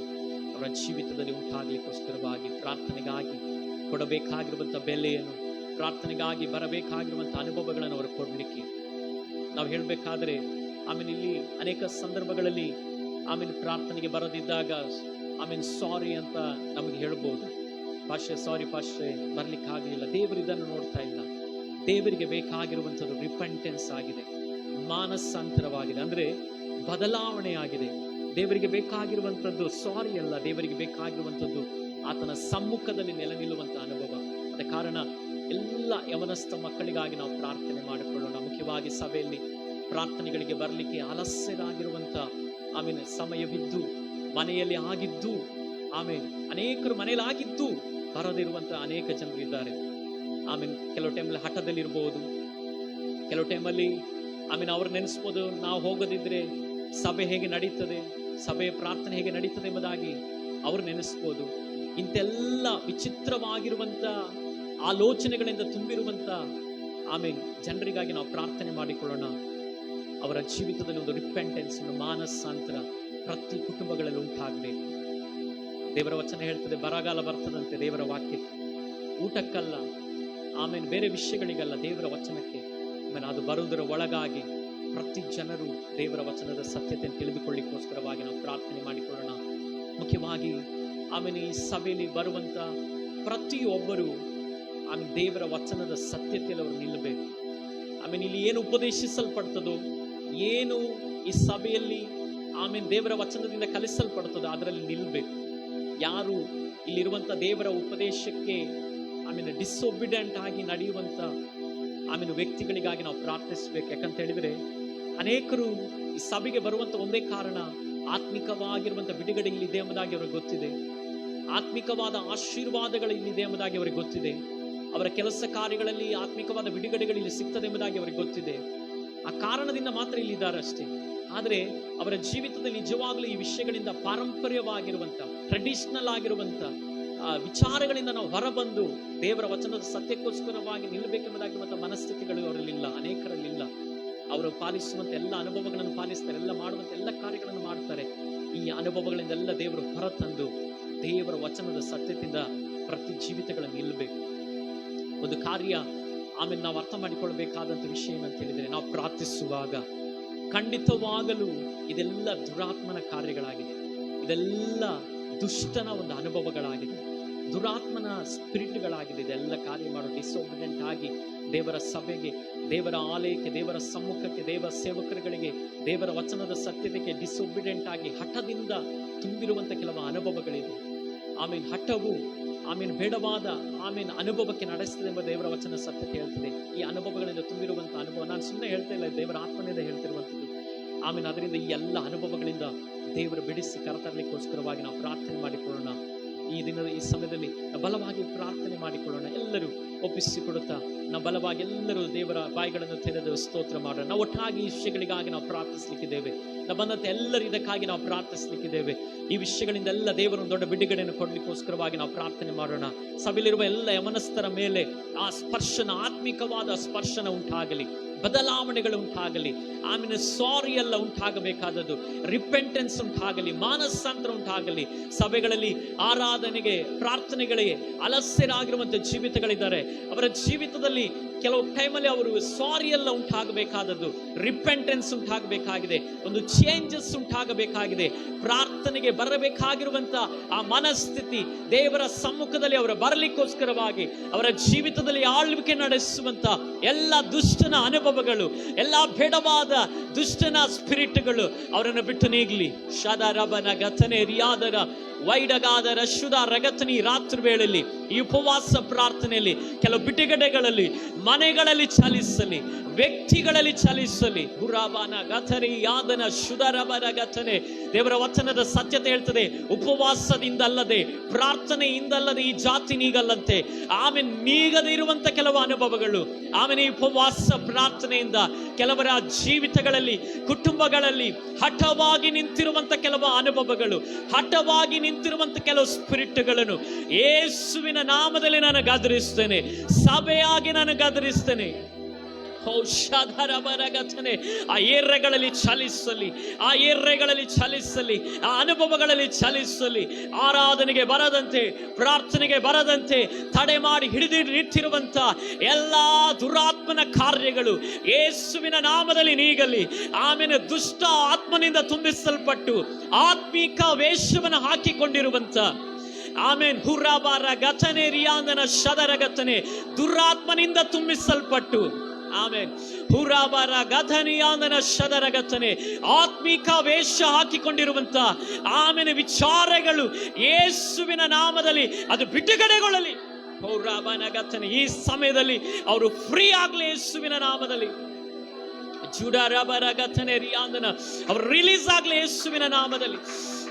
ಅವರ ಅವರ ಜೀವಿತದಲ್ಲಿ ಉಂಟಾಗಲಿಕ್ಕೋಸ್ಕರವಾಗಿ ಪ್ರಾರ್ಥನೆಗಾಗಿ ಕೊಡಬೇಕಾಗಿರುವಂಥ ಬೆಲೆಯನ್ನು, ಪ್ರಾರ್ಥನೆಗಾಗಿ ಬರಬೇಕಾಗಿರುವಂಥ ಅನುಭವಗಳನ್ನು ಅವರು ಕೊಡಲಿಕ್ಕೆ ನಾವು ಹೇಳಬೇಕಾದ್ರೆ ಆಮೇಲೆ ಇಲ್ಲಿ ಅನೇಕ ಸಂದರ್ಭಗಳಲ್ಲಿ ಆಮೇಲೆ ಪ್ರಾರ್ಥನೆಗೆ ಬರದಿದ್ದಾಗ ಸಾರಿ ಅಂತ ನಮಗೆ ಹೇಳ್ಬೋದು. ಸಾರಿ ಪಾಸ್ಟ್ರೆ ಬರ್ಲಿಕ್ಕೆ ಆಗಲಿಲ್ಲ. ದೇವರು ಇದನ್ನು ನೋಡ್ತಾ ಇಲ್ಲ. ದೇವರಿಗೆ ಬೇಕಾಗಿರುವಂಥದ್ದು ರಿಪೆಂಟೆನ್ಸ್ ಆಗಿದೆ, ಮಾನಸಾಂತರವಾಗಿದೆ, ಅಂದ್ರೆ ಬದಲಾವಣೆ ಆಗಿದೆ. ದೇವರಿಗೆ ಬೇಕಾಗಿರುವಂಥದ್ದು ಸಾರಿ ಅಲ್ಲ, ದೇವರಿಗೆ ಬೇಕಾಗಿರುವಂಥದ್ದು ಆತನ ಸಮ್ಮುಖದಲ್ಲಿ ನೆಲೆ ನಿಲ್ಲುವಂಥ ಅನುಭವ. ಅದ ಕಾರಣ ಎಲ್ಲ ಯವನಸ್ಥ ಮಕ್ಕಳಿಗಾಗಿ ನಾವು ಪ್ರಾರ್ಥನೆ ಮಾಡಿಕೊಳ್ಳೋಣ. ಮುಖ್ಯವಾಗಿ ಸಭೆಯಲ್ಲಿ ಪ್ರಾರ್ಥನೆಗಳಿಗೆ ಬರಲಿಕ್ಕೆ ಆಲಸ್ಯರಾಗಿರುವಂಥ ಸಮಯವಿದ್ದು, ಮನೆಯಲ್ಲಿ ಆಗಿದ್ದು, ಅನೇಕರು ಮನೆಯಲ್ಲಿ ಆಗಿದ್ದು ಬರದಿರುವಂಥ ಅನೇಕ ಜನರು ಇದ್ದಾರೆ. ಕೆಲವು ಟೈಮಲ್ಲಿ ಹಠದಲ್ಲಿರ್ಬೋದು, ಕೆಲವು ಟೈಮಲ್ಲಿ ಅವ್ರು ನೆನೆಸ್ಬೋದು, ನಾವು ಹೋಗದಿದ್ರೆ ಸಭೆ ಹೇಗೆ ನಡೀತದೆ, ಸಭೆಯ ಪ್ರಾರ್ಥನೆ ಹೇಗೆ ನಡೀತದೆ ಎಂಬುದಾಗಿ ಅವರು ನೆನೆಸ್ಬೋದು. ಇಂತೆಲ್ಲ ವಿಚಿತ್ರವಾಗಿರುವಂಥ ಆಲೋಚನೆಗಳಿಂದ ತುಂಬಿರುವಂಥ ಜನರಿಗಾಗಿ ನಾವು ಪ್ರಾರ್ಥನೆ ಮಾಡಿಕೊಳ್ಳೋಣ. ಅವರ ಜೀವಿತದಲ್ಲಿ ಒಂದು ರಿಪೆಂಟೆನ್ಸ್, ಒಂದು ಮಾನಸಾಂತರ ಪ್ರತಿ ಕುಟುಂಬಗಳಲ್ಲಿ ಉಂಟಾಗಬೇಕು. ದೇವರ ವಚನ ಹೇಳ್ತದೆ, ಬರಗಾಲ ಬರ್ತದಂತೆ ದೇವರ ವಾಕ್ಯಕ್ಕೆ, ಊಟಕ್ಕಲ್ಲ, ಬೇರೆ ವಿಷಯಗಳಿಗಲ್ಲ, ದೇವರ ವಚನಕ್ಕೆ. ಅದು ಬರುವುದರ ಒಳಗಾಗಿ ಪ್ರತಿ ಜನರು ದೇವರ ವಚನದ ಸತ್ಯತೆಯನ್ನು ತಿಳಿದುಕೊಳ್ಳಿಕ್ಕೋಸ್ಕರವಾಗಿ ನಾವು ಪ್ರಾರ್ಥನೆ ಮಾಡಿಕೊಳ್ಳೋಣ. ಮುಖ್ಯವಾಗಿ ಈ ಸಭೆಯಲ್ಲಿ ಬರುವಂತ ಪ್ರತಿಯೊಬ್ಬರು ದೇವರ ವಚನದ ಸತ್ಯತೆಯಲ್ಲಿ ಅವರು ನಿಲ್ಲಬೇಕು. ಇಲ್ಲಿ ಏನು ಉಪದೇಶಿಸಲ್ಪಡ್ತದೋ, ಏನು ಈ ಸಭೆಯಲ್ಲಿ ದೇವರ ವಚನದಿಂದ ಕಲಿಸಲ್ಪಡ್ತದೋ ಅದರಲ್ಲಿ ನಿಲ್ಲಬೇಕು. ಯಾರು ಇಲ್ಲಿರುವಂತ ದೇವರ ಉಪದೇಶಕ್ಕೆ ಡಿಸೊಬಿಡೆಂಟ್ ಆಗಿ ನಡೆಯುವಂತ ವ್ಯಕ್ತಿಗಳಿಗಾಗಿ ನಾವು ಪ್ರಾರ್ಥಿಸಬೇಕು. ಯಾಕಂತ ಹೇಳಿದ್ರೆ ಅನೇಕರು ಈ ಸಭೆಗೆ ಬರುವಂತ ಒಂದೇ ಕಾರಣ, ಆತ್ಮಿಕವಾಗಿರುವಂತ ಬಿಡುಗಡೆ ಇಲ್ಲಿದೆ ಎಂಬುದಾಗಿ ಅವರಿಗೆ ಗೊತ್ತಿದೆ, ಆತ್ಮಿಕವಾದ ಆಶೀರ್ವಾದಗಳು ಇಲ್ಲಿದೆ ಎಂಬುದಾಗಿ ಅವರಿಗೆ ಗೊತ್ತಿದೆ, ಅವರ ಕೆಲಸ ಕಾರ್ಯಗಳಲ್ಲಿ ಆತ್ಮಿಕವಾದ ಬಿಡುಗಡೆಗಳು ಇಲ್ಲಿ ಸಿಗ್ತದೆ ಎಂಬುದಾಗಿ ಅವರಿಗೆ ಗೊತ್ತಿದೆ. ಆ ಕಾರಣದಿಂದ ಮಾತ್ರ ಇಲ್ಲಿದ್ದಾರೆ ಅಷ್ಟೇ. ಆದರೆ ಅವರ ಜೀವಿತದಲ್ಲಿ ನಿಜವಾಗ್ಲೂ ಈ ವಿಷಯಗಳಿಂದ ಪಾರಂಪರ್ಯವಾಗಿರುವಂತ, ಟ್ರೆಡಿಷನಲ್ ಆಗಿರುವಂತ ವಿಚಾರಗಳಿಂದ ನಾವು ಹೊರಬಂದು ದೇವರ ವಚನದ ಸತ್ಯಕ್ಕೋಸ್ಕರವಾಗಿ ನಿಲ್ಲಬೇಕೆಂಬುದಾಗಿರುವಂತಹ ಮನಸ್ಥಿತಿಗಳು ಅವರಲ್ಲಿಲ್ಲ, ಅನೇಕರಲ್ಲಿಲ್ಲ. ಅವರು ಪಾಲಿಸುವಂತ ಎಲ್ಲ ಅನುಭವಗಳನ್ನು ಪಾಲಿಸ್ತಾರೆ, ಎಲ್ಲ ಮಾಡುವಂತ ಎಲ್ಲ ಕಾರ್ಯಗಳನ್ನು ಮಾಡ್ತಾರೆ. ಈ ಅನುಭವಗಳಿಂದೆಲ್ಲ ದೇವರು ಹೊರತಂದು ದೇವರ ವಚನದ ಸತ್ಯದಿಂದ ಪ್ರತಿ ಜೀವಿತಗಳನ್ನು ನಿಲ್ಲಬೇಕು. ಒಂದು ಕಾರ್ಯ ನಾವು ಅರ್ಥ ಮಾಡಿಕೊಳ್ಬೇಕಾದಂತ ವಿಷಯ ಏನಂತ ಹೇಳಿದ್ರೆ, ನಾವು ಪ್ರಾರ್ಥಿಸುವಾಗ ಖಂಡಿತವಾಗಲೂ ಇದೆಲ್ಲ ದುರಾತ್ಮನ ಕಾರ್ಯಗಳಾಗಿದೆ, ಇದೆಲ್ಲ ದುಷ್ಟನ ಒಂದು ಅನುಭವಗಳಾಗಿದೆ, ದುರಾತ್ಮನ ಸ್ಪಿರಿಟ್ಗಳಾಗಿದೆ. ಇದೆಲ್ಲ ಕಾರ್ಯ ಮಾಡೋ ಡಿಸೊಬಿಡೆಂಟ್ ಆಗಿ ದೇವರ ಸಭೆಗೆ, ದೇವರ ಆಲಯಕ್ಕೆ, ದೇವರ ಸಮ್ಮುಖಕ್ಕೆ, ದೇವರ ಸೇವಕರುಗಳಿಗೆ, ದೇವರ ವಚನದ ಸತ್ಯತೆಗೆ ಡಿಸೊಬಿಡೆಂಟ್ ಆಗಿ ಹಠದಿಂದ ತುಂಬಿರುವಂತ ಕೆಲವು ಅನುಭವಗಳಿದೆ. ಹಠವು ಬೇಡವಾದ ಅನುಭವಕ್ಕೆ ನಡೆಸ್ತದೆ ಎಂಬ ದೇವರ ವಚನ ಸತ್ಯತೆ ಹೇಳ್ತದೆ. ಈ ಅನುಭವಗಳಿಂದ ತುಂಬಿರುವಂತಹ ಅನುಭವ, ನಾನು ಸುಮ್ಮನೆ ಹೇಳ್ತಾ ಇಲ್ಲ, ದೇವರ ಆತ್ಮನಿಂದ ಹೇಳ್ತಿರುವಂಥದ್ದು. ಅದರಿಂದ ಈ ಎಲ್ಲ ಅನುಭವಗಳಿಂದ ದೇವರು ಬಿಡಿಸಿ ಕರೆತರಲಿಕ್ಕೋಸ್ಕರವಾಗಿ ನಾವು ಪ್ರಾರ್ಥನೆ ಮಾಡಿಕೊಳ್ಳೋಣ. ಈ ದಿನದ ಈ ಸಮಯದಲ್ಲಿ ಬಲವಾಗಿ ಪ್ರಾರ್ಥನೆ ಮಾಡಿಕೊಳ್ಳೋಣ. ಎಲ್ಲರೂ ಒಪ್ಪಿಸಿಕೊಡುತ್ತಾ ನಾವು ಬಲವಾಗಿ ಎಲ್ಲರೂ ದೇವರ ಬಾಯಿಗಳನ್ನು ತೆರೆದು ಸ್ತೋತ್ರ ಮಾಡೋಣ. ನಾವು ಒಟ್ಟಾಗಿ ಈ ವಿಷಯಗಳಿಗಾಗಿ ನಾವು ಪ್ರಾರ್ಥಿಸಲಿಕ್ಕಿದ್ದೇವೆ. ನಾವು ಬಂದಂತೆ ಎಲ್ಲರೂ ಇದಕ್ಕಾಗಿ ನಾವು ಪ್ರಾರ್ಥಿಸಲಿಕ್ಕಿದ್ದೇವೆ. ಈ ವಿಷಯಗಳಿಂದ ಎಲ್ಲ ದೇವರು ದೊಡ್ಡ ಬಿಡುಗಡೆಯನ್ನು ಕೊಡ್ಲಿಕ್ಕೋಸ್ಕರವಾಗಿ ನಾವು ಪ್ರಾರ್ಥನೆ ಮಾಡೋಣ. ಸಭೆಯಲ್ಲಿರುವ ಎಲ್ಲ ಯಮನಸ್ಥರ ಮೇಲೆ ಆ ಸ್ಪರ್ಶನ, ಆತ್ಮಿಕವಾದ ಸ್ಪರ್ಶನ ಉಂಟಾಗಲಿ, ಬದಲಾವಣೆಗಳು ಉಂಟಾಗಲಿ. ಸಾರಿ ಎಲ್ಲ ಉಂಟಾಗಬೇಕಾದದ್ದು, ರಿಪೆಂಟೆನ್ಸ್ ಉಂಟಾಗಲಿ, ಮಾನಸಾಂತರ ಉಂಟಾಗಲಿ. ಸಭೆಗಳಲ್ಲಿ ಆರಾಧನೆಗೆ, ಪ್ರಾರ್ಥನೆಗಳಿಗೆ ಅಲಸ್ಯರಾಗಿರುವಂತಹ ಜೀವಿತಗಳಿದ್ದಾರೆ. ಅವರ ಜೀವಿತದಲ್ಲಿ ಕೆಲವು ಟೈಮಲ್ಲಿ ಅವರು ಸಾರಿ ಎಲ್ಲ ಉಂಟಾಗಬೇಕಾದದ್ದು, ರಿಪೆಂಟೆನ್ಸ್ ಉಂಟಾಗಬೇಕಾಗಿದೆ, ಒಂದು ಚೇಂಜಸ್ ಉಂಟಾಗಬೇಕಾಗಿದೆ. ಪ್ರಾರ್ಥನೆಗೆ ಬರಬೇಕಾಗಿರುವಂತ ಆ ಮನಸ್ಥಿತಿ ದೇವರ ಸಮ್ಮುಖದಲ್ಲಿ ಅವರ ಬರಲಿಕ್ಕೋಸ್ಕರವಾಗಿ ಅವರ ಜೀವಿತದಲ್ಲಿ ಆಳ್ವಿಕೆ ನಡೆಸುವಂತ ಎಲ್ಲ ದುಷ್ಟನ ಅನುಭವಗಳು, ಎಲ್ಲ ಬೇಡವಾದ ದುಷ್ಟನ ಸ್ಪಿರಿಟ್ಗಳು ಅವರನ್ನು ಬಿಟ್ಟು ನೀಗಲಿ. ಶದರಬನ ಗತನೆ ರಿಯಾದರ ವೈಡಗಾದರ ಶುದ ರಗತನಿ ರಾತ್ರಿ ವೇಳೆಯಲ್ಲಿ ಈ ಉಪವಾಸ ಪ್ರಾರ್ಥನೆಯಲ್ಲಿ ಕೆಲವು ಬಿಡುಗಡೆಗಳಲ್ಲಿ ಮನೆಗಳಲ್ಲಿ ಚಲಿಸಲಿ, ವ್ಯಕ್ತಿಗಳಲ್ಲಿ ಚಲಿಸಲಿ. ಗುರಾಬನ ಗತರಿ ಯಾದನ ಶುಧರಬನ ಗತನೆ. ದೇವರ ವಚನದ ಸತ್ಯತೆ ಹೇಳ್ತದೆ, ಉಪವಾಸದಿಂದ ಅಲ್ಲದೆ, ಪ್ರಾರ್ಥನೆಯಿಂದಲ್ಲದೆ ಈ ಜಾತಿ ನೀಗಲ್ಲಂತೆ. ನೀಗದೆ ಇರುವಂತ ಕೆಲವು ಅನುಭವಗಳು ಈ ಉಪವಾಸ ಪ್ರಾರ್ಥನೆಯಿಂದ ಕೆಲವರ ಜೀವಿತಗಳಲ್ಲಿ, ಕುಟುಂಬಗಳಲ್ಲಿ ಹಠವಾಗಿ ನಿಂತಿರುವಂತ ಕೆಲವು ಅನುಭವಗಳು, ಹಠವಾಗಿ ನಿಂತಿರುವಂತ ಕೆಲವು ಸ್ಪಿರಿಟ್ಗಳನ್ನು ಯೇಸುವಿನ ನಾಮದಲ್ಲಿ ನಾನು ಗದರಿಸ್ತೇನೆ. ಸಭೆಯಾಗಿ ನಾನು ಗದರಿಸ್ತೇನೆ. ಓ ಶಧರಬರಗತನೆ ಆ ಏರ್ರೆಗಳಲ್ಲಿ ಚಲಿಸಲಿ, ಆ ಏರ್ರೆಗಳಲ್ಲಿ ಚಲಿಸಲಿ, ಆ ಅನುಭವಗಳಲ್ಲಿ ಚಲಿಸಲಿ. ಆರಾಧನೆಗೆ ಬರದಂತೆ, ಪ್ರಾರ್ಥನೆಗೆ ಬರದಂತೆ ತಡೆ ಮಾಡಿ ಹಿಡಿದು ನಿಂತಿರುವಂತ ಎಲ್ಲಾ ದುರಾತ್ಮನ ಕಾರ್ಯಗಳು ಯೇಸುವಿನ ನಾಮದಲ್ಲಿ ನೀಗಲಿ. ಆಮೇಲೆ ದುಷ್ಟ ಆತ್ಮನಿಂದ ತುಂಬಿಸಲ್ಪಟ್ಟು ಆತ್ಮಿಕ ವೇಷವನ್ನು ಹಾಕಿಕೊಂಡಿರುವಂತ ಆಮೇನ್ ಹುರಾಬಾರ ಗತನೆ ರಿಯಾಂದನ ಶದರಗತನೆ ದುರಾತ್ಮನಿಂದ ತುಂಬಿಸಲ್ಪಟ್ಟು ಆಮೇನ್ ಹುರಾಬಾರ ಗತನಿಯಾಂದನ ಶದರಗತನೆ ಆತ್ಮಿಕ ವೇಷ ಹಾಕಿಕೊಂಡಿರುವಂತ ಆಮೇಲೆ ವಿಚಾರಗಳು ಯೇಸುವಿನ ನಾಮದಲ್ಲಿ ಅದು ಬಿಡುಗಡೆಗೊಳ್ಳಲಿ. ಹುರಾಬಾನ ಗತನೆ ಈ ಸಮಯದಲ್ಲಿ ಅವರು ಫ್ರೀ ಆಗ್ಲಿ ಯೇಸುವಿನ ನಾಮದಲ್ಲಿ. ಜುಡರಬರ ಗತನೆ ರಿಯಾಂದನ ಅವರು ರಿಲೀಸ್ ಆಗ್ಲಿ ಯೇಸುವಿನ ನಾಮದಲ್ಲಿ,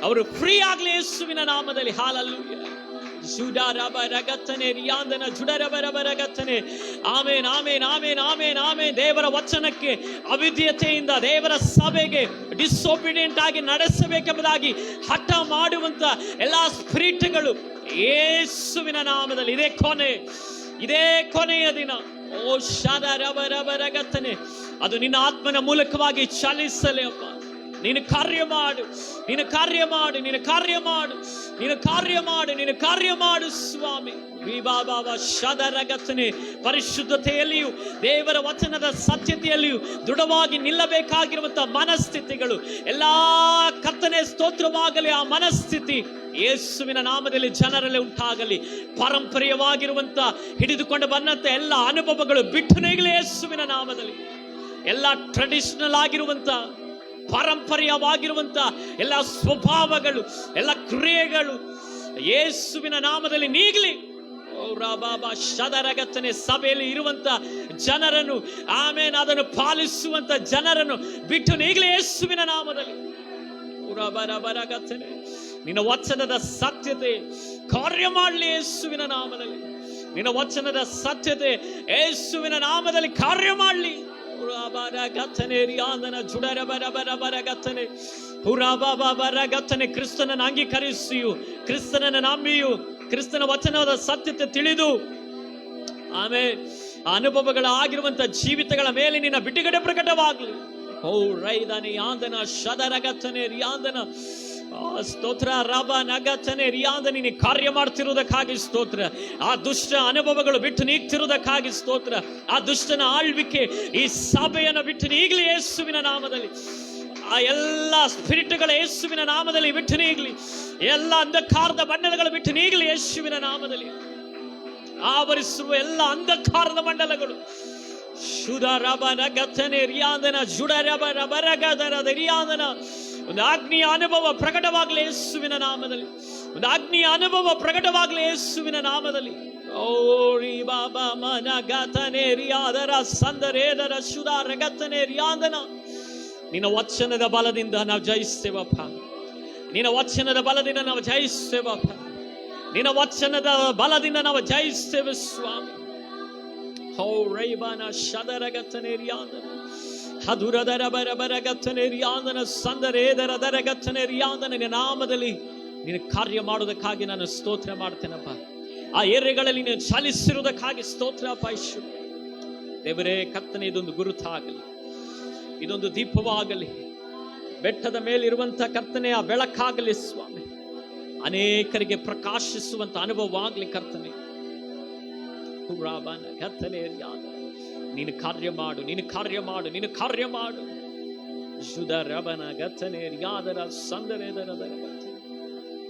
ಅವರು ಫ್ರೀ ಆಗ್ಲಿ ಯೇಸುವಿನ ನಾಮದಲ್ಲಿ. ಹಾಲೆಲೂಯಾ. ಜುಡರಬರಗತನೆ ರಿಯಾಂದನ ಜುಡರಬರಬರಗತನೆ. ಆಮೇನ್ ಆಮೇನ್ ಆಮೇನ್ ಆಮೇನ್ ಆಮೇನ್. ದೇವರ ವಚನಕ್ಕೆ ಅವಿಧೇಯತೆಯಿಂದ ದೇವರ ಸಭೆಗೆ ಡಿಸೊಬಿಡಿಯಂಟ್ ಆಗಿ ನಡೆಸಬೇಕೆಂಬುದಾಗಿ ಹಠ ಮಾಡುವಂತ ಎಲ್ಲಾ ಸ್ಪಿರಿಟ್ಗಳು ಯೇಸುವಿನ ನಾಮದಲ್ಲಿ ಇದೇ ಕೊನೆಯ ದಿನ ಓ ಶದರಬರಬರಗತನೆ ಅದು ನಿನ್ನ ಆತ್ಮನ ಮೂಲಕವಾಗಿ ಚಲಿಸಲಿ ಅಪ್ಪ. ನೀನು ಕಾರ್ಯ ಮಾಡು, ನೀನು ಕಾರ್ಯ ಮಾಡು, ನೀನು ಕಾರ್ಯ ಮಾಡು, ನೀನು ಕಾರ್ಯ ಮಾಡು, ನೀನು ಕಾರ್ಯ ಮಾಡು ಸ್ವಾಮಿ. ವಿಭಾವ ಶದರಗತನೆ ಪರಿಶುದ್ಧತೆಯಲ್ಲಿಯೂ ದೇವರ ವಚನದ ಸತ್ಯತೆಯಲ್ಲಿಯೂ ದೃಢವಾಗಿ ನಿಲ್ಲಬೇಕಾಗಿರುವಂತಹ ಮನಸ್ಥಿತಿಗಳು ಎಲ್ಲಾ ಕರ್ತನೆ ಸ್ತೋತ್ರವಾಗಲಿ. ಆ ಮನಸ್ಥಿತಿ ಯೇಸುವಿನ ನಾಮದಲ್ಲಿ ಜನರಲ್ಲಿ ಉಂಟಾಗಲಿ. ಪಾರಂಪರ್ಯವಾಗಿರುವಂತ ಹಿಡಿದುಕೊಂಡು ಬಂದಂತ ಎಲ್ಲ ಅನುಭವಗಳು ಬಿಟ್ಟು ನೀಗಲಿ ಯೇಸುವಿನ ನಾಮದಲ್ಲಿ. ಎಲ್ಲ ಟ್ರೆಡಿಷನಲ್ ಆಗಿರುವಂತ ಪಾರಂಪರ್ಯವಾಗಿರುವಂತ ಎಲ್ಲ ಸ್ವಭಾವಗಳು ಎಲ್ಲ ಕ್ರಿಯೆಗಳು ಯೇಸುವಿನ ನಾಮದಲ್ಲಿ ನೀಗಲಿ. ಓ ರಾಬಾಬಾ ಶದರಗತನೆ ಸಭೆಯಲ್ಲಿ ಇರುವಂತ ಜನರನ್ನು ಆಮೇನ್ ಅದನ್ನು ಪಾಲಿಸುವಂತ ಜನರನ್ನು ಬಿಟ್ಟು ನೀಗಲಿ ಯೇಸುವಿನ ನಾಮದಲ್ಲಿ. ಬರಗತನೆ ನಿನ್ನ ವಚನದ ಸತ್ಯತೆ ಕಾರ್ಯ ಮಾಡಲಿ ಯೇಸುವಿನ ನಾಮದಲ್ಲಿ. ನಿನ್ನ ವಚನದ ಸತ್ಯತೆ ಯೇಸುವಿನ ನಾಮದಲ್ಲಿ ಕಾರ್ಯ ಮಾಡಲಿ. ಕ್ರಿಸ್ತನನ್ನು ಅಂಗೀಕರಿಸಿಯು, ಕ್ರಿಸ್ತನನ್ನು ನಂಬಿಯು, ಕ್ರಿಸ್ತನ ವಚನದ ಸತ್ಯತೆ ತಿಳಿದು ಆಮೇಲೆ ಅನುಭವಗಳ ಆಗಿರುವಂತ ಜೀವಿತಗಳ ಮೇಲೆ ನಿನ್ನ ಬಿಡುಗಡೆ ಪ್ರಕಟವಾಗಲಿ. ಓ ರೈದನೆ ಯಾಂದನ ಶದರಗತನೆ ರಿಯಾಂದನ ಸ್ತೋತ್ರ ರಬ ನಗತನೆ ರಿಯಾಂದನೆ ನೀನು ಕಾರ್ಯ ಮಾಡ್ತಿರುವುದಕ್ಕಾಗಿ ಸ್ತೋತ್ರ. ಆ ದುಷ್ಟ ಅನುಭವಗಳು ಬಿಟ್ಟು ನೀಗ್ತಿರುವುದಕ್ಕಾಗಿ ಸ್ತೋತ್ರ. ಆ ದುಷ್ಟನ ಆಳ್ವಿಕೆ ಈ ಸಭೆಯನ್ನು ಬಿಟ್ಟು ನೀಗಲಿ ಯೇಸುವಿನ ನಾಮದಲ್ಲಿ. ಆ ಎಲ್ಲ ಸ್ಪಿರಿಟ್ಗಳ ಯೇಸುವಿನ ನಾಮದಲ್ಲಿ ಬಿಟ್ಟು ನೀಗಲಿ. ಎಲ್ಲ ಅಂಧಕಾರದ ಮಂಡಲಗಳು ಬಿಟ್ಟು ನೀಗಲಿ ಯೇಸುವಿನ ನಾಮದಲ್ಲಿ. ಆವರಿಸುವ ಎಲ್ಲ ಅಂಧಕಾರದ ಮಂಡಲಗಳು ಒಂದು ಅಗ್ನಿಯ ಅನುಭವ ಪ್ರಕಟವಾಗಲಿ ಯೇಸುವಿನ ನಾಮದಲ್ಲಿ. ಒಂದು ಅಗ್ನಿಯ ಅನುಭವ ಪ್ರಕಟವಾಗಲಿ ಯೇಸುವಿನ ನಾಮದಲ್ಲಿ. ಓ ರೀ ಬಾಬಾ ಮನ ಗತನೆ ರಿಯಾದರ ಸಂದರೇದರ ಶುದಾರ ಗತನೆ ರಿಯಾದನ. ನಿನ್ನ ವಚನದ ಬಲದಿಂದ ನಾವು ಜಯಿಸ್ತೇವಪ್ಪ. ನಿನ್ನ ವಚನದ ಬಲದಿಂದ ನಾವು ಜಯಿಸ್ತೇವಪ್ಪ. ನಿನ್ನ ವಚನದ ಬಲದಿಂದ ನಾವು ಜಯಿಸ್ತೇವೆ ಸ್ವಾಮಿ. ಹೋ ರೈಬಾನ ಶದರಗತನೆ ರಿಯಾಂದನ ಹದುರದರ ಬರಬರಗತನೆ ರಿಯಾಂದನ ಸಂದರೇದರ ದರಗತನೆ ರಿಯಾಂದನ. ನಿನ್ನ ನಾಮದಲ್ಲಿ ನೀನು ಕಾರ್ಯ ಮಾಡುವುದಕ್ಕಾಗಿ ನಾನು ಸ್ತೋತ್ರ ಮಾಡ್ತೇನಪ್ಪ. ಆ ಏರಿಯಾಗಳಲ್ಲಿ ನೀನು ಚಾಲಿಸಿರುವುದಕ್ಕಾಗಿ ಸ್ತೋತ್ರ ಅಪ್ಪ. ದೇವರೇ ಕರ್ತನೆ, ಇದೊಂದು ಗುರುತಾಗಲಿ, ಇದೊಂದು ದೀಪವಾಗಲಿ, ಬೆಟ್ಟದ ಮೇಲಿರುವಂತ ಕರ್ತನೆ ಆ ಬೆಳಕಾಗಲಿ ಸ್ವಾಮಿ. ಅನೇಕರಿಗೆ ಪ್ರಕಾಶಿಸುವಂತ ಅನುಭವವಾಗಲಿ ಕರ್ತನೆ. ನೀನು ಕಾರ್ಯ ಮಾಡು, ನೀನು ಕಾರ್ಯ ಮಾಡು, ನೀನು ಕಾರ್ಯ ಮಾಡು.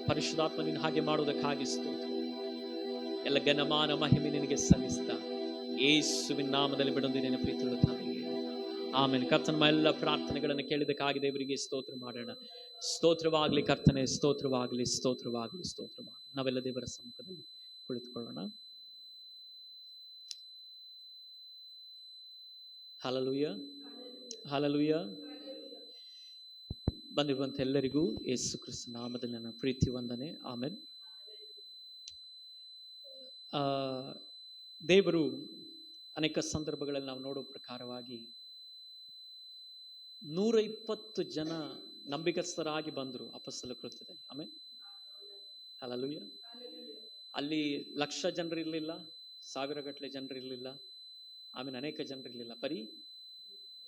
ಪರಿಶುದ್ಧಾತ್ಮ ನೀನು ಹಾಗೆ ಮಾಡುವುದಕ್ಕಾಗಿ ಸ್ತೋತ್ರ. ಎಲ್ಲ ಘನಮಾನ ಮಹಿಮೆ ನಿನಗೆ ಸಲ್ಲಿಸ್ತಾ ಯೇಸುವಿನ ನಾಮದಲ್ಲಿ ಬಿಡೊಂದಿನ ಪ್ರೀತಿಯುಳ್ಳ ತಂದೆಯೇ ಆಮೇಲೆ. ಕರ್ತನ ಎಲ್ಲ ಪ್ರಾರ್ಥನೆಗಳನ್ನು ಕೇಳಿದಕ್ಕಾಗಿ ದೇವರಿಗೆ ಸ್ತೋತ್ರ ಮಾಡೋಣ. ಸ್ತೋತ್ರವಾಗಲಿ ಕರ್ತನೆ, ಸ್ತೋತ್ರವಾಗಲಿ, ಸ್ತೋತ್ರವಾಗಲಿ, ಸ್ತೋತ್ರವಾಗಲಿ. ನಾವೆಲ್ಲ ದೇವರ ಸಮ್ಮುಖದಲ್ಲಿ ಕುಳಿತುಕೊಳ್ಳೋಣ. Hallelujah, hallelujah. ಬಂದಿರುವಂತ ಎಲ್ಲರಿಗೂ ಯೇಸು ಕ್ರಿಸ್ತ ನಾಮದಲ್ಲಿ ನನ್ನ ಪ್ರೀತಿ ವಂದನೆ. ಆಮೇಲೆ ದೇವರು ಅನೇಕ ಸಂದರ್ಭಗಳಲ್ಲಿ ನಾವು ನೋಡೋ ಪ್ರಕಾರವಾಗಿ 120 ಜನ ನಂಬಿಕಸ್ಥರಾಗಿ ಬಂದರು ಅಪೊಸ್ತಲ ಕೃತ್ಯದಲ್ಲಿ. ಆಮೇಲೆ ಹಲ್ಲೆಲೂಯಾ. ಅಲ್ಲಿ 1,00,000 ಜನರಿರಲಿಲ್ಲ, 1,000 ಗಟ್ಟಲೆ ಜನರಿರಲಿಲ್ಲ, ಆಮೇಲೆ ಅನೇಕ ಜನರಿರಲಿಲ್ಲ. ಬರೀ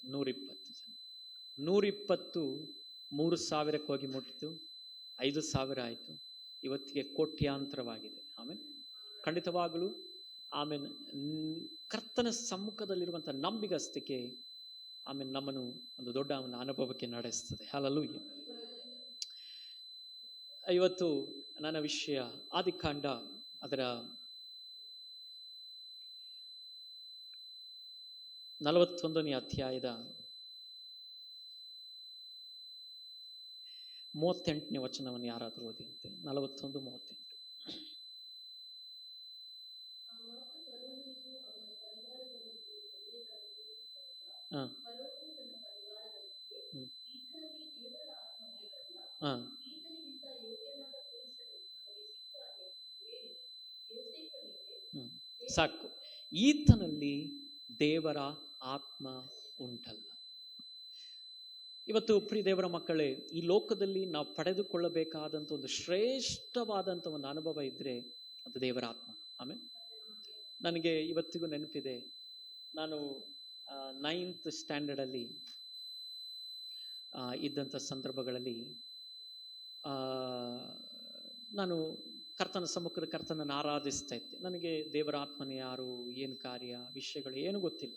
120 ಜನ. 120 3,000ಕ್ಕೆ ಹೋಗಿ ಮುಟ್ಟಿತು, 5,000 ಆಯಿತು. ಇವತ್ತಿಗೆ ಕೋಟ್ಯಾಂತರವಾಗಿದೆ. ಆಮೇಲೆ ಖಂಡಿತವಾಗಲೂ ಆಮೇಲೆ ಕರ್ತನ ಸಮ್ಮುಖದಲ್ಲಿರುವಂಥ ನಂಬಿಗಸ್ತಿಕೆ ಆಮೇಲೆ ನಮ್ಮನ್ನು ಒಂದು ದೊಡ್ಡ ಒಂದು ಅನುಭವಕ್ಕೆ ನಡೆಸ್ತದೆ. ಹಲ್ಲೆಲೂಯಾ. ಇವತ್ತು ನನ್ನ ವಿಷಯ ಆದಿಕಾಂಡ ಅದರ 41ನೇ ಅಧ್ಯಾಯದ 38ನೇ ವಚನವನ್ನು ಯಾರಾದರೂ ಓದಿದಂತೆ. 41:38. ಸಾಕು, ಈತನಲ್ಲಿ ದೇವರ ಆತ್ಮ ಉಂಟಲ್ಲ. ಇವತ್ತು ಪ್ರಿಯ ದೇವರ ಮಕ್ಕಳೇ, ಈ ಲೋಕದಲ್ಲಿ ನಾವು ಪಡೆದುಕೊಳ್ಳಬೇಕಾದಂಥ ಒಂದು ಶ್ರೇಷ್ಠವಾದಂಥ ಒಂದು ಅನುಭವ ಇದ್ರೆ ಅದು ದೇವರ ಆತ್ಮ. ಆಮೇಲೆ ನನಗೆ ಇವತ್ತಿಗೂ ನೆನಪಿದೆ, ನಾನು 9th ಸ್ಟ್ಯಾಂಡರ್ಡಲ್ಲಿ ಇದ್ದಂಥ ಸಂದರ್ಭಗಳಲ್ಲಿ ನಾನು ಕರ್ತನ ಸಮ್ಮುಖದ ಕರ್ತನನ್ನು ಆರಾಧಿಸ್ತಾ ಇದ್ದೆ. ನನಗೆ ದೇವರ ಆತ್ಮನ ಯಾರು, ಏನು ಕಾರ್ಯ, ವಿಷಯಗಳು ಏನು ಗೊತ್ತಿಲ್ಲ.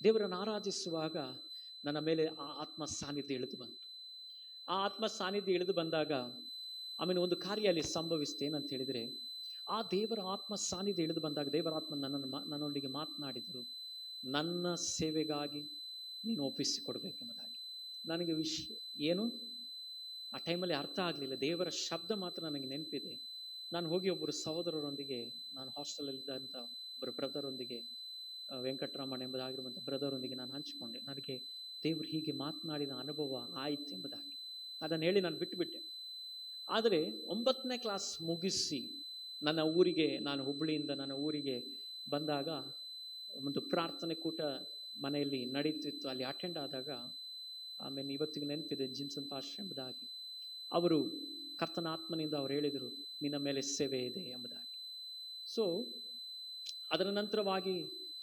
ದೇವರನ್ನು ಆರಾಧಿಸುವಾಗ ನನ್ನ ಮೇಲೆ ಆ ಆತ್ಮ ಸಾನ್ನಿಧ್ಯ ಇಳಿದು ಬಂತು. ಆ ಆತ್ಮ ಸಾನ್ನಿಧ್ಯ ಇಳಿದು ಬಂದಾಗ ಆಮೇಲೆ ಒಂದು ಕಾರ್ಯ ಅಲ್ಲಿ ಸಂಭವಿಸಿತು. ಏನಂತ ಹೇಳಿದರೆ, ಆ ದೇವರ ಆತ್ಮ ಸಾನ್ನಿಧ್ಯ ಇಳಿದು ಬಂದಾಗ ದೇವರ ಆತ್ಮ ನನ್ನೊಂದಿಗೆ ಮಾತನಾಡಿದರು, ನನ್ನ ಸೇವೆಗಾಗಿ ನೀನು ಒಪ್ಪಿಸಿಕೊಡ್ಬೇಕೆಂಬುದಾಗಿ. ನನಗೆ ವಿಷಯ ಏನು ಆ ಟೈಮಲ್ಲಿ ಅರ್ಥ ಆಗಲಿಲ್ಲ. ದೇವರ ಶಬ್ದ ಮಾತ್ರ ನನಗೆ ನೆನಪಿದೆ. ನಾನು ಹೋಗಿ ಒಬ್ಬರು ಸಹೋದರರೊಂದಿಗೆ, ನಾನು ಹಾಸ್ಟೆಲಲ್ಲಿದ್ದಂಥ ಒಬ್ಬರು ಬ್ರದರೊಂದಿಗೆ, ವೆಂಕಟರಾಮನ್ ಎಂಬುದಾಗಿರುವಂಥ ಬ್ರದರೊಂದಿಗೆ ನಾನು ಹಂಚಿಕೊಂಡೆ. ನನಗೆ ದೇವರು ಹೀಗೆ ಮಾತನಾಡಿದ ಅನುಭವ ಆಯಿತು ಎಂಬುದಾಗಿ ಅದನ್ನು ಹೇಳಿ ನಾನು ಬಿಟ್ಟುಬಿಟ್ಟೆ. ಆದರೆ 9ನೇ ಕ್ಲಾಸ್ ಮುಗಿಸಿ ನನ್ನ ಊರಿಗೆ, ನಾನು ಹುಬ್ಬಳ್ಳಿಯಿಂದ ನನ್ನ ಊರಿಗೆ ಬಂದಾಗ ಒಂದು ಪ್ರಾರ್ಥನೆ ಕೂಟ ಮನೆಯಲ್ಲಿ ನಡೀತಿತ್ತು. ಅಲ್ಲಿ ಅಟೆಂಡ್ ಆದಾಗ ಆಮೇಲೆ ಇವತ್ತಿಗೆ ನೆನಪಿದೆ, ಜಿಮ್ಸನ್ ಪಾಸ್ಟರ್ ಎಂಬುದಾಗಿ ಅವರು ಕರ್ತನ ಆತ್ಮನಿಂದ ಅವ್ರು ಹೇಳಿದರು, ನಿನ್ನ ಮೇಲೆ ಸೇವೆ ಇದೆ ಎಂಬುದಾಗಿ. ಸೊ ಅದರ ನಂತರವಾಗಿ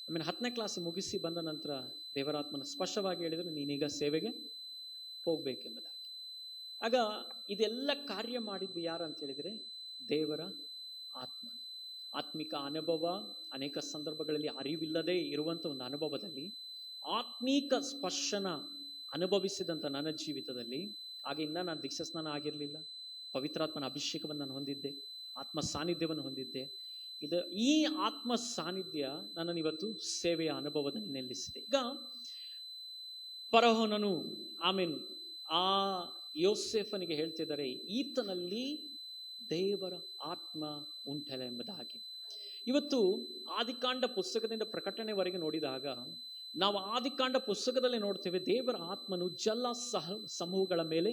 ಆಮೇಲೆ 10ನೇ ಕ್ಲಾಸ್ ಮುಗಿಸಿ ಬಂದ ನಂತರ ದೇವರಾತ್ಮನ ಸ್ಪಷ್ಟವಾಗಿ ಹೇಳಿದರು, ನೀನೀಗ ಸೇವೆಗೆ ಹೋಗ್ಬೇಕೆಂಬುದಾಗಿ. ಆಗ ಇದೆಲ್ಲ ಕಾರ್ಯ ಮಾಡಿದ್ದು ಯಾರು ಅಂತ ಹೇಳಿದರೆ ದೇವರ ಆತ್ಮ. ಆತ್ಮಿಕ ಅನುಭವ ಅನೇಕ ಸಂದರ್ಭಗಳಲ್ಲಿ ಅರಿವಿಲ್ಲದೆ ಇರುವಂಥ ಒಂದು ಅನುಭವದಲ್ಲಿ ಆತ್ಮೀಕ ಸ್ಪರ್ಶನ ಅನುಭವಿಸಿದಂಥ ನನ್ನ ಜೀವಿತದಲ್ಲಿ, ಆಗ ಇನ್ನ ನಾನು ದೀಕ್ಷಾಸ್ನಾನ ಆಗಿರಲಿಲ್ಲ, ಪವಿತ್ರಾತ್ಮನ ಅಭಿಷೇಕವನ್ನು ನಾನು ಹೊಂದಿದ್ದೆ, ಆತ್ಮ ಸಾನ್ನಿಧ್ಯವನ್ನು ಹೊಂದಿದ್ದೆ. ಈ ಆತ್ಮ ಸಾನ್ನಿಧ್ಯ ನನ್ನನ್ನು ಇವತ್ತು ಸೇವೆಯ ಅನುಭವದಲ್ಲಿ ನಿಲ್ಲಿಸಿದೆ. ಈಗ ಫರೋಹನನು ಆಮೇಲೆ ಆ ಯೋಸೇಫನಿಗೆ ಹೇಳ್ತಿದ್ದಾರೆ, ಈತನಲ್ಲಿ ದೇವರ ಆತ್ಮ ಉಂಟಲ್ಲ ಎಂಬುದಾಗಿ. ಇವತ್ತು ಆದಿಕಾಂಡ ಪುಸ್ತಕದಿಂದ ಪ್ರಕಟಣೆವರೆಗೆ ನೋಡಿದಾಗ ನಾವು ಆದಿಕಾಂಡ ಪುಸ್ತಕದಲ್ಲಿ ನೋಡ್ತೇವೆ, ದೇವರ ಆತ್ಮನು ಜಲ ಸಮೂಹಗಳ ಮೇಲೆ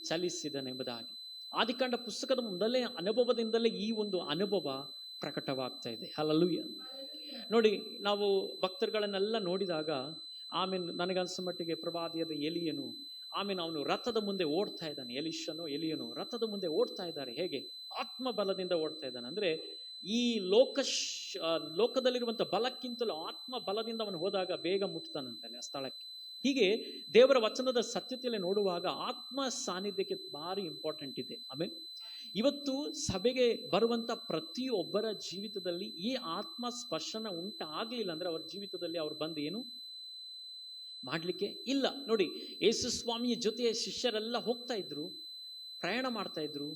ಚಲಿಸಿದನೆಂಬುದಾಗಿ. ಆದಿಕಾಂಡ ಪುಸ್ತಕದ ಮೊದಲೇ ಅನುಭವದಿಂದಲೇ ಈ ಒಂದು ಅನುಭವ ಪ್ರಕಟವಾಗ್ತಾ ಇದೆ. ಹಲ್ಲೆಲೂಯಾ. ನೋಡಿ, ನಾವು ಭಕ್ತರುಗಳನ್ನೆಲ್ಲ ನೋಡಿದಾಗ ಆಮೇಲೆ ನನಗನ್ಸ ಮಟ್ಟಿಗೆ ಪ್ರವಾದಿಯಾದ ಎಲಿಯನು, ಆಮೇಲೆ ಅವನು ರಥದ ಮುಂದೆ ಓಡ್ತಾ ಇದ್ದಾನೆ. ಎಲಿಯನು ರಥದ ಮುಂದೆ ಓಡ್ತಾ ಇದ್ದಾರೆ. ಹೇಗೆ? ಆತ್ಮ ಬಲದಿಂದ ಓಡ್ತಾ ಇದ್ದಾನೆ. ಅಂದ್ರೆ ಈ ಲೋಕದಲ್ಲಿರುವಂಥ ಬಲಕ್ಕಿಂತಲೂ ಆತ್ಮ ಬಲದಿಂದ ಅವನು ಹೋದಾಗ ಬೇಗ ಮುಟ್ತಾನಂತಲ್ಲಿ ಆ ಸ್ಥಳಕ್ಕೆ. ಹೀಗೆ ದೇವರ ವಚನದ ಸತ್ಯತೆಯಲ್ಲಿ ನೋಡುವಾಗ ಆತ್ಮ ಸಾನ್ನಿಧ್ಯಕ್ಕೆ ಭಾರಿ ಇಂಪಾರ್ಟೆಂಟ್ ಇದೆ. ಆಮೇಲೆ ಇವತ್ತು ಸಭೆಗೆ ಬರುವಂತ ಪ್ರತಿಯೊಬ್ಬರ ಜೀವಿತದಲ್ಲಿ ಈ ಆತ್ಮ ಸ್ಪರ್ಶನ ಉಂಟಾಗ್ಲಿಲ್ಲ ಅಂದ್ರೆ ಅವರ ಜೀವಿತದಲ್ಲಿ ಅವ್ರು ಬಂದು ಏನು ಮಾಡ್ಲಿಕ್ಕೆ ಇಲ್ಲ. ನೋಡಿ, ಯೇಸು ಸ್ವಾಮಿಯ ಜೊತೆ ಶಿಷ್ಯರೆಲ್ಲ ಹೋಗ್ತಾ ಇದ್ರು, ಪ್ರಯಾಣ ಮಾಡ್ತಾ ಇದ್ರು,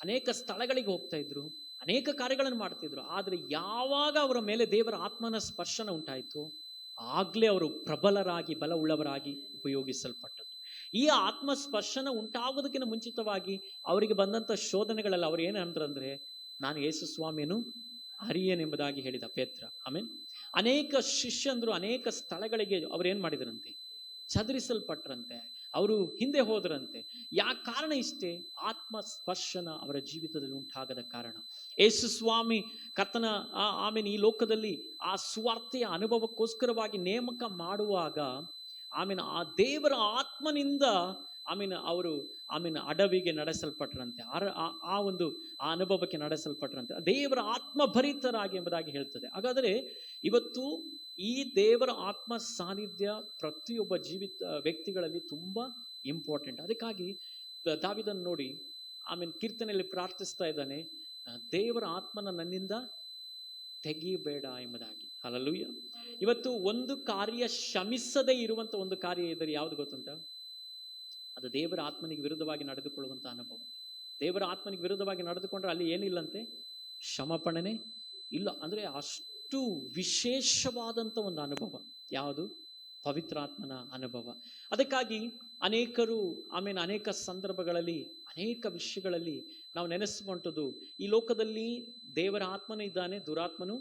ಅನೇಕ ಸ್ಥಳಗಳಿಗೆ ಹೋಗ್ತಾ ಇದ್ರು, ಅನೇಕ ಕಾರ್ಯಗಳನ್ನು ಮಾಡ್ತಿದ್ರು. ಆದ್ರೆ ಯಾವಾಗ ಅವರ ಮೇಲೆ ದೇವರ ಆತ್ಮನ ಸ್ಪರ್ಶನ ಉಂಟಾಯಿತು, ಆಗ್ಲೇ ಅವರು ಪ್ರಬಲರಾಗಿ ಬಲವುಳ್ಳವರಾಗಿ ಉಪಯೋಗಿಸಲ್ಪಟ್ಟದ್ದು. ಈ ಆತ್ಮ ಸ್ಪರ್ಶನ ಉಂಟಾಗೋದಕ್ಕಿಂತ ಮುಂಚಿತವಾಗಿ ಅವರಿಗೆ ಬಂದಂತ ಶೋಧನೆಗಳೆಲ್ಲ ಅವ್ರು ಏನಂದ್ರಂದ್ರೆ, ನಾನು ಯೇಸು ಸ್ವಾಮಿಯನ್ನು ಅರಿಯನೆಂಬುದಾಗಿ ಹೇಳಿದ ಪೇತ್ರ. ಆಮೇಲೆ ಅನೇಕ ಶಿಷ್ಯಂದ್ರು ಅನೇಕ ಸ್ಥಳಗಳಿಗೆ ಅವ್ರು ಏನ್ ಮಾಡಿದ್ರಂತೆ, ಚದರಿಸಲ್ಪಟ್ರಂತೆ, ಅವರು ಹಿಂದೆ ಹೋದ್ರಂತೆ. ಯಾಕೆ ಕಾರಣ ಇಷ್ಟೇ? ಆತ್ಮ ಸ್ಪರ್ಶನ ಅವರ ಜೀವಿತದಲ್ಲಿ ಉಂಟಾಗದ ಕಾರಣ. ಯೇಸು ಸ್ವಾಮಿ ಕರ್ತನ ಆಮೇಲೆ ಈ ಲೋಕದಲ್ಲಿ ಆ ಸುವಾರ್ತೆಯ ಅನುಭವಕ್ಕೋಸ್ಕರವಾಗಿ ನೇಮಕ ಮಾಡುವಾಗ ಆಮೇಲೆ ಆ ದೇವರ ಆತ್ಮನಿಂದ ಅವರು ಅಡವಿಗೆ ನಡೆಸಲ್ಪಟ್ರಂತೆ. ಆ ಅನುಭವಕ್ಕೆ ನಡೆಸಲ್ಪಟ್ರಂತೆ, ದೇವರ ಆತ್ಮ ಭರಿತರಾಗಿ ಎಂಬುದಾಗಿ ಹೇಳ್ತದೆ. ಹಾಗಾದರೆ ಇವತ್ತು ಈ ದೇವರ ಆತ್ಮ ಸಾನ್ನಿಧ್ಯ ಪ್ರತಿಯೊಬ್ಬ ವ್ಯಕ್ತಿಗಳಲ್ಲಿ ತುಂಬಾ ಇಂಪಾರ್ಟೆಂಟ್. ಅದಕ್ಕಾಗಿ ದಾವೀದನ ನೋಡಿ ಆಮೇಲೆ ಕೀರ್ತನೆಯಲ್ಲಿ ಪ್ರಾರ್ಥಿಸ್ತಾ ಇದ್ದಾನೆ, ದೇವರ ಆತ್ಮನ ನನ್ನಿಂದ ತೆಗಿಬೇಡ ಎಂಬುದಾಗಿ. ಹಲ್ಲೆಲೂಯ. ಇವತ್ತು ಒಂದು ಕಾರ್ಯ ಶಮಿಸದೇ ಇರುವಂತ ಒಂದು ಕಾರ್ಯ ಇದ್ದರೆ ಯಾವುದು ಗೊತ್ತುಂಟ? ಅದು ದೇವರ ಆತ್ಮನಿಗೆ ವಿರುದ್ಧವಾಗಿ ನಡೆದುಕೊಳ್ಳುವಂತ ಅನುಭವ. ದೇವರ ಆತ್ಮನಿಗೆ ವಿರುದ್ಧವಾಗಿ ನಡೆದುಕೊಂಡ್ರೆ ಅಲ್ಲಿ ಏನಿಲ್ಲಂತೆ, ಕ್ಷಮಾಪಣೆನೇ ಇಲ್ಲ. ಅಂದ್ರೆ ಅಷ್ಟು ವಿಶೇಷವಾದಂತ ಒಂದು ಅನುಭವ ಯಾವುದು? ಪವಿತ್ರಾತ್ಮನ ಅನುಭವ. ಅದಕ್ಕಾಗಿ ಅನೇಕರು ಆಮೇಲೆ ಅನೇಕ ಸಂದರ್ಭಗಳಲ್ಲಿ ಅನೇಕ ವಿಷಯಗಳಲ್ಲಿ ನಾವು ನೆನೆಸುವಂಥದ್ದು, ಈ ಲೋಕದಲ್ಲಿ ದೇವರ ಆತ್ಮನು ಇದ್ದಾನೆ, ದುರಾತ್ಮನು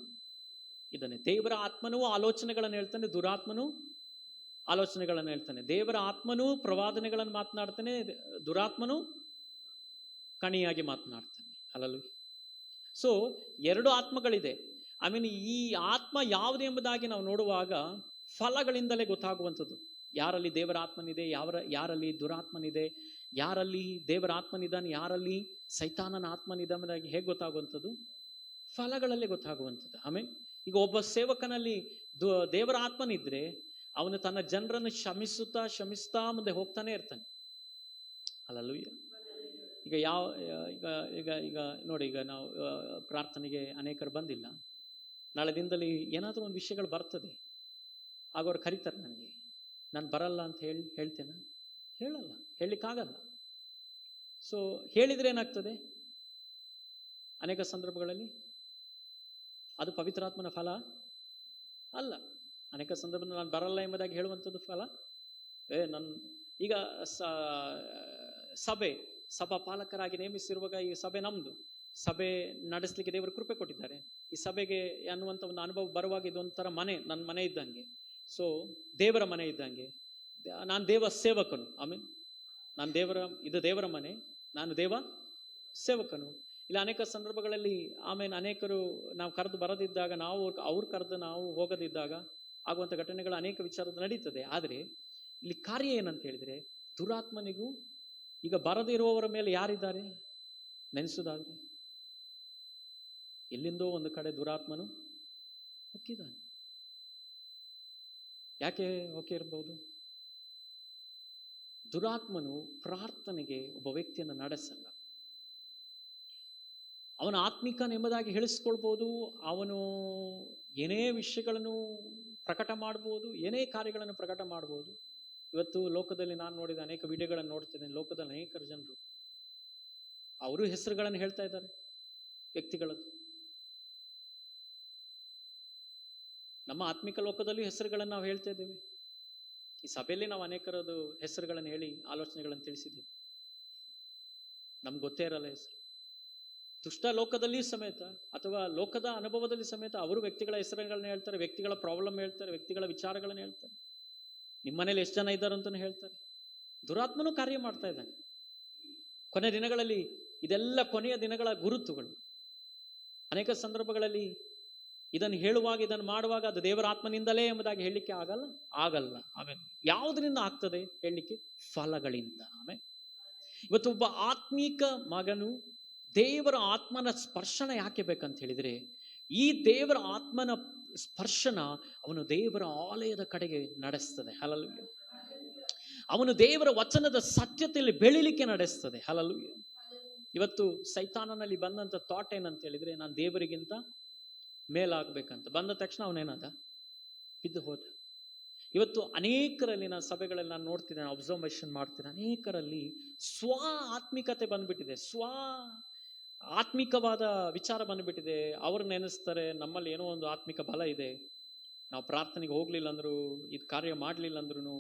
ಇದ್ದಾನೆ. ದೇವರ ಆತ್ಮನೂ ಆಲೋಚನೆಗಳನ್ನು ಹೇಳ್ತಾನೆ, ದುರಾತ್ಮನು ಆಲೋಚನೆಗಳನ್ನು ಹೇಳ್ತಾನೆ. ದೇವರ ಆತ್ಮನೂ ಪ್ರವಾದನೆಗಳನ್ನು ಮಾತನಾಡ್ತಾನೆ, ದುರಾತ್ಮನು ಕಣಿಯಾಗಿ ಮಾತನಾಡ್ತಾನೆ. ಅಲ್ಲೂ ಸೊ ಎರಡು ಆತ್ಮಗಳಿದೆ. ಆಮೇಲೆ ಈ ಆತ್ಮ ಯಾವುದು ಎಂಬುದಾಗಿ ನಾವು ನೋಡುವಾಗ ಫಲಗಳಿಂದಲೇ ಗೊತ್ತಾಗುವಂಥದ್ದು. ಯಾರಲ್ಲಿ ದೇವರ ಆತ್ಮನಿದೆ, ಯಾರಲ್ಲಿ ದುರಾತ್ಮನಿದೆ, ಯಾರಲ್ಲಿ ದೇವರ ಆತ್ಮನಿದ್ದಾನೆ, ಯಾರಲ್ಲಿ ಸೈತಾನನ ಆತ್ಮನಿದ್ದಾಗಿ ಹೇಗೆ ಗೊತ್ತಾಗುವಂಥದ್ದು? ಫಲಗಳಲ್ಲೇ ಗೊತ್ತಾಗುವಂಥದ್ದು. ಆಮೇಲೆ ಈಗ ಒಬ್ಬ ಸೇವಕನಲ್ಲಿ ದೇವರ ಆತ್ಮನಿದ್ರೆ ಅವನು ತನ್ನ ಜನರನ್ನು ಕ್ಷಮಿಸ್ತಾ ಮುಂದೆ ಹೋಗ್ತಾನೆ ಇರ್ತಾನೆ. ಅಲ್ಲೂಯ್ಯ. ಈಗ ಈಗ ನೋಡಿ, ಈಗ ನಾವು ಪ್ರಾರ್ಥನೆಗೆ ಅನೇಕರು ಬಂದಿಲ್ಲ, ನಾಳೆ ದಿನದಲ್ಲಿ ಏನಾದರೂ ಒಂದು ವಿಷಯಗಳು ಬರ್ತದೆ, ಆಗ ಅವ್ರು ಕರೀತಾರೆ ನನಗೆ, ನಾನು ಬರಲ್ಲ ಅಂತ ಹೇಳ್ತೇನೆ? ಹೇಳಲ್ಲ, ಹೇಳಲಿಕ್ಕಾಗಲ್ಲ. ಸೊ ಹೇಳಿದ್ರೆ ಏನಾಗ್ತದೆ? ಅನೇಕ ಸಂದರ್ಭಗಳಲ್ಲಿ ಅದು ಪವಿತ್ರಾತ್ಮನ ಫಲ ಅಲ್ಲ. ಅನೇಕ ಸಂದರ್ಭದಲ್ಲಿ ನಾನು ಬರಲ್ಲ ಎಂಬುದಾಗಿ ಹೇಳುವಂಥದ್ದು ಫಲ. ಈಗ ಸಭಾ ಪಾಲಕರಾಗಿ ನೇಮಿಸಿರುವಾಗ ಈ ಸಭೆ ನಮ್ದು, ಸಭೆ ನಡೆಸಲಿಕ್ಕೆ ದೇವರು ಕೃಪೆ ಕೊಟ್ಟಿದ್ದಾರೆ. ಈ ಸಭೆಗೆ ಅನ್ನುವಂಥ ಒಂದು ಅನುಭವ ಬರುವಾಗ ಇದೊಂಥರ ಮನೆ, ನನ್ನ ಮನೆ ಇದ್ದಂಗೆ. ಸೊ ದೇವರ ಮನೆ ಇದ್ದಂಗೆ. ನಾನು ದೇವ ಸೇವಕನು. ಆಮೇಲೆ ಇದು ದೇವರ ಮನೆ, ನಾನು ದೇವ ಸೇವಕನು. ಇಲ್ಲ ಅನೇಕ ಸಂದರ್ಭಗಳಲ್ಲಿ ಆಮೇಲೆ ಅನೇಕರು ನಾವು ಕರೆದು ಬರದಿದ್ದಾಗ, ಅವ್ರು ಕರೆದು ನಾವು ಹೋಗದಿದ್ದಾಗ ಆಗುವಂಥ ಘಟನೆಗಳು ಅನೇಕ ವಿಚಾರದ ನಡೀತದೆ. ಆದರೆ ಇಲ್ಲಿ ಕಾರ್ಯ ಏನಂತ ಹೇಳಿದ್ರೆ, ದುರಾತ್ಮನಿಗೂ ಈಗ ಬರದಿರುವವರ ಮೇಲೆ ಯಾರಿದ್ದಾರೆ ನೆನೆಸುವುದಾದ್ರೆ, ಎಲ್ಲಿಂದೋ ಒಂದು ಕಡೆ ದುರಾತ್ಮನು ಹೊಕ್ಕಿದ್ದಾನೆ. ಯಾಕೆ ಹೊಕ್ಕೆ ಇರಬಹುದು? ದುರಾತ್ಮನು ಪ್ರಾರ್ಥನೆಗೆ ಒಬ್ಬ ವ್ಯಕ್ತಿಯನ್ನು ನಡೆಸಲ್ಲ. ಅವನ ಆತ್ಮಿಕನೆಂಬುದಾಗಿ ಹೇಳಿಸ್ಕೊಳ್ಬಹುದು, ಅವನು ಏನೇ ವಿಷಯಗಳನ್ನು ಪ್ರಕಟ ಮಾಡಬಹುದು, ಏನೇ ಕಾರ್ಯಗಳನ್ನು ಪ್ರಕಟ ಮಾಡಬಹುದು. ಇವತ್ತು ಲೋಕದಲ್ಲಿ ನಾನು ನೋಡಿದ ಅನೇಕ ವಿಡಿಯೋಗಳನ್ನು ನೋಡ್ತಿದ್ದೇನೆ. ಲೋಕದಲ್ಲಿ ಅನೇಕ ಜನರು ಅವರು ಹೆಸರುಗಳನ್ನು ಹೇಳ್ತಾ ಇದ್ದಾರೆ, ವ್ಯಕ್ತಿಗಳದ್ದು. ನಮ್ಮ ಆತ್ಮಿಕ ಲೋಕದಲ್ಲಿ ಹೆಸರುಗಳನ್ನು ನಾವು ಹೇಳ್ತಾ ಇದ್ದೇವೆ. ಈ ಸಭೆಯಲ್ಲಿ ನಾವು ಅನೇಕರದು ಹೆಸರುಗಳನ್ನು ಹೇಳಿ ಆಲೋಚನೆಗಳನ್ನು ತಿಳಿಸಿದ್ದೇವೆ. ನಮ್ಗೆ ಗೊತ್ತೇ ಇರಲ್ಲ ಹೆಸರು. ದುಷ್ಟ ಲೋಕದಲ್ಲಿ ಸಮೇತ ಅಥವಾ ಲೋಕದ ಅನುಭವದಲ್ಲಿ ಸಮೇತ ಅವರು ವ್ಯಕ್ತಿಗಳ ಹೆಸರುಗಳನ್ನ ಹೇಳ್ತಾರೆ, ವ್ಯಕ್ತಿಗಳ ಪ್ರಾಬ್ಲಮ್ ಹೇಳ್ತಾರೆ, ವ್ಯಕ್ತಿಗಳ ವಿಚಾರಗಳನ್ನು ಹೇಳ್ತಾರೆ. ನಿಮ್ಮ ಮನೇಲಿ ಎಷ್ಟು ಜನ ಇದ್ದಾರೆ ಅಂತಲೂ ಹೇಳ್ತಾರೆ. ದುರಾತ್ಮನೂ ಕಾರ್ಯ ಮಾಡ್ತಾ ಇದ್ದಾನೆ. ಕೊನೆ ದಿನಗಳಲ್ಲಿ ಇದೆಲ್ಲ ಕೊನೆಯ ದಿನಗಳ ಗುರುತುಗಳು. ಅನೇಕ ಸಂದರ್ಭಗಳಲ್ಲಿ ಇದನ್ನು ಹೇಳುವಾಗ, ಇದನ್ನು ಮಾಡುವಾಗ ಅದು ದೇವರ ಆತ್ಮನಿಂದಲೇ ಎಂಬುದಾಗಿ ಹೇಳಲಿಕ್ಕೆ ಆಗಲ್ಲ. ಆಮೇಲೆ ಯಾವುದರಿಂದ ಆಗ್ತದೆ ಹೇಳಲಿಕ್ಕೆ? ಫಲಗಳಿಂದ. ಆಮೇಲೆ ಇವತ್ತು ಒಬ್ಬ ಆತ್ಮೀಕ ಮಗನು ದೇವರ ಆತ್ಮನ ಸ್ಪರ್ಶನ ಯಾಕೆ ಬೇಕಂತ ಹೇಳಿದ್ರೆ, ಈ ದೇವರ ಆತ್ಮನ ಸ್ಪರ್ಶನ ಅವನು ದೇವರ ಆಲಯದ ಕಡೆಗೆ ನಡೆಸ್ತದೆ. ಹಲ್ಲೆಲೂಯಾ. ಅವನು ದೇವರ ವಚನದ ಸತ್ಯತೆಯಲ್ಲಿ ಬೆಳಿಲಿಕ್ಕೆ ನಡೆಸ್ತದೆ. ಹಲ್ಲೆಲೂಯಾ. ಇವತ್ತು ಸೈತಾನನಲ್ಲಿ ಬಂದಂತ ಥಾಟ್ ಏನಂತ ಹೇಳಿದ್ರೆ, ನಾನು ದೇವರಿಗಿಂತ ಮೇಲಾಗಬೇಕಂತ ಬಂದ ತಕ್ಷಣ ಅವನೇನಾದ? ಬಿದ್ದು ಹೋದ. ಇವತ್ತು ಅನೇಕರಲ್ಲಿ ನಾನು ಸಭೆಗಳಲ್ಲಿ ನಾನು ನೋಡ್ತಿದ್ದೇನೆ, ಅಬ್ಸರ್ವೇಷನ್ ಮಾಡ್ತೇನೆ, ಅನೇಕರಲ್ಲಿ ಆತ್ಮಿಕತೆ ಬಂದ್ಬಿಟ್ಟಿದೆ, ಆತ್ಮಿಕವಾದ ವಿಚಾರ ಬಂದ್ಬಿಟ್ಟಿದೆ. ಅವ್ರು ನೆನೆಸ್ತಾರೆ, ನಮ್ಮಲ್ಲಿ ಏನೋ ಒಂದು ಆತ್ಮಿಕ ಬಲ ಇದೆ, ನಾವು ಪ್ರಾರ್ಥನೆಗೆ ಹೋಗ್ಲಿಲ್ಲ ಅಂದ್ರು, ಇದು ಕಾರ್ಯ ಮಾಡ್ಲಿಲ್ಲ ಅಂದ್ರು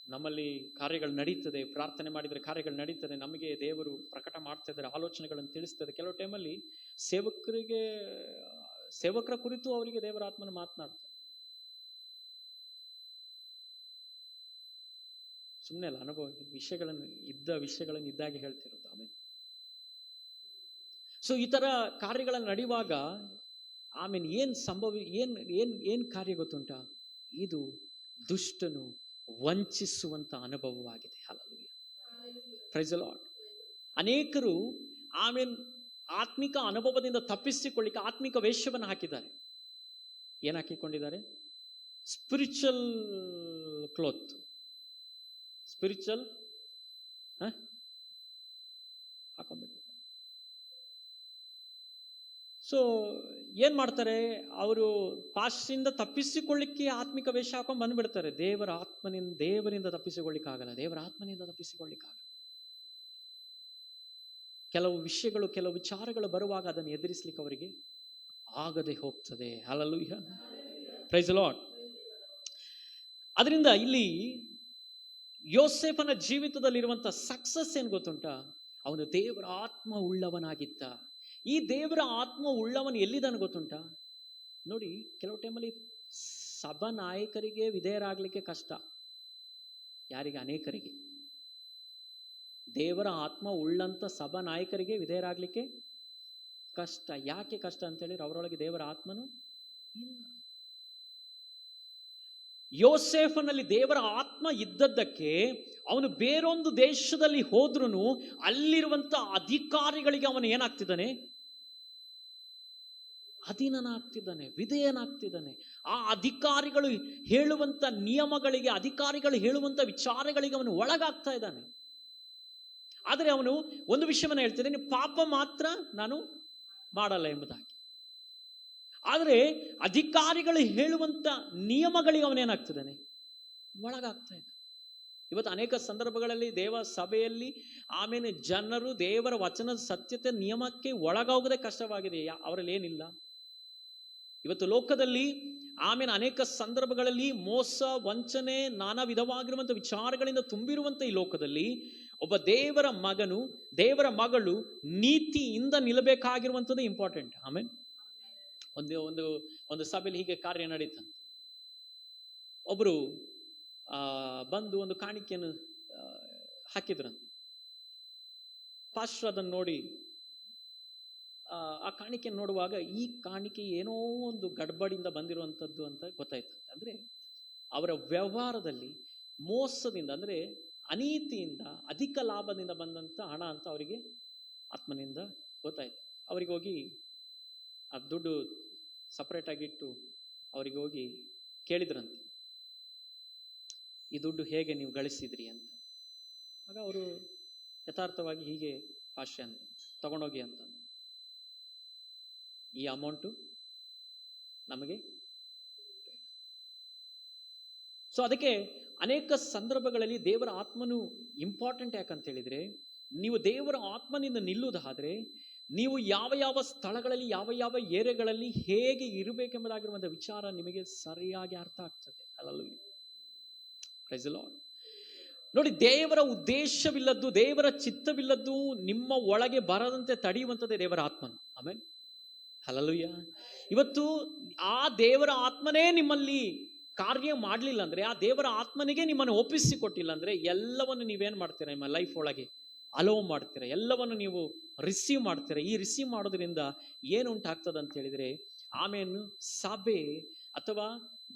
ನಮ್ಮಲ್ಲಿ ಕಾರ್ಯಗಳು ನಡೀತದೆ, ಪ್ರಾರ್ಥನೆ ಮಾಡಿದ್ರೆ ಕಾರ್ಯಗಳು ನಡೀತದೆ, ನಮಗೆ ದೇವರು ಪ್ರಕಟ ಮಾಡ್ತಾ ಇದ್ದಾರೆ, ಆಲೋಚನೆಗಳನ್ನು ತಿಳಿಸ್ತದೆ. ಕೆಲವು ಟೈಮಲ್ಲಿ ಸೇವಕರ ಕುರಿತು ಅವರಿಗೆ ದೇವರ ಆತ್ಮನ ಮಾತನಾಡ್ತಾರೆ. ಸುಮ್ಮನೆ ಅಲ್ಲ, ಅನುಭವ ವಿಷಯಗಳನ್ನು ಇದ್ದಾಗೆ ಹೇಳ್ತಿರೋದು. ಆಮೇಲೆ ಸೊ ಈ ತರ ಕಾರ್ಯಗಳನ್ನು ನಡೆಯುವಾಗ ಆಮೇಲೆ ಏನ್ ಕಾರ್ಯ ಗೊತ್ತುಂಟ? ಇದು ದುಷ್ಟನು ವಂಚಿಸುವಂತ ಅನುಭವವಾಗಿದೆ. ಹಲ್ಲೆಲೂಯಾ. Praise the Lord. ಅನೇಕರು ಆಮೇಲೆ ಆತ್ಮಿಕ ಅನುಭವದಿಂದ ತಪ್ಪಿಸಿಕೊಳ್ಳಿಕ್ಕೆ ಆತ್ಮಿಕ ವೇಷವನ್ನು ಹಾಕಿದ್ದಾರೆ. ಏನ್ ಹಾಕಿಕೊಂಡಿದ್ದಾರೆ? ಸ್ಪಿರಿಚುವಲ್ ಕ್ಲೋತ್, ಸ್ಪಿರಿಚುವಲ್ ಹಾಕೊಂಡ್ಬಿಟ್ಟು. ಸೊ ಏನ್ ಮಾಡ್ತಾರೆ ಅವರು? ಪಾಶ್ಚಿಂದ ತಪ್ಪಿಸಿಕೊಳ್ಳಿಕ್ಕೆ ಆತ್ಮಿಕ ವೇಷ ಹಾಕೊಂಡ್ ಬಂದ್ಬಿಡ್ತಾರೆ. ದೇವರಿಂದ ತಪ್ಪಿಸಿಕೊಳ್ಳಿಕ್ಕಾಗಲ್ಲ, ದೇವರ ಆತ್ಮನಿಂದ ತಪ್ಪಿಸಿಕೊಳ್ಳಿಕ್ಕಾಗಲ್ಲ. ಕೆಲವು ವಿಷಯಗಳು, ಕೆಲವು ವಿಚಾರಗಳು ಬರುವಾಗ ಅದನ್ನು ಎದುರಿಸ್ಲಿಕ್ಕೆ ಅವರಿಗೆ ಆಗದೆ ಹೋಗ್ತದೆ. ಹಲ್ಲೆಲೂಯಾ, ಪ್ರೈಸ್ ದಿ ಲಾರ್ಡ್. ಅದರಿಂದ ಇಲ್ಲಿ ಯೋಸೇಫನ ಜೀವಿತದಲ್ಲಿರುವಂತ ಸಕ್ಸಸ್ ಏನ್ ಗೊತ್ತುಂಟ? ಅವನು ದೇವರ ಆತ್ಮ ಉಳ್ಳವನಾಗಿದ್ದ. ಈ ದೇವರ ಆತ್ಮ ಉಳ್ಳವನು ಎಲ್ಲಿದ್ದಾನೆ ಗೊತ್ತುಂಟ? ನೋಡಿ, ಕೆಲವು ಟೈಮಲ್ಲಿ ಸಭಾ ನಾಯಕರಿಗೆ ವಿಧೇಯರಾಗ್ಲಿಕ್ಕೆ ಕಷ್ಟ. ಯಾರಿಗೆ? ಅನೇಕರಿಗೆ. ದೇವರ ಆತ್ಮ ಉಳ್ಳಂತ ಸಭಾ ನಾಯಕರಿಗೆ ವಿಧೇಯರಾಗ್ಲಿಕ್ಕೆ ಕಷ್ಟ. ಯಾಕೆ ಕಷ್ಟ ಅಂತ ಹೇಳಿದ್ರೆ ಅವರೊಳಗೆ ದೇವರ ಆತ್ಮನು ಇಲ್ಲ. ಯೋಸೇಫನಲ್ಲಿ ದೇವರ ಆತ್ಮ ಇದ್ದದ್ದಕ್ಕೆ ಅವನು ಬೇರೊಂದು ದೇಶದಲ್ಲಿ ಹೋದ್ರೂ ಅಲ್ಲಿರುವಂತ ಅಧಿಕಾರಿಗಳಿಗೆ ಅವನು ಏನಾಗ್ತಿದ್ದಾನೆ? ಅಧೀನನಾಗ್ತಿದ್ದಾನೆ, ವಿಧೇಯನಾಗ್ತಿದ್ದಾನೆ. ಆ ಅಧಿಕಾರಿಗಳು ಹೇಳುವಂತ ನಿಯಮಗಳಿಗೆ, ಅಧಿಕಾರಿಗಳು ಹೇಳುವಂತ ವಿಚಾರಗಳಿಗೆ ಅವನು ಒಳಗಾಗ್ತಾ ಇದ್ದಾನೆ. ಆದರೆ ಅವನು ಒಂದು ವಿಷಯವನ್ನ ಹೇಳ್ತಿದ್ದಾನೆ, ಪಾಪ ಮಾತ್ರ ನಾನು ಮಾಡಲ್ಲ ಎಂಬುದಾಗಿ. ಆದರೆ ಅಧಿಕಾರಿಗಳು ಹೇಳುವಂತ ನಿಯಮಗಳಿಗೆ ಅವನೇನಾಗ್ತಿದ್ದಾನೆ? ಒಳಗಾಗ್ತಾ ಇದ್ದಾನೆ. ಇವತ್ತು ಅನೇಕ ಸಂದರ್ಭಗಳಲ್ಲಿ ದೇವ ಸಭೆಯಲ್ಲಿ ಆಮೇಲೆ ಜನರು ದೇವರ ವಚನದ ಸತ್ಯತೆ ನಿಯಮಕ್ಕೆ ಒಳಗಾಗೋದೇ ಕಷ್ಟವಾಗಿದೆ. ಅವರಲ್ಲಿ ಏನಿಲ್ಲ. ಇವತ್ತು ಲೋಕದಲ್ಲಿ ಆಮೇಲೆ ಅನೇಕ ಸಂದರ್ಭಗಳಲ್ಲಿ ಮೋಸ, ವಂಚನೆ, ನಾನಾ ವಿಧವಾಗಿರುವಂತ ವಿಚಾರಗಳಿಂದ ತುಂಬಿರುವಂತ ಈ ಲೋಕದಲ್ಲಿ ಒಬ್ಬ ದೇವರ ಮಗನು, ದೇವರ ಮಗಳು ನೀತಿಯಿಂದ ನಿಲ್ಲಬೇಕಾಗಿರುವಂಥದ್ದು ಇಂಪಾರ್ಟೆಂಟ್. ಆಮೇಲೆ ಒಂದು ಸಭೆಯಲ್ಲಿ ಹೀಗೆ ಕಾರ್ಯ ನಡೀತಂತೆ. ಒಬ್ರು ಬಂದು ಒಂದು ಕಾಣಿಕೆಯನ್ನು ಹಾಕಿದ್ರಂತೆ. ಪಾಸ್ಟರ್ ಅದನ್ನು ನೋಡಿ ಆ ಕಾಣಿಕೆ ನೋಡುವಾಗ ಈ ಕಾಣಿಕೆ ಏನೋ ಒಂದು ಗಡ್ಬಡಿಯಿಂದ ಬಂದಿರುವಂಥದ್ದು ಅಂತ ಗೊತ್ತಾಯ್ತು. ಅಂದ್ರೆ ಅವರ ವ್ಯವಹಾರದಲ್ಲಿ ಮೋಸದಿಂದ, ಅಂದ್ರೆ ಅನೀತಿಯಿಂದ, ಅಧಿಕ ಲಾಭದಿಂದ ಬಂದಂತ ಹಣ ಅಂತ ಅವರಿಗೆ ಆತ್ಮನಿಂದ ಗೊತ್ತಾಯ್ತು. ಅವರಿಗೆ ಹೋಗಿ ಆ ದುಡ್ಡು ಸಪರೇಟ್ ಆಗಿಟ್ಟು ಅವರಿಗೆ ಹೋಗಿ ಕೇಳಿದ್ರಂತೆ, ಈ ದುಡ್ಡು ಹೇಗೆ ನೀವು ಗಳಿಸಿದ್ರಿ ಅಂತ. ಆಗ ಅವರು ಯಥಾರ್ಥವಾಗಿ ಹೀಗೆ ಭಾಷೆ ಅಂದ್ರೆ ತಗೊಂಡೋಗಿ ಅಂತ, ಈ ಅಮೌಂಟು ನಮಗೆ ಬೇಡ. ಸೊ ಅದಕ್ಕೆ ಅನೇಕ ಸಂದರ್ಭಗಳಲ್ಲಿ ದೇವರ ಆತ್ಮನು ಇಂಪಾರ್ಟೆಂಟ್. ಯಾಕಂತ ಹೇಳಿದ್ರೆ, ನೀವು ದೇವರ ಆತ್ಮನಿಂದ ನಿಲ್ಲುವುದಾದ್ರೆ ನೀವು ಯಾವ ಯಾವ ಸ್ಥಳಗಳಲ್ಲಿ, ಯಾವ ಯಾವ ಏರಿಯಾಗಳಲ್ಲಿ ಹೇಗೆ ಇರಬೇಕೆಂಬುದಾಗಿರುವಂತಹ ವಿಚಾರ ನಿಮಗೆ ಸರಿಯಾಗಿ ಅರ್ಥ ಆಗ್ತದೆ. ಹಲ್ಲೆಲೂಯಾ, ಪ್ರೈಸ್ ದಿ ಲಾರ್ಡ್. ನೋಡಿ, ದೇವರ ಉದ್ದೇಶವಿಲ್ಲದ್ದು, ದೇವರ ಚಿತ್ತವಿಲ್ಲದ್ದು ನಿಮ್ಮ ಒಳಗೆ ಬರದಂತೆ ತಡೆಯುವಂಥದ್ದೇ ದೇವರ ಆತ್ಮನು. ಆಮೇಲೆ ಹಲ್ಲೆಲೂಯಾ. ಇವತ್ತು ಆ ದೇವರ ಆತ್ಮನೇ ನಿಮ್ಮಲ್ಲಿ ಕಾರ್ಯ ಮಾಡಲಿಲ್ಲ ಅಂದ್ರೆ, ಆ ದೇವರ ಆತ್ಮನಿಗೆ ನಿಮ್ಮನ್ನು ಒಪ್ಪಿಸಿಕೊಟ್ಟಿಲ್ಲ ಅಂದ್ರೆ, ಎಲ್ಲವನ್ನು ನೀವೇನ್ ಮಾಡ್ತೀರಾ? ನಿಮ್ಮ ಲೈಫ್ ಒಳಗೆ ಅಲೋ ಮಾಡ್ತೀರಾ, ಎಲ್ಲವನ್ನು ನೀವು ರಿಸೀವ್ ಮಾಡ್ತೀರಾ. ಈ ರಿಸೀವ್ ಮಾಡೋದ್ರಿಂದ ಏನು ಉಂಟಾಗ್ತದೆ ಅಂತ ಹೇಳಿದ್ರೆ, ಆಮೇಲೆ ಸಭೆ ಅಥವಾ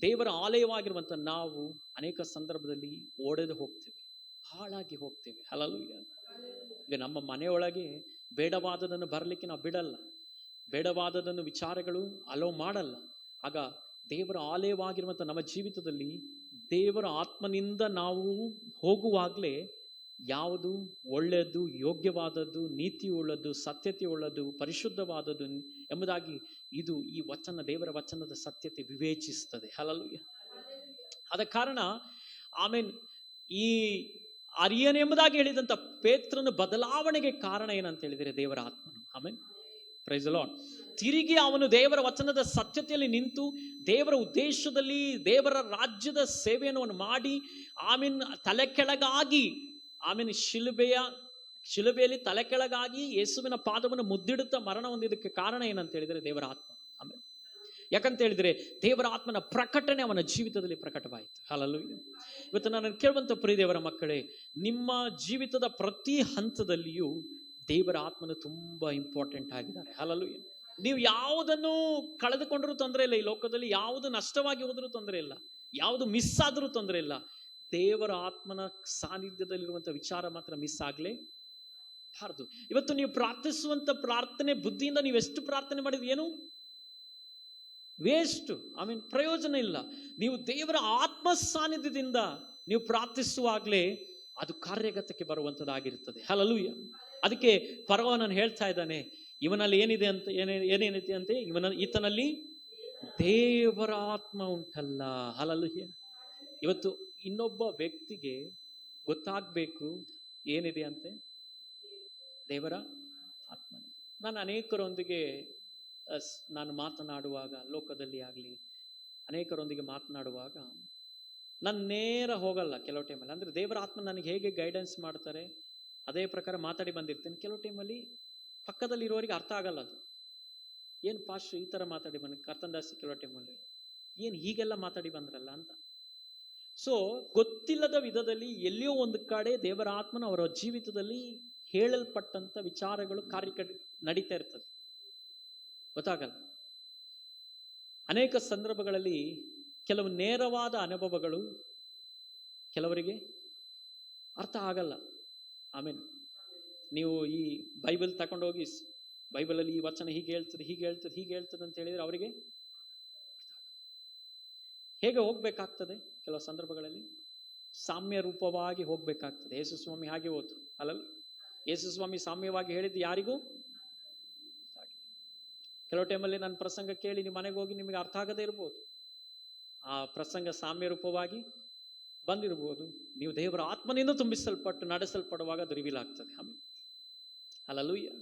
ದೇವರ ಆಲಯವಾಗಿರುವಂತ ನಾವು ಅನೇಕ ಸಂದರ್ಭದಲ್ಲಿ ಒಡೆದು ಹೋಗ್ತೇವೆ, ಹಾಳಾಗಿ ಹೋಗ್ತೇವೆ. ಹಲ್ಲೆಲೂಯಾ. ಈಗ ನಮ್ಮ ಮನೆಯೊಳಗೆ ಬೇಡವಾದದನ್ನು ಬರಲಿಕ್ಕೆ ನಾವು ಬಿಡಲ್ಲ, ಬೇಡವಾದದನ್ನು ವಿಚಾರಗಳು ಅಲೋ ಮಾಡಲ್ಲ. ಆಗ ದೇವರ ಆಲಯವಾಗಿರುವಂತ ನಮ್ಮ ಜೀವಿತದಲ್ಲಿ ದೇವರ ಆತ್ಮನಿಂದ ನಾವು ಹೋಗುವಾಗಲೇ ಯಾವುದು ಒಳ್ಳೆಯದು, ಯೋಗ್ಯವಾದದ್ದು, ನೀತಿ ಉಳ್ಳದ್ದು, ಸತ್ಯತೆ ಉಳ್ಳದ್ದು, ಪರಿಶುದ್ಧವಾದದ್ದು ಎಂಬುದಾಗಿ ಇದು ಈ ವಚನ, ದೇವರ ವಚನದ ಸತ್ಯತೆ ವಿವೇಚಿಸ್ತದೆ. ಹಲ್ಲೆಲೂಯಾ. ಆದ ಕಾರಣ ಆಮೇನ್ ಈ ಅರಿಯನ್ ಎಂಬುದಾಗಿ ಹೇಳಿದಂತ ಪೇತ್ರನ ಬದಲಾವಣೆಗೆ ಕಾರಣ ಏನಂತ ಹೇಳಿದರೆ ದೇವರ ಆತ್ಮನು. ಆಮೇನ್, ಪ್ರೈಸ್ ದಿ ಲಾರ್ಡ್. ತಿರುಗಿ ಅವನು ದೇವರ ವಚನದ ಸತ್ಯತೆಯಲ್ಲಿ ನಿಂತು ದೇವರ ಉದ್ದೇಶದಲ್ಲಿ ದೇವರ ರಾಜ್ಯದ ಸೇವೆಯನ್ನು ಅವನು ಮಾಡಿ ಆಮೇನ್ ತಲೆ ಕೆಳಗಾಗಿ, ಆಮೇಲೆ ಶಿಲುಬೆಯಲ್ಲಿ ತಲೆ ಕೆಳಗಾಗಿ ಯೇಸುವಿನ ಪಾದವನ್ನು ಮುದ್ದಿಡುತ್ತಾ ಮರಣ ಹೊಂದಿದ್ದಕ್ಕೆ ಕಾರಣ ಏನಂತ ಹೇಳಿದರೆ ದೇವರ ಆತ್ಮ. ಆಮೇಲೆ ಯಾಕಂತ ಹೇಳಿದ್ರೆ ದೇವರ ಆತ್ಮನ ಪ್ರಕಟಣೆ ಅವನ ಜೀವಿತದಲ್ಲಿ ಪ್ರಕಟವಾಯಿತು. ಹಲ್ಲೆಲೂಯಾ. ಇವತ್ತು ನಾನು ಕೇಳುವಂತ ಪ್ರಿಯ ದೇವರ ಮಕ್ಕಳೇ, ನಿಮ್ಮ ಜೀವಿತದ ಪ್ರತಿ ಹಂತದಲ್ಲಿಯೂ ದೇವರ ಆತ್ಮನ ತುಂಬಾ ಇಂಪಾರ್ಟೆಂಟ್ ಆಗಿದ್ದಾರೆ. ಹಲ್ಲೆಲೂಯಾ. ನೀವು ಯಾವುದನ್ನು ಕಳೆದುಕೊಂಡ್ರೂ ತೊಂದರೆ ಇಲ್ಲ, ಈ ಲೋಕದಲ್ಲಿ ಯಾವುದು ನಷ್ಟವಾಗಿ ಹೋದ್ರೂ ತೊಂದರೆ ಇಲ್ಲ, ಯಾವುದು ಮಿಸ್ ಆದ್ರೂ ತೊಂದರೆ ಇಲ್ಲ. ದೇವರ ಆತ್ಮನ ಸಾನ್ನಿಧ್ಯದಲ್ಲಿರುವಂತ ವಿಚಾರ ಮಾತ್ರ ಮಿಸ್ ಆಗ್ಲೇಬಾರದು. ಇವತ್ತು ನೀವು ಪ್ರಾರ್ಥಿಸುವಂತ ಪ್ರಾರ್ಥನೆ ಬುದ್ಧಿಯಿಂದ ನೀವು ಎಷ್ಟು ಪ್ರಾರ್ಥನೆ ಮಾಡಿದ್ರೆ ಏನು ವೇಸ್ಟ್, ಪ್ರಯೋಜನ ಇಲ್ಲ. ನೀವು ದೇವರ ಆತ್ಮ ಸಾನ್ನಿಧ್ಯದಿಂದ ನೀವು ಪ್ರಾರ್ಥಿಸುವಾಗಲೇ ಅದು ಕಾರ್ಯಗತಕ್ಕೆ ಬರುವಂಥದ್ದಾಗಿರ್ತದೆ. ಹಲ್ಲೆಲೂಯಾ. ಅದಕ್ಕೆ ಫರೋಹನನ್ನು ಹೇಳ್ತಾ ಇದ್ದಾನೆ, ಇವನಲ್ಲಿ ಏನಿದೆ ಅಂತ, ಏನೇನಿದೆ ಅಂತೆ, ಈತನಲ್ಲಿ ದೇವರ ಆತ್ಮ ಉಂಟಲ್ಲ. ಹಲ್ಲೆಲೂಯಾ. ಇವತ್ತು ಇನ್ನೊಬ್ಬ ವ್ಯಕ್ತಿಗೆ ಗೊತ್ತಾಗಬೇಕು ಏನಿದೆ ಅಂತೆ, ದೇವರ ಆತ್ಮ. ನಾನು ಅನೇಕರೊಂದಿಗೆ ನಾನು ಮಾತನಾಡುವಾಗ, ಲೋಕದಲ್ಲಿ ಆಗಲಿ ಅನೇಕರೊಂದಿಗೆ ಮಾತನಾಡುವಾಗ ನಾನು ನೇರ ಹೋಗಲ್ಲ ಕೆಲವು ಟೈಮಲ್ಲಿ. ಅಂದರೆ ದೇವರ ಆತ್ಮ ನನಗೆ ಹೇಗೆ ಗೈಡೆನ್ಸ್ ಮಾಡ್ತಾರೆ ಅದೇ ಪ್ರಕಾರ ಮಾತಾಡಿ ಬಂದಿರ್ತೇನೆ. ಕೆಲವು ಟೈಮಲ್ಲಿ ಪಕ್ಕದಲ್ಲಿ ಇರೋರಿಗೆ ಅರ್ಥ ಆಗಲ್ಲ. ಅದು ಏನು ಪಾಸ್ಟರ್ ಈ ಥರ ಮಾತಾಡಿ ಬಂದ ಕರ್ತಂದಾಸಿ, ಕೆಲವು ಟೈಮಲ್ಲಿ ಏನು ಹೀಗೆಲ್ಲ ಮಾತಾಡಿ ಬಂದ್ರಲ್ಲ ಅಂತ. ಸೊ ಗೊತ್ತಿಲ್ಲದ ವಿಧದಲ್ಲಿ ಎಲ್ಲಿಯೋ ಒಂದು ಕಡೆ ದೇವರ ಆತ್ಮನ ಅವರ ಜೀವಿತದಲ್ಲಿ ಹೇಳಲ್ಪಟ್ಟಂತ ವಿಚಾರಗಳು ನಡೀತಾ ಇರ್ತದೆ, ಗೊತ್ತಾಗಲ್ಲ. ಅನೇಕ ಸಂದರ್ಭಗಳಲ್ಲಿ ಕೆಲವು ನೇರವಾದ ಅನುಭವಗಳು ಕೆಲವರಿಗೆ ಅರ್ಥ ಆಗಲ್ಲ. ಆಮೇಲೆ ನೀವು ಈ ಬೈಬಲ್ ತಗೊಂಡೋಗಿ ಬೈಬಲಲ್ಲಿ ಈ ವಚನ ಹೀಗೆ ಹೇಳ್ತದೆ, ಹೀಗೆ ಹೇಳ್ತದೆ, ಹೀಗೆ ಹೇಳ್ತದೆ ಅಂತ ಹೇಳಿದ್ರೆ ಅವರಿಗೆ ಹೇಗೆ ಹೋಗ್ಬೇಕಾಗ್ತದೆ. ಕೆಲವು ಸಂದರ್ಭಗಳಲ್ಲಿ ಸಾಮ್ಯ ರೂಪವಾಗಿ ಹೋಗ್ಬೇಕಾಗ್ತದೆ. ಯೇಸು ಸ್ವಾಮಿ ಹಾಗೆ ಹೋದ್ರು ಅಲ್ಲಲ್ಲ. ಯೇಸು ಸ್ವಾಮಿ ಸಾಮ್ಯವಾಗಿ ಹೇಳಿದ್ದು ಯಾರಿಗೂ. ಕೆಲವು ಟೈಮಲ್ಲಿ ನನ್ನ ಪ್ರಸಂಗ ಕೇಳಿ ನಿಮ್ಮ ಮನೆಗೆ ಹೋಗಿ ನಿಮಗೆ ಅರ್ಥ ಆಗದೇ ಇರ್ಬೋದು. ಆ ಪ್ರಸಂಗ ಸಾಮ್ಯ ರೂಪವಾಗಿ ಬಂದಿರ್ಬೋದು. ನೀವು ದೇವರ ಆತ್ಮನಿಂದ ತುಂಬಿಸಲ್ಪಟ್ಟು ನಡೆಸಲ್ಪಡುವಾಗ ಅದು ರಿವೀಲ್ ಆಗ್ತದೆ. ಆಮೇಲೆ ಹಲ್ಲೆಲೂಯಾ.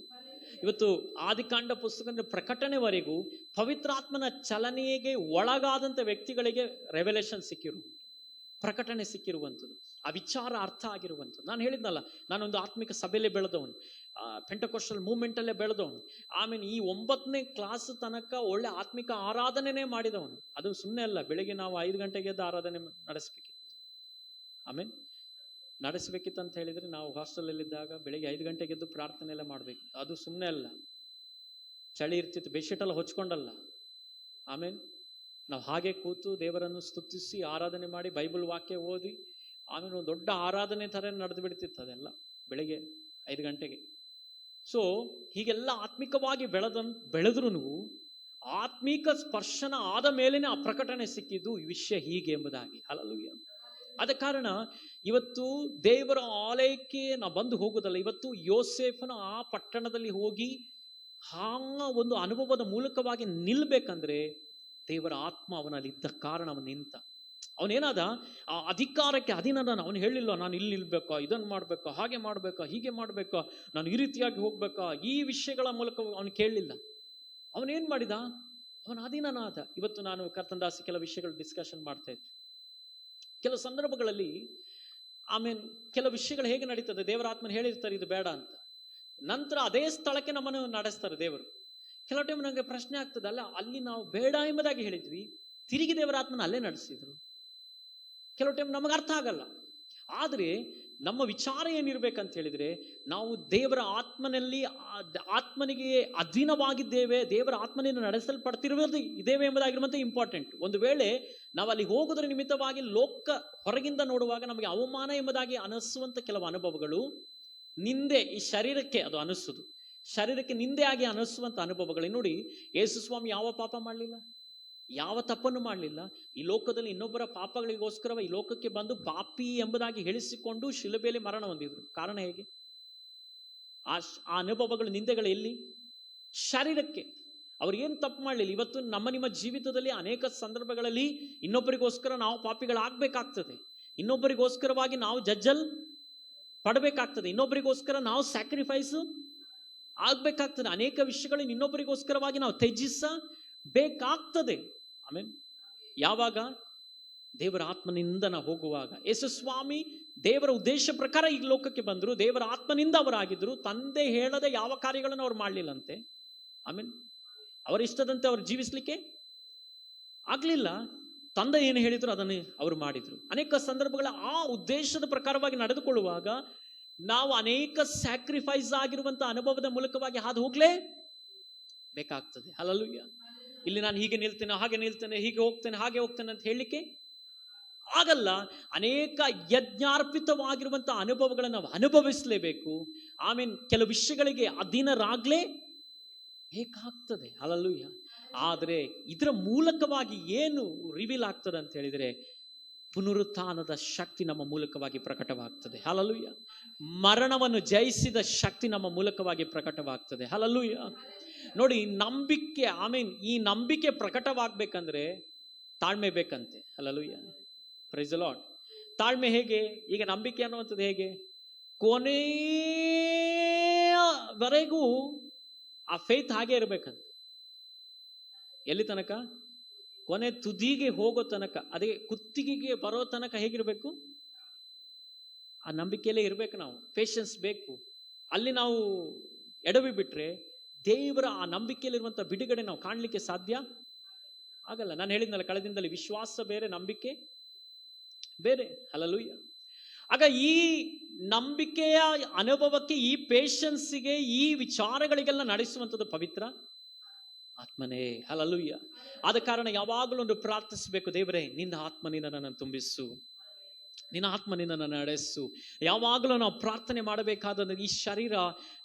ಇವತ್ತು ಆದಿಕಾಂಡ ಪುಸ್ತಕದ ಪ್ರಕಟಣೆವರೆಗೂ ಪವಿತ್ರಾತ್ಮನ ಚಲನೆಗೆ ಒಳಗಾದಂಥ ವ್ಯಕ್ತಿಗಳಿಗೆ ರೆವೆಲೇಷನ್ ಪ್ರಕಟಣೆ ಸಿಕ್ಕಿರುವಂಥದ್ದು, ಆ ವಿಚಾರ ಅರ್ಥ ಆಗಿರುವಂಥದ್ದು. ನಾನು ಹೇಳಿದ್ನಲ್ಲ, ನಾನೊಂದು ಆತ್ಮಿಕ ಸಭೆಯಲ್ಲೇ ಬೆಳೆದವನು, ಪೆಂಟಕೋಸ್ಟಲ್ ಮೂವ್ಮೆಂಟಲ್ಲೇ ಬೆಳೆದವನು. ಆಮೇಲೆ ಈ 9ನೇ ಕ್ಲಾಸ್ ತನಕ ಒಳ್ಳೆ ಆತ್ಮಿಕ ಆರಾಧನೆ ಮಾಡಿದವನು. ಅದು ಸುಮ್ಮನೆ ಅಲ್ಲ, ಬೆಳಿಗ್ಗೆ ನಾವು 5 ಗಂಟೆಗೆ ಎದ್ದು ಆರಾಧನೆ ನಡೆಸಬೇಕಿತ್ತು. ಆಮೇಲೆ ನಡೆಸಬೇಕಿತ್ತು ಅಂತ ಹೇಳಿದ್ರೆ ನಾವು ಹಾಸ್ಟೆಲಲ್ಲಿದ್ದಾಗ ಬೆಳಿಗ್ಗೆ 5 ಗಂಟೆಗೆ ಎದ್ದು ಪ್ರಾರ್ಥನೆ ಎಲ್ಲ ಮಾಡಬೇಕಿತ್ತು. ಅದು ಸುಮ್ಮನೆ ಅಲ್ಲ, ಚಳಿ ಇರ್ತಿತ್ತು, ಬೆಡ್ಶೀಟ್ ಎಲ್ಲ ಹೊಚ್ಕೊಂಡಲ್ಲ. ಆಮೇಲೆ ನಾವು ಹಾಗೆ ಕೂತು ದೇವರನ್ನು ಸ್ತುತಿಸಿ ಆರಾಧನೆ ಮಾಡಿ ಬೈಬಲ್ ವಾಕ್ಯ ಓದಿ ಆಮೇಲೆ ಒಂದು ದೊಡ್ಡ ಆರಾಧನೆ ಥರ ನಡೆದು ಬಿಡ್ತಿತ್ತು ಅದೆಲ್ಲ ಬೆಳಿಗ್ಗೆ 5 ಗಂಟೆಗೆ. ಸೊ ಹೀಗೆಲ್ಲ ಆತ್ಮಿಕವಾಗಿ ಬೆಳೆದ್ರೂ ಆತ್ಮಿಕ ಸ್ಪರ್ಶನ ಆದ ಮೇಲೇನೆ ಆ ಪ್ರಕಟಣೆ ಸಿಕ್ಕಿದ್ದು ಈ ವಿಷಯ ಹೀಗೆ ಎಂಬುದಾಗಿ. ಹಲ್ಲೆಲೂಯಾ. ಆದ ಕಾರಣ ಇವತ್ತು ದೇವರ ಆಲಯಕ್ಕೆ ನಾವು ಬಂದು ಹೋಗೋದಲ್ಲ, ಇವತ್ತು ಯೋಸೇಫನ ಆ ಪಟ್ಟಣದಲ್ಲಿ ಹೋಗಿ ಒಂದು ಅನುಭವದ ಮೂಲಕವಾಗಿ ನಿಲ್ಬೇಕಂದ್ರೆ ದೇವರ ಆತ್ಮ ಅವನಲ್ಲಿ ಇದ್ದ ಕಾರಣ ಅವನು ನಿಂತ. ಅವನೇನಾದ ಆ ಅಧಿಕಾರಕ್ಕೆ ಅಧೀನನ. ಅವನು ಹೇಳಿಲ್ಲ ನಾನು ಇಲ್ಲಿ ನಿಲ್ಬೇಕಾ, ಇದನ್ನು ಮಾಡ್ಬೇಕಾ, ಹಾಗೆ ಮಾಡ್ಬೇಕಾ, ಹೀಗೆ ಮಾಡ್ಬೇಕಾ, ನಾನು ಈ ರೀತಿಯಾಗಿ ಹೋಗ್ಬೇಕಾ, ಈ ವಿಷಯಗಳ ಮೂಲಕ ಅವನು ಕೇಳಲಿಲ್ಲ. ಅವನೇನ್ ಮಾಡಿದ, ಅವನ ಅಧೀನನಾದ. ಇವತ್ತು ನಾನು ಕರ್ತಂದಾಸಿ ಕೆಲವು ವಿಷಯಗಳು ಡಿಸ್ಕಷನ್ ಮಾಡ್ತಾ ಇದ್ವಿ. ಕೆಲವು ಸಂದರ್ಭಗಳಲ್ಲಿ ಆಮೇಲೆ ಕೆಲವು ವಿಷಯಗಳು ಹೇಗೆ ನಡೀತದೆ, ದೇವರ ಆತ್ಮನ ಹೇಳಿರ್ತಾರೆ ಇದು ಬೇಡ ಅಂತ, ನಂತರ ಅದೇ ಸ್ಥಳಕ್ಕೆ ನಮ್ಮನ್ನು ನಡೆಸ್ತಾರೆ ದೇವರು. ಕೆಲವು ಟೈಮ್ ನನಗೆ ಪ್ರಶ್ನೆ ಆಗ್ತದೆ, ಅಲ್ಲ ಅಲ್ಲಿ ನಾವು ಬೇಡ ಎಂಬುದಾಗಿ ಹೇಳಿದ್ವಿ, ತಿರುಗಿ ದೇವರ ಆತ್ಮನ ಅಲ್ಲೇ ನಡೆಸಿದ್ರು. ಕೆಲವು ಟೈಮ್ ನಮಗೆ ಅರ್ಥ ಆಗಲ್ಲ. ಆದರೆ ನಮ್ಮ ವಿಚಾರ ಏನಿರ್ಬೇಕಂತ ಹೇಳಿದ್ರೆ, ನಾವು ದೇವರ ಆತ್ಮನಿಗೆ ಅಧೀನವಾಗಿದ್ದೇವೆ, ದೇವರ ಆತ್ಮನಿಂದ ನಡೆಸಲ್ಪಡ್ತಿರುವುದು ಇದ್ದೇವೆ ಎಂಬುದಾಗಿರುವಂತೆ ಇಂಪಾರ್ಟೆಂಟ್. ಒಂದು ವೇಳೆ ನಾವು ಅಲ್ಲಿ ಹೋಗೋದ್ರ ನಿಮಿತ್ತವಾಗಿ ಹೊರಗಿಂದ ನೋಡುವಾಗ ನಮಗೆ ಅವಮಾನ ಎಂಬುದಾಗಿ ಅನಿಸುವಂತ ಕೆಲವು ಅನುಭವಗಳು, ನಿಂದೆ ಈ ಶರೀರಕ್ಕೆ ಅದು ಅನಿಸುವುದು, ಶರೀರಕ್ಕೆ ನಿಂದೆ ಆಗಿ ಅನಿಸುವಂತ ಅನುಭವಗಳು. ನೋಡಿ, ಯೇಸು ಸ್ವಾಮಿ ಯಾವ ಪಾಪ ಮಾಡಲಿಲ್ಲ, ಯಾವ ತಪ್ಪನ್ನು ಮಾಡಲಿಲ್ಲ. ಈ ಲೋಕದಲ್ಲಿ ಇನ್ನೊಬ್ಬರ ಪಾಪಗಳಿಗೋಸ್ಕರ ಈ ಲೋಕಕ್ಕೆ ಬಂದು ಪಾಪಿ ಎಂಬುದಾಗಿ ಹೇಳಿಸಿಕೊಂಡು ಶಿಲುಬೆಯಲ್ಲಿ ಮರಣ ಹೊಂದಿದ್ರು. ಕಾರಣ ಹೇಗೆ? ಆ ಅನುಭವಗಳು, ನಿಂದೆಗಳು ಎಲ್ಲಿ? ಶರೀರಕ್ಕೆ. ಅವ್ರು ಏನು ತಪ್ಪು ಮಾಡಲಿಲ್ಲ. ಇವತ್ತು ನಿಮ್ಮ ಜೀವಿತದಲ್ಲಿ ಅನೇಕ ಸಂದರ್ಭಗಳಲ್ಲಿ ಇನ್ನೊಬ್ಬರಿಗೋಸ್ಕರ ನಾವು ಪಾಪಿಗಳಾಗಬೇಕಾಗ್ತದೆ, ಇನ್ನೊಬ್ಬರಿಗೋಸ್ಕರವಾಗಿ ನಾವು ಜಜ್ಜಲ್ ಪಡಬೇಕಾಗ್ತದೆ, ಇನ್ನೊಬ್ಬರಿಗೋಸ್ಕರ ನಾವು ಸ್ಯಾಕ್ರಿಫೈಸ್ ಆಗ್ಬೇಕಾಗ್ತದೆ. ಅನೇಕ ವಿಷಯಗಳು ಇನ್ನೊಬ್ಬರಿಗೋಸ್ಕರವಾಗಿ ನಾವು ತ್ಯಜಿಸಬೇಕಾಗ್ತದೆ. ಆಮೇಲೆ ಯಾವಾಗ? ದೇವರ ಆತ್ಮನಿಂದ ನಾವು ಹೋಗುವಾಗ. ಯೇಸು ಸ್ವಾಮಿ ದೇವರ ಉದ್ದೇಶ ಪ್ರಕಾರ ಈ ಲೋಕಕ್ಕೆ ಬಂದರು, ದೇವರ ಆತ್ಮನಿಂದ ಅವರಾಗಿದ್ರು. ತಂದೆ ಹೇಳದೆ ಯಾವ ಕಾರ್ಯಗಳನ್ನು ಅವ್ರು ಮಾಡಲಿಲ್ಲಂತೆ. ಆಮೇಲೆ ಅವರ ಇಷ್ಟದಂತೆ ಅವ್ರು ಜೀವಿಸ್ಲಿಕ್ಕೆ ಆಗ್ಲಿಲ್ಲ. ತಂದೆ ಏನು ಹೇಳಿದ್ರು ಅದನ್ನೇ ಅವರು ಮಾಡಿದ್ರು. ಅನೇಕ ಸಂದರ್ಭಗಳ ಆ ಉದ್ದೇಶದ ಪ್ರಕಾರವಾಗಿ ನಡೆದುಕೊಳ್ಳುವಾಗ ನಾವು ಅನೇಕ ಸ್ಯಾಕ್ರಿಫೈಸ್ ಆಗಿರುವಂತ ಅನುಭವದ ಮೂಲಕವಾಗಿ ಹಾದು ಹೋಗ್ಲೇ ಬೇಕಾಗ್ತದೆ. ಹಲ್ಲೆಲೂಯಾ. ಇಲ್ಲಿ ನಾನು ಹೀಗೆ ನಿಲ್ತೇನೆ, ಹಾಗೆ ನಿಲ್ತೇನೆ, ಹೀಗೆ ಹೋಗ್ತೇನೆ, ಹಾಗೆ ಹೋಗ್ತೇನೆ ಅಂತ ಹೇಳಲಿಕ್ಕೆ ಆಗಲ್ಲ. ಅನೇಕ ಯಜ್ಞಾರ್ಪಿತವಾಗಿರುವಂತ ಅನುಭವಗಳನ್ನು ನಾವು ಅನುಭವಿಸಲೇಬೇಕು. ಆಮೇಲೆ ಕೆಲವು ವಿಷಯಗಳಿಗೆ ಅಧೀನರಾಗ್ಲೇ ಬೇಕಾಗ್ತದೆ. ಹಲ್ಲೆಲೂಯಾ. ಆದರೆ ಇದರ ಮೂಲಕವಾಗಿ ಏನು ರಿವೀಲ್ ಆಗ್ತದೆ ಅಂತ ಹೇಳಿದ್ರೆ, ಪುನರುತ್ಥಾನದ ಶಕ್ತಿ ನಮ್ಮ ಮೂಲಕವಾಗಿ ಪ್ರಕಟವಾಗ್ತದೆ. ಹಲ್ಲೆಲೂಯಾ. ಮರಣವನ್ನು ಜಯಿಸಿದ ಶಕ್ತಿ ನಮ್ಮ ಮೂಲಕವಾಗಿ ಪ್ರಕಟವಾಗ್ತದೆ. ಹಲ್ಲೆಲೂಯಾ. ನೋಡಿ, ನಂಬಿಕೆ, ಈ ನಂಬಿಕೆ ಪ್ರಕಟವಾಗಬೇಕಂದ್ರೆ ತಾಳ್ಮೆ ಬೇಕಂತೆ. ಹಲ್ಲೆಲೂಯಾ. Praise the Lord. ತಾಳ್ಮೆ ಹೇಗೆ? ಈಗ ನಂಬಿಕೆ ಅನ್ನುವಂಥದ್ದು ಹೇಗೆ? ಕೊನೆಯವರೆಗೂ ಆ ಫೇತ್ ಹಾಗೆ ಇರಬೇಕಂತೆ. ಎಲ್ಲಿ ತನಕ? ಕೊನೆ ತುದಿಗೆ ಹೋಗೋ ತನಕ, ಅದೇ ಕುತ್ತಿಗೆಗೆ ಬರೋ ತನಕ ಹೇಗಿರ್ಬೇಕು? ಆ ನಂಬಿಕೆಯಲ್ಲೇ ಇರ್ಬೇಕು. ನಾವು ಪೇಷನ್ಸ್ ಬೇಕು. ಅಲ್ಲಿ ನಾವು ಎಡವಿ ಬಿಟ್ರೆ ದೇವರ ಆ ನಂಬಿಕೆಯಲ್ಲಿರುವಂಥ ಬಿಡುಗಡೆ ನಾವು ಕಾಣಲಿಕ್ಕೆ ಸಾಧ್ಯ ಆಗಲ್ಲ. ನಾನು ಹೇಳಿದ್ನಲ್ಲ ಕಳೆದ ದಿನದಲ್ಲಿ, ವಿಶ್ವಾಸ ಬೇರೆ, ನಂಬಿಕೆ ಬೇರೆ. ಹಲ್ಲೆಲೂಯಾ. ಆಗ ಈ ನಂಬಿಕೆಯ ಅನುಭವಕ್ಕೆ, ಈ ಪೇಷನ್ಸ್ಗೆ, ಈ ವಿಚಾರಗಳಿಗೆಲ್ಲ ನಡೆಸುವಂಥದ್ದು ಪವಿತ್ರ ಆತ್ಮನೇ. ಹಲ್ಲೆಲೂಯಾ. ಆದ ಕಾರಣ ಯಾವಾಗಲೂ ಒಂದು ಪ್ರಾರ್ಥಿಸಬೇಕು, ದೇವರೇ ನಿನ್ನ ಆತ್ಮನಿಂದ ನನ್ನನ್ನು ತುಂಬಿಸು, ನಿನ್ನ ಆತ್ಮನಿಂದ ನನ್ನ ನಡೆಸು. ಯಾವಾಗಲೂ ನಾವು ಪ್ರಾರ್ಥನೆ ಮಾಡಬೇಕಾದ ಈ ಶರೀರ,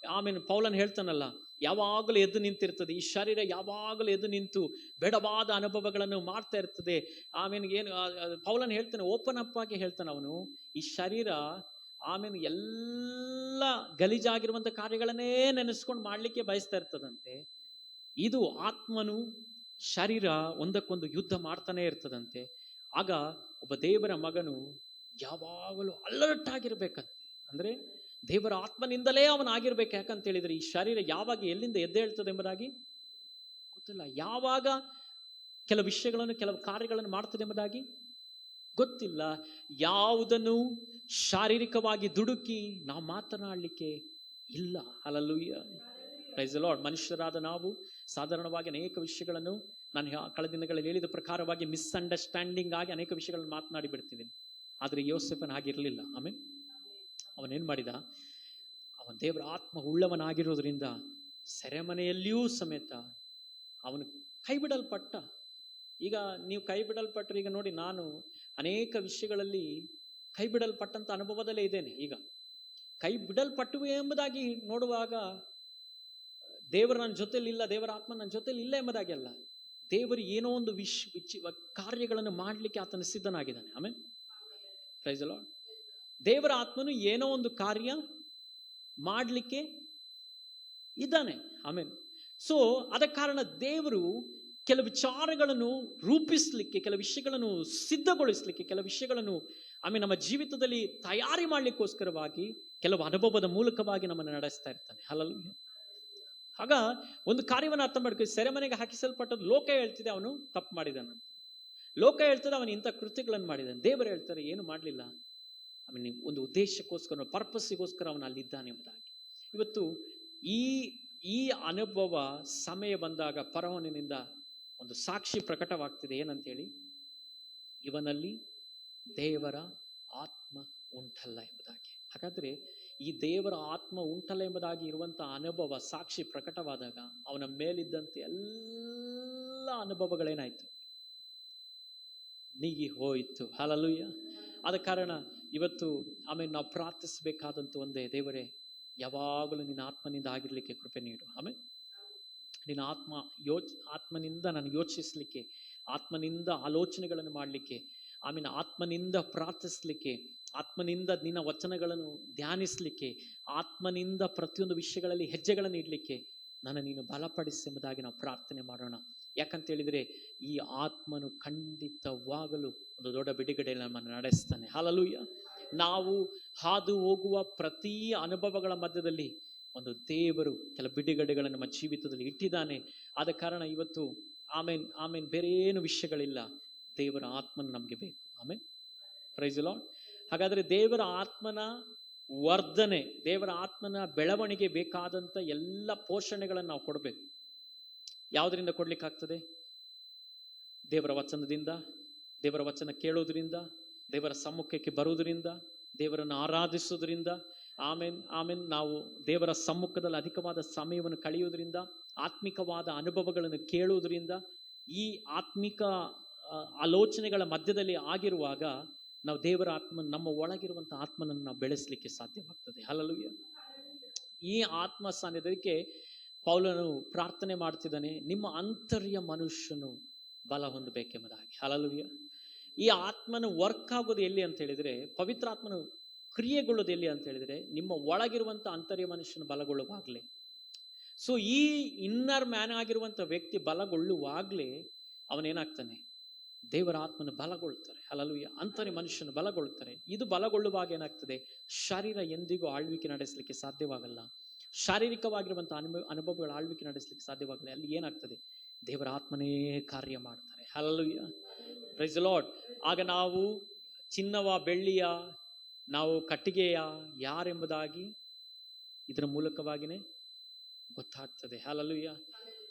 ಪೌಲನ್ ಹೇಳ್ತಾನಲ್ಲ, ಯಾವಾಗಲೂ ಎದ್ದು ನಿಂತಿರ್ತದೆ. ಈ ಶರೀರ ಯಾವಾಗಲೂ ಎದ್ದು ನಿಂತು ಬೇಡವಾದ ಅನುಭವಗಳನ್ನು ಮಾಡ್ತಾ ಇರ್ತದೆ. ಏನು ಪೌಲನ್ ಹೇಳ್ತಾನೆ, ಓಪನ್ ಅಪ್ ಆಗಿ ಹೇಳ್ತಾನೆ ಅವನು, ಈ ಶರೀರ ಎಲ್ಲ ಗಲೀಜಾಗಿರುವಂತ ಕಾರ್ಯಗಳನ್ನೇ ನೆನೆಸ್ಕೊಂಡು ಮಾಡ್ಲಿಕ್ಕೆ ಬಯಸ್ತಾ ಇರ್ತದಂತೆ. ಇದು ಆತ್ಮನು ಶರೀರ ಒಂದಕ್ಕೊಂದು ಯುದ್ಧ ಮಾಡ್ತಾನೆ ಇರ್ತದಂತೆ. ಆಗ ಒಬ್ಬ ದೇವರ ಮಗನು ಯಾವಾಗಲೂ ಅಲರ್ಟ್ ಆಗಿರ್ಬೇಕಂತೆ. ಅಂದ್ರೆ ದೇವರ ಆತ್ಮನಿಂದಲೇ ಅವನಾಗಿರ್ಬೇಕು. ಯಾಕಂತ ಹೇಳಿದ್ರೆ ಈ ಶರೀರ ಯಾವಾಗ ಎಲ್ಲಿಂದ ಎದ್ದೇಳ್ತದೆ ಎಂಬುದಾಗಿ ಗೊತ್ತಿಲ್ಲ. ಯಾವಾಗ ಕೆಲವು ವಿಷಯಗಳನ್ನು, ಕೆಲವು ಕಾರ್ಯಗಳನ್ನು ಮಾಡ್ತದೆ ಎಂಬುದಾಗಿ ಗೊತ್ತಿಲ್ಲ. ಯಾವುದನ್ನು ಶಾರೀರಿಕವಾಗಿ ದುಡುಕಿ ನಾವು ಮಾತನಾಡಲಿಕ್ಕೆ ಇಲ್ಲ. ಹಲ್ಲೆಲೂಯಾ. Praise the lord. ಮನುಷ್ಯರಾದ ನಾವು ಸಾಧಾರಣವಾಗಿ ಅನೇಕ ವಿಷಯಗಳನ್ನು, ನಾನು ಕಳೆದ ದಿನಗಳಲ್ಲಿ ಹೇಳಿದ ಪ್ರಕಾರವಾಗಿ ಮಿಸ್ಅಂಡರ್ಸ್ಟ್ಯಾಂಡಿಂಗ್ ಆಗಿ ಅನೇಕ ವಿಷಯಗಳನ್ನು ಮಾತನಾಡಿ ಬಿಡ್ತೀವಿ. ಆದರೆ ಯೋಸೇಫನ್ ಹಾಗಿರಲಿಲ್ಲ. ಆಮೇಲೆ ಅವನೇನ್ ಮಾಡಿದ? ಅವನ ದೇವರ ಆತ್ಮ ಉಳ್ಳವನಾಗಿರೋದ್ರಿಂದ ಸೆರೆಮನೆಯಲ್ಲಿಯೂ ಸಮೇತ ಅವನು ಕೈ ಬಿಡಲ್ಪಟ್ಟ. ಈಗ ನೀವು ಕೈ ಬಿಡಲ್ಪಟ್ಟರು. ಈಗ ನೋಡಿ, ನಾನು ಅನೇಕ ವಿಷಯಗಳಲ್ಲಿ ಕೈ ಬಿಡಲ್ಪಟ್ಟಂತ ಅನುಭವದಲ್ಲೇ ಇದ್ದೇನೆ. ಈಗ ಕೈ ಬಿಡಲ್ಪಟ್ಟುವೆ ಎಂಬುದಾಗಿ ನೋಡುವಾಗ ದೇವರು ನನ್ನ ಜೊತೆಲಿ ಇಲ್ಲ, ದೇವರ ಆತ್ಮ ನನ್ನ ಜೊತೆಲಿ ಇಲ್ಲ ಎಂಬುದಾಗಿ ಅಲ್ಲ. ದೇವರು ಏನೋ ಒಂದು ಕಾರ್ಯಗಳನ್ನು ಮಾಡಲಿಕ್ಕೆ ಆತನ ಸಿದ್ಧನಾಗಿದ್ದಾನೆ. ಆಮೇಲೆ ಪ್ರೈಸ್ ದಿ ಲಾರ್ಡ್. ದೇವರ ಆತ್ಮನು ಏನೋ ಒಂದು ಕಾರ್ಯ ಮಾಡಲಿಕ್ಕೆ ಇದ್ದಾನೆ. ಆಮೇಲೆ ಸೊ ಅದ ಕಾರಣ ದೇವರು ಕೆಲವು ವಿಚಾರಗಳನ್ನು ರೂಪಿಸ್ಲಿಕ್ಕೆ, ಕೆಲವು ವಿಷಯಗಳನ್ನು ಸಿದ್ಧಗೊಳಿಸ್ಲಿಕ್ಕೆ, ಕೆಲವು ವಿಷಯಗಳನ್ನು ನಮ್ಮ ಜೀವಿತದಲ್ಲಿ ತಯಾರಿ ಮಾಡ್ಲಿಕ್ಕೋಸ್ಕರವಾಗಿ ಕೆಲವು ಅನುಭವದ ಮೂಲಕವಾಗಿ ನಮ್ಮನ್ನು ನಡೆಸ್ತಾ ಇರ್ತಾನೆ. ಹಲ್ಲೆಲೂಯಾ. ಆಗ ಒಂದು ಕಾರ್ಯವನ್ನು ಅರ್ಥ ಮಾಡ್ಕೊಂಡು, ಸೆರೆಮನೆಗೆ ಹಾಕಿಸಲ್ಪಟ್ಟದ್ದು ಲೋಕ ಹೇಳ್ತಿದೆ ಅವನು ತಪ್ಪು ಮಾಡಿದಾನಂತ. ಲೋಕ ಹೇಳ್ತದೆ ಅವನು ಇಂಥ ಕೃತ್ಯಗಳನ್ನು ಮಾಡಿದ್ದಾನೆ. ದೇವರು ಹೇಳ್ತಾರೆ ಏನು ಮಾಡಲಿಲ್ಲ, ಒಂದು ಉದ್ದೇಶಕ್ಕೋಸ್ಕರ, ಪರ್ಪಸ್ಸಿಗೋಸ್ಕರ ಅವನು ಅಲ್ಲಿದ್ದಾನೆ ಎಂಬುದಾಗಿ. ಇವತ್ತು ಈ ಅನುಭವ ಸಮಯ ಬಂದಾಗ ಫರೋಹನಿಂದ ಒಂದು ಸಾಕ್ಷಿ ಪ್ರಕಟವಾಗ್ತಿದೆ. ಏನಂತೇಳಿ? ಇವನಲ್ಲಿ ದೇವರ ಆತ್ಮ ಉಂಟಲ್ಲ ಎಂಬುದಾಗಿ. ಹಾಗಾದ್ರೆ ಈ ದೇವರ ಆತ್ಮ ಉಂಟಲ್ಲ ಎಂಬುದಾಗಿ ಇರುವಂತಹ ಅನುಭವ, ಸಾಕ್ಷಿ ಪ್ರಕಟವಾದಾಗ ಅವನ ಮೇಲಿದ್ದಂತೆ ಎಲ್ಲ ಅನುಭವಗಳೇನಾಯ್ತು? ನೀಗಿ ಹೋಯಿತು. ಹಲ್ಲೆಲೂಯಾ. ಆದ ಕಾರಣ ಇವತ್ತು ನಾವು ಪ್ರಾರ್ಥಿಸಬೇಕಾದಂತ ಒಂದೇ, ದೇವರೇ ಯಾವಾಗಲೂ ನಿನ್ನ ಆತ್ಮನಿಂದ ಆಗಿರ್ಲಿಕ್ಕೆ ಕೃಪೆ ನೀಡು. ಆಮೇಲೆ ನಿನ್ನ ಆತ್ಮನಿಂದ ನಾನು ಯೋಚಿಸ್ಲಿಕ್ಕೆ, ಆತ್ಮನಿಂದ ಆಲೋಚನೆಗಳನ್ನು ಮಾಡಲಿಕ್ಕೆ, ಆತ್ಮನಿಂದ ಪ್ರಾರ್ಥಿಸ್ಲಿಕ್ಕೆ, ಆತ್ಮನಿಂದ ನಿನ್ನ ವಚನಗಳನ್ನು ಧ್ಯಾನಿಸ್ಲಿಕ್ಕೆ, ಆತ್ಮನಿಂದ ಪ್ರತಿಯೊಂದು ವಿಷಯಗಳಲ್ಲಿ ಹೆಜ್ಜೆಗಳನ್ನು ಇಡ್ಲಿಕ್ಕೆ ನೀನು ಬಲಪಡಿಸಿ ಎಂಬುದಾಗಿ ನಾವು ಪ್ರಾರ್ಥನೆ ಮಾಡೋಣ. ಯಾಕಂತ ಹೇಳಿದ್ರೆ ಈ ಆತ್ಮನು ಖಂಡಿತವಾಗಲೂ ಒಂದು ದೊಡ್ಡ ಬಿಡುಗಡೆಯನ್ನು ನಮ್ಮನ್ನು ನಡೆಸ್ತಾನೆ. ಹಲ್ಲೆಲೂಯಾ. ನಾವು ಹಾದು ಹೋಗುವ ಪ್ರತಿ ಅನುಭವಗಳ ಮಧ್ಯದಲ್ಲಿ ಒಂದು ದೇವರು ಕೆಲವು ಬಿಡುಗಡೆಗಳನ್ನು ನಮ್ಮ ಜೀವಿತದಲ್ಲಿ ಇಟ್ಟಿದ್ದಾನೆ. ಆದ ಕಾರಣ ಇವತ್ತು ಆಮೇನ್ ಬೇರೆ ಏನು ವಿಷಯಗಳಿಲ್ಲ, ದೇವರ ಆತ್ಮನ ನಮಗೆ ಬೇಕು. ಆಮೇನ್. Praise the lord. ಹಾಗಾದ್ರೆ ದೇವರ ಆತ್ಮನ ವರ್ಧನೆ, ದೇವರ ಆತ್ಮನ ಬೆಳವಣಿಗೆ ಬೇಕಾದಂತ ಎಲ್ಲ ಪೋಷಣೆಗಳನ್ನು ನಾವು ಕೊಡಬೇಕು. ಯಾವುದರಿಂದ ಕೊಡ್ಲಿಕ್ಕಾಗ್ತದೆ? ದೇವರ ವಚನದಿಂದ, ದೇವರ ವಚನ ಕೇಳೋದ್ರಿಂದ, ದೇವರ ಸಮ್ಮುಖಕ್ಕೆ ಬರುವುದರಿಂದ, ದೇವರನ್ನು ಆರಾಧಿಸೋದ್ರಿಂದ, ಆಮೇನ್ ನಾವು ದೇವರ ಸಮ್ಮುಖದಲ್ಲಿ ಅಧಿಕವಾದ ಸಮಯವನ್ನು ಕಳೆಯುವುದರಿಂದ, ಆತ್ಮಿಕವಾದ ಅನುಭವಗಳನ್ನು ಕೇಳುವುದರಿಂದ, ಈ ಆತ್ಮಿಕ ಆಲೋಚನೆಗಳ ಮಧ್ಯದಲ್ಲಿ ಆಗಿರುವಾಗ ನಾವು ದೇವರ ಆತ್ಮ, ನಮ್ಮ ಒಳಗಿರುವಂತಹ ಆತ್ಮನನ್ನು ನಾವು ಬೆಳೆಸಲಿಕ್ಕೆ ಸಾಧ್ಯವಾಗ್ತದೆ. ಹಲ್ಲೆಲೂಯಾ. ಈ ಆತ್ಮ ಸಾನ್ನಿಧ್ಯಕ್ಕೆ ಪೌಲನು ಪ್ರಾರ್ಥನೆ ಮಾಡ್ತಿದ್ದಾನೆ, ನಿಮ್ಮ ಅಂತರ್ಯ ಮನುಷ್ಯನು ಬಲ ಹೊಂದಬೇಕೆಂಬುದಾಗಿ. ಹಲ್ಲೆಲೂಯಾ. ಈ ಆತ್ಮನು ವರ್ಕ್ ಆಗೋದು ಎಲ್ಲಿ ಅಂತ ಹೇಳಿದ್ರೆ, ಪವಿತ್ರಾತ್ಮನು ಕ್ರಿಯೆಗೊಳ್ಳೋದು ಎಲ್ಲಿ ಅಂತ ಹೇಳಿದ್ರೆ, ನಿಮ್ಮ ಒಳಗಿರುವಂತ ಅಂತರ್ಯ ಮನುಷ್ಯನು ಬಲಗೊಳ್ಳುವಾಗ್ಲೇ. ಸೊ ಈ ಇನ್ನರ್ ಮ್ಯಾನ್ ಆಗಿರುವಂತ ವ್ಯಕ್ತಿ ಬಲಗೊಳ್ಳುವಾಗ್ಲೇ ಅವನೇನಾಗ್ತಾನೆ, ದೇವರ ಆತ್ಮನ ಬಲಗೊಳ್ತಾರೆ. ಹಲ್ಲೆಲೂಯಾ. ಅಂತರ್ಯ ಮನುಷ್ಯನು ಬಲಗೊಳ್ಳುತ್ತಾರೆ. ಇದು ಬಲಗೊಳ್ಳುವಾಗ ಏನಾಗ್ತದೆ, ಶರೀರ ಎಂದಿಗೂ ಆಳ್ವಿಕೆ ನಡೆಸಲಿಕ್ಕೆ ಸಾಧ್ಯವಾಗಲ್ಲ. ಶಾರೀರಿಕವಾಗಿರುವಂತಹ ಅನುಭವಗಳ ಆಳ್ವಿಕೆ ನಡೆಸಲಿಕ್ಕೆ ಸಾಧ್ಯವಾಗಲ್ಲ. ಅಲ್ಲಿ ಏನಾಗ್ತದೆ, ದೇವರ ಆತ್ಮನೇ ಕಾರ್ಯ ಮಾಡ್ತಾರೆ. ಹಲ್ಲೆಲೂಯಾ. Praise the Lord. ಆಗ ನಾವು ಚಿನ್ನವ ಬೆಳ್ಳಿಯ, ನಾವು ಕಟ್ಟಿಗೆಯ ಯಾರೆಂಬುದಾಗಿ ಇದರ ಮೂಲಕವಾಗಿನೇ ಗೊತ್ತಾಗ್ತದೆ. ಹಲ್ಲೆಲೂಯಾ.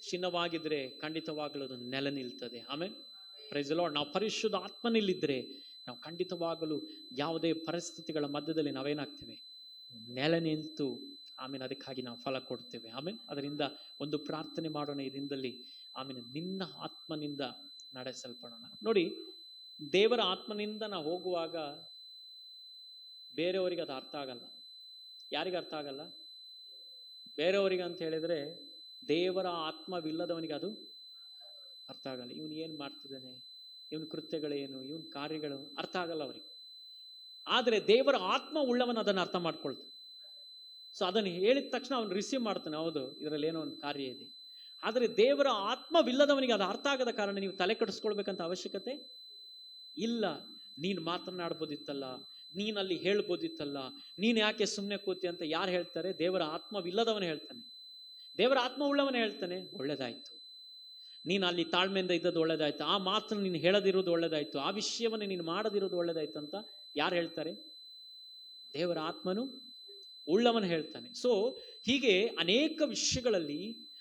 ಚಿನ್ನವಾಗಿದ್ರೆ ಖಂಡಿತವಾಗಲೂ ಅದು ನೆಲ ನಿಲ್ತದೆ. ಆಮೇಲೆ ಪ್ರೈಸ್ ದಿ ಲಾರ್ಡ್. ನಾವು ಪರಿಶುದ್ಧ ಆತ್ಮನಲ್ಲಿದ್ದರೆ ನಾವು ಖಂಡಿತವಾಗಲು ಯಾವುದೇ ಪರಿಸ್ಥಿತಿಗಳ ಮಧ್ಯದಲ್ಲಿ ನಾವೇನಾಗ್ತೇವೆ, ನೆಲ ನಿಂತು ಆಮೇಲೆ ಅದಕ್ಕಾಗಿ ನಾವು ಫಲ ಕೊಡ್ತೇವೆ. ಆಮೇಲೆ ಅದರಿಂದ ಒಂದು ಪ್ರಾರ್ಥನೆ ಮಾಡೋಣ ಈ ದಿನದಲ್ಲಿ. ಆಮೇಲೆ ನಿನ್ನ ಆತ್ಮನಿಂದ ನಡೆಸಲ್ಪಡೋಣ. ನೋಡಿ, ದೇವರ ಆತ್ಮನಿಂದ ನಾವು ಹೋಗುವಾಗ ಬೇರೆಯವರಿಗೆ ಅದು ಅರ್ಥ ಆಗಲ್ಲ. ಯಾರಿಗೆ ಅರ್ಥ ಆಗಲ್ಲ? ಬೇರೆಯವರಿಗೆ ಅಂತ ಹೇಳಿದ್ರೆ, ದೇವರ ಆತ್ಮವಿಲ್ಲದವನಿಗೆ ಅದು ಅರ್ಥ ಆಗಲ್ಲ. ಇವನು ಏನು ಮಾಡ್ತಿದ್ದಾನೆ, ಇವನ ಕೃತ್ಯಗಳೇನು, ಇವನ್ ಕಾರ್ಯಗಳು ಅರ್ಥ ಆಗಲ್ಲ ಅವರಿಗೆ. ಆದರೆ ದೇವರ ಆತ್ಮ ಉಳ್ಳವನು ಅದನ್ನು ಅರ್ಥ ಮಾಡ್ಕೊಳ್ತಾನೆ. ಸೊ ಅದನ್ನು ಹೇಳಿದ ತಕ್ಷಣ ಅವನು ರಿಸೀವ್ ಮಾಡ್ತಾನೆ, ಹೌದು ಇದರಲ್ಲಿ ಏನೋ ಒಂದು ಕಾರ್ಯ ಇದೆ. ಆದರೆ ದೇವರ ಆತ್ಮವಿಲ್ಲದವನಿಗೆ ಅದು ಅರ್ಥ ಆಗದ ಕಾರಣ ನೀವು ತಲೆ ಕೆಡಿಸ್ಕೊಳ್ಬೇಕಂತ ಅವಶ್ಯಕತೆ ಇಲ್ಲ. ನೀನು ಮಾತನಾಡ್ಬೋದಿತ್ತಲ್ಲ, ನೀನಲ್ಲಿ ಹೇಳ್ಬೋದಿತ್ತಲ್ಲ, ನೀನು ಯಾಕೆ ಸುಮ್ಮನೆ ಕೂತಿ ಅಂತ ಯಾರು ಹೇಳ್ತಾರೆ? ದೇವರ ಆತ್ಮವಿಲ್ಲದವನು ಹೇಳ್ತಾನೆ. ದೇವರ ಆತ್ಮ ಉಳ್ಳವನು ಹೇಳ್ತಾನೆ, ಒಳ್ಳೇದಾಯ್ತು, ನೀನು ಅಲ್ಲಿ ತಾಳ್ಮೆಯಿಂದ ಇದ್ದದ್ದು ಒಳ್ಳೇದಾಯ್ತು, ಆ ಮಾತನ್ನು ನೀನು ಹೇಳದಿರೋದು ಒಳ್ಳೇದಾಯ್ತು, ಆ ವಿಷಯವನ್ನು ನೀನು ಮಾಡದಿರೋದು ಒಳ್ಳೇದಾಯ್ತು ಅಂತ ಯಾರು ಹೇಳ್ತಾರೆ? ದೇವರ ಆತ್ಮನು ಉಳ್ಳವನು ಹೇಳ್ತಾನೆ. ಸೊ ಹೀಗೆ ಅನೇಕ ವಿಷಯಗಳಲ್ಲಿ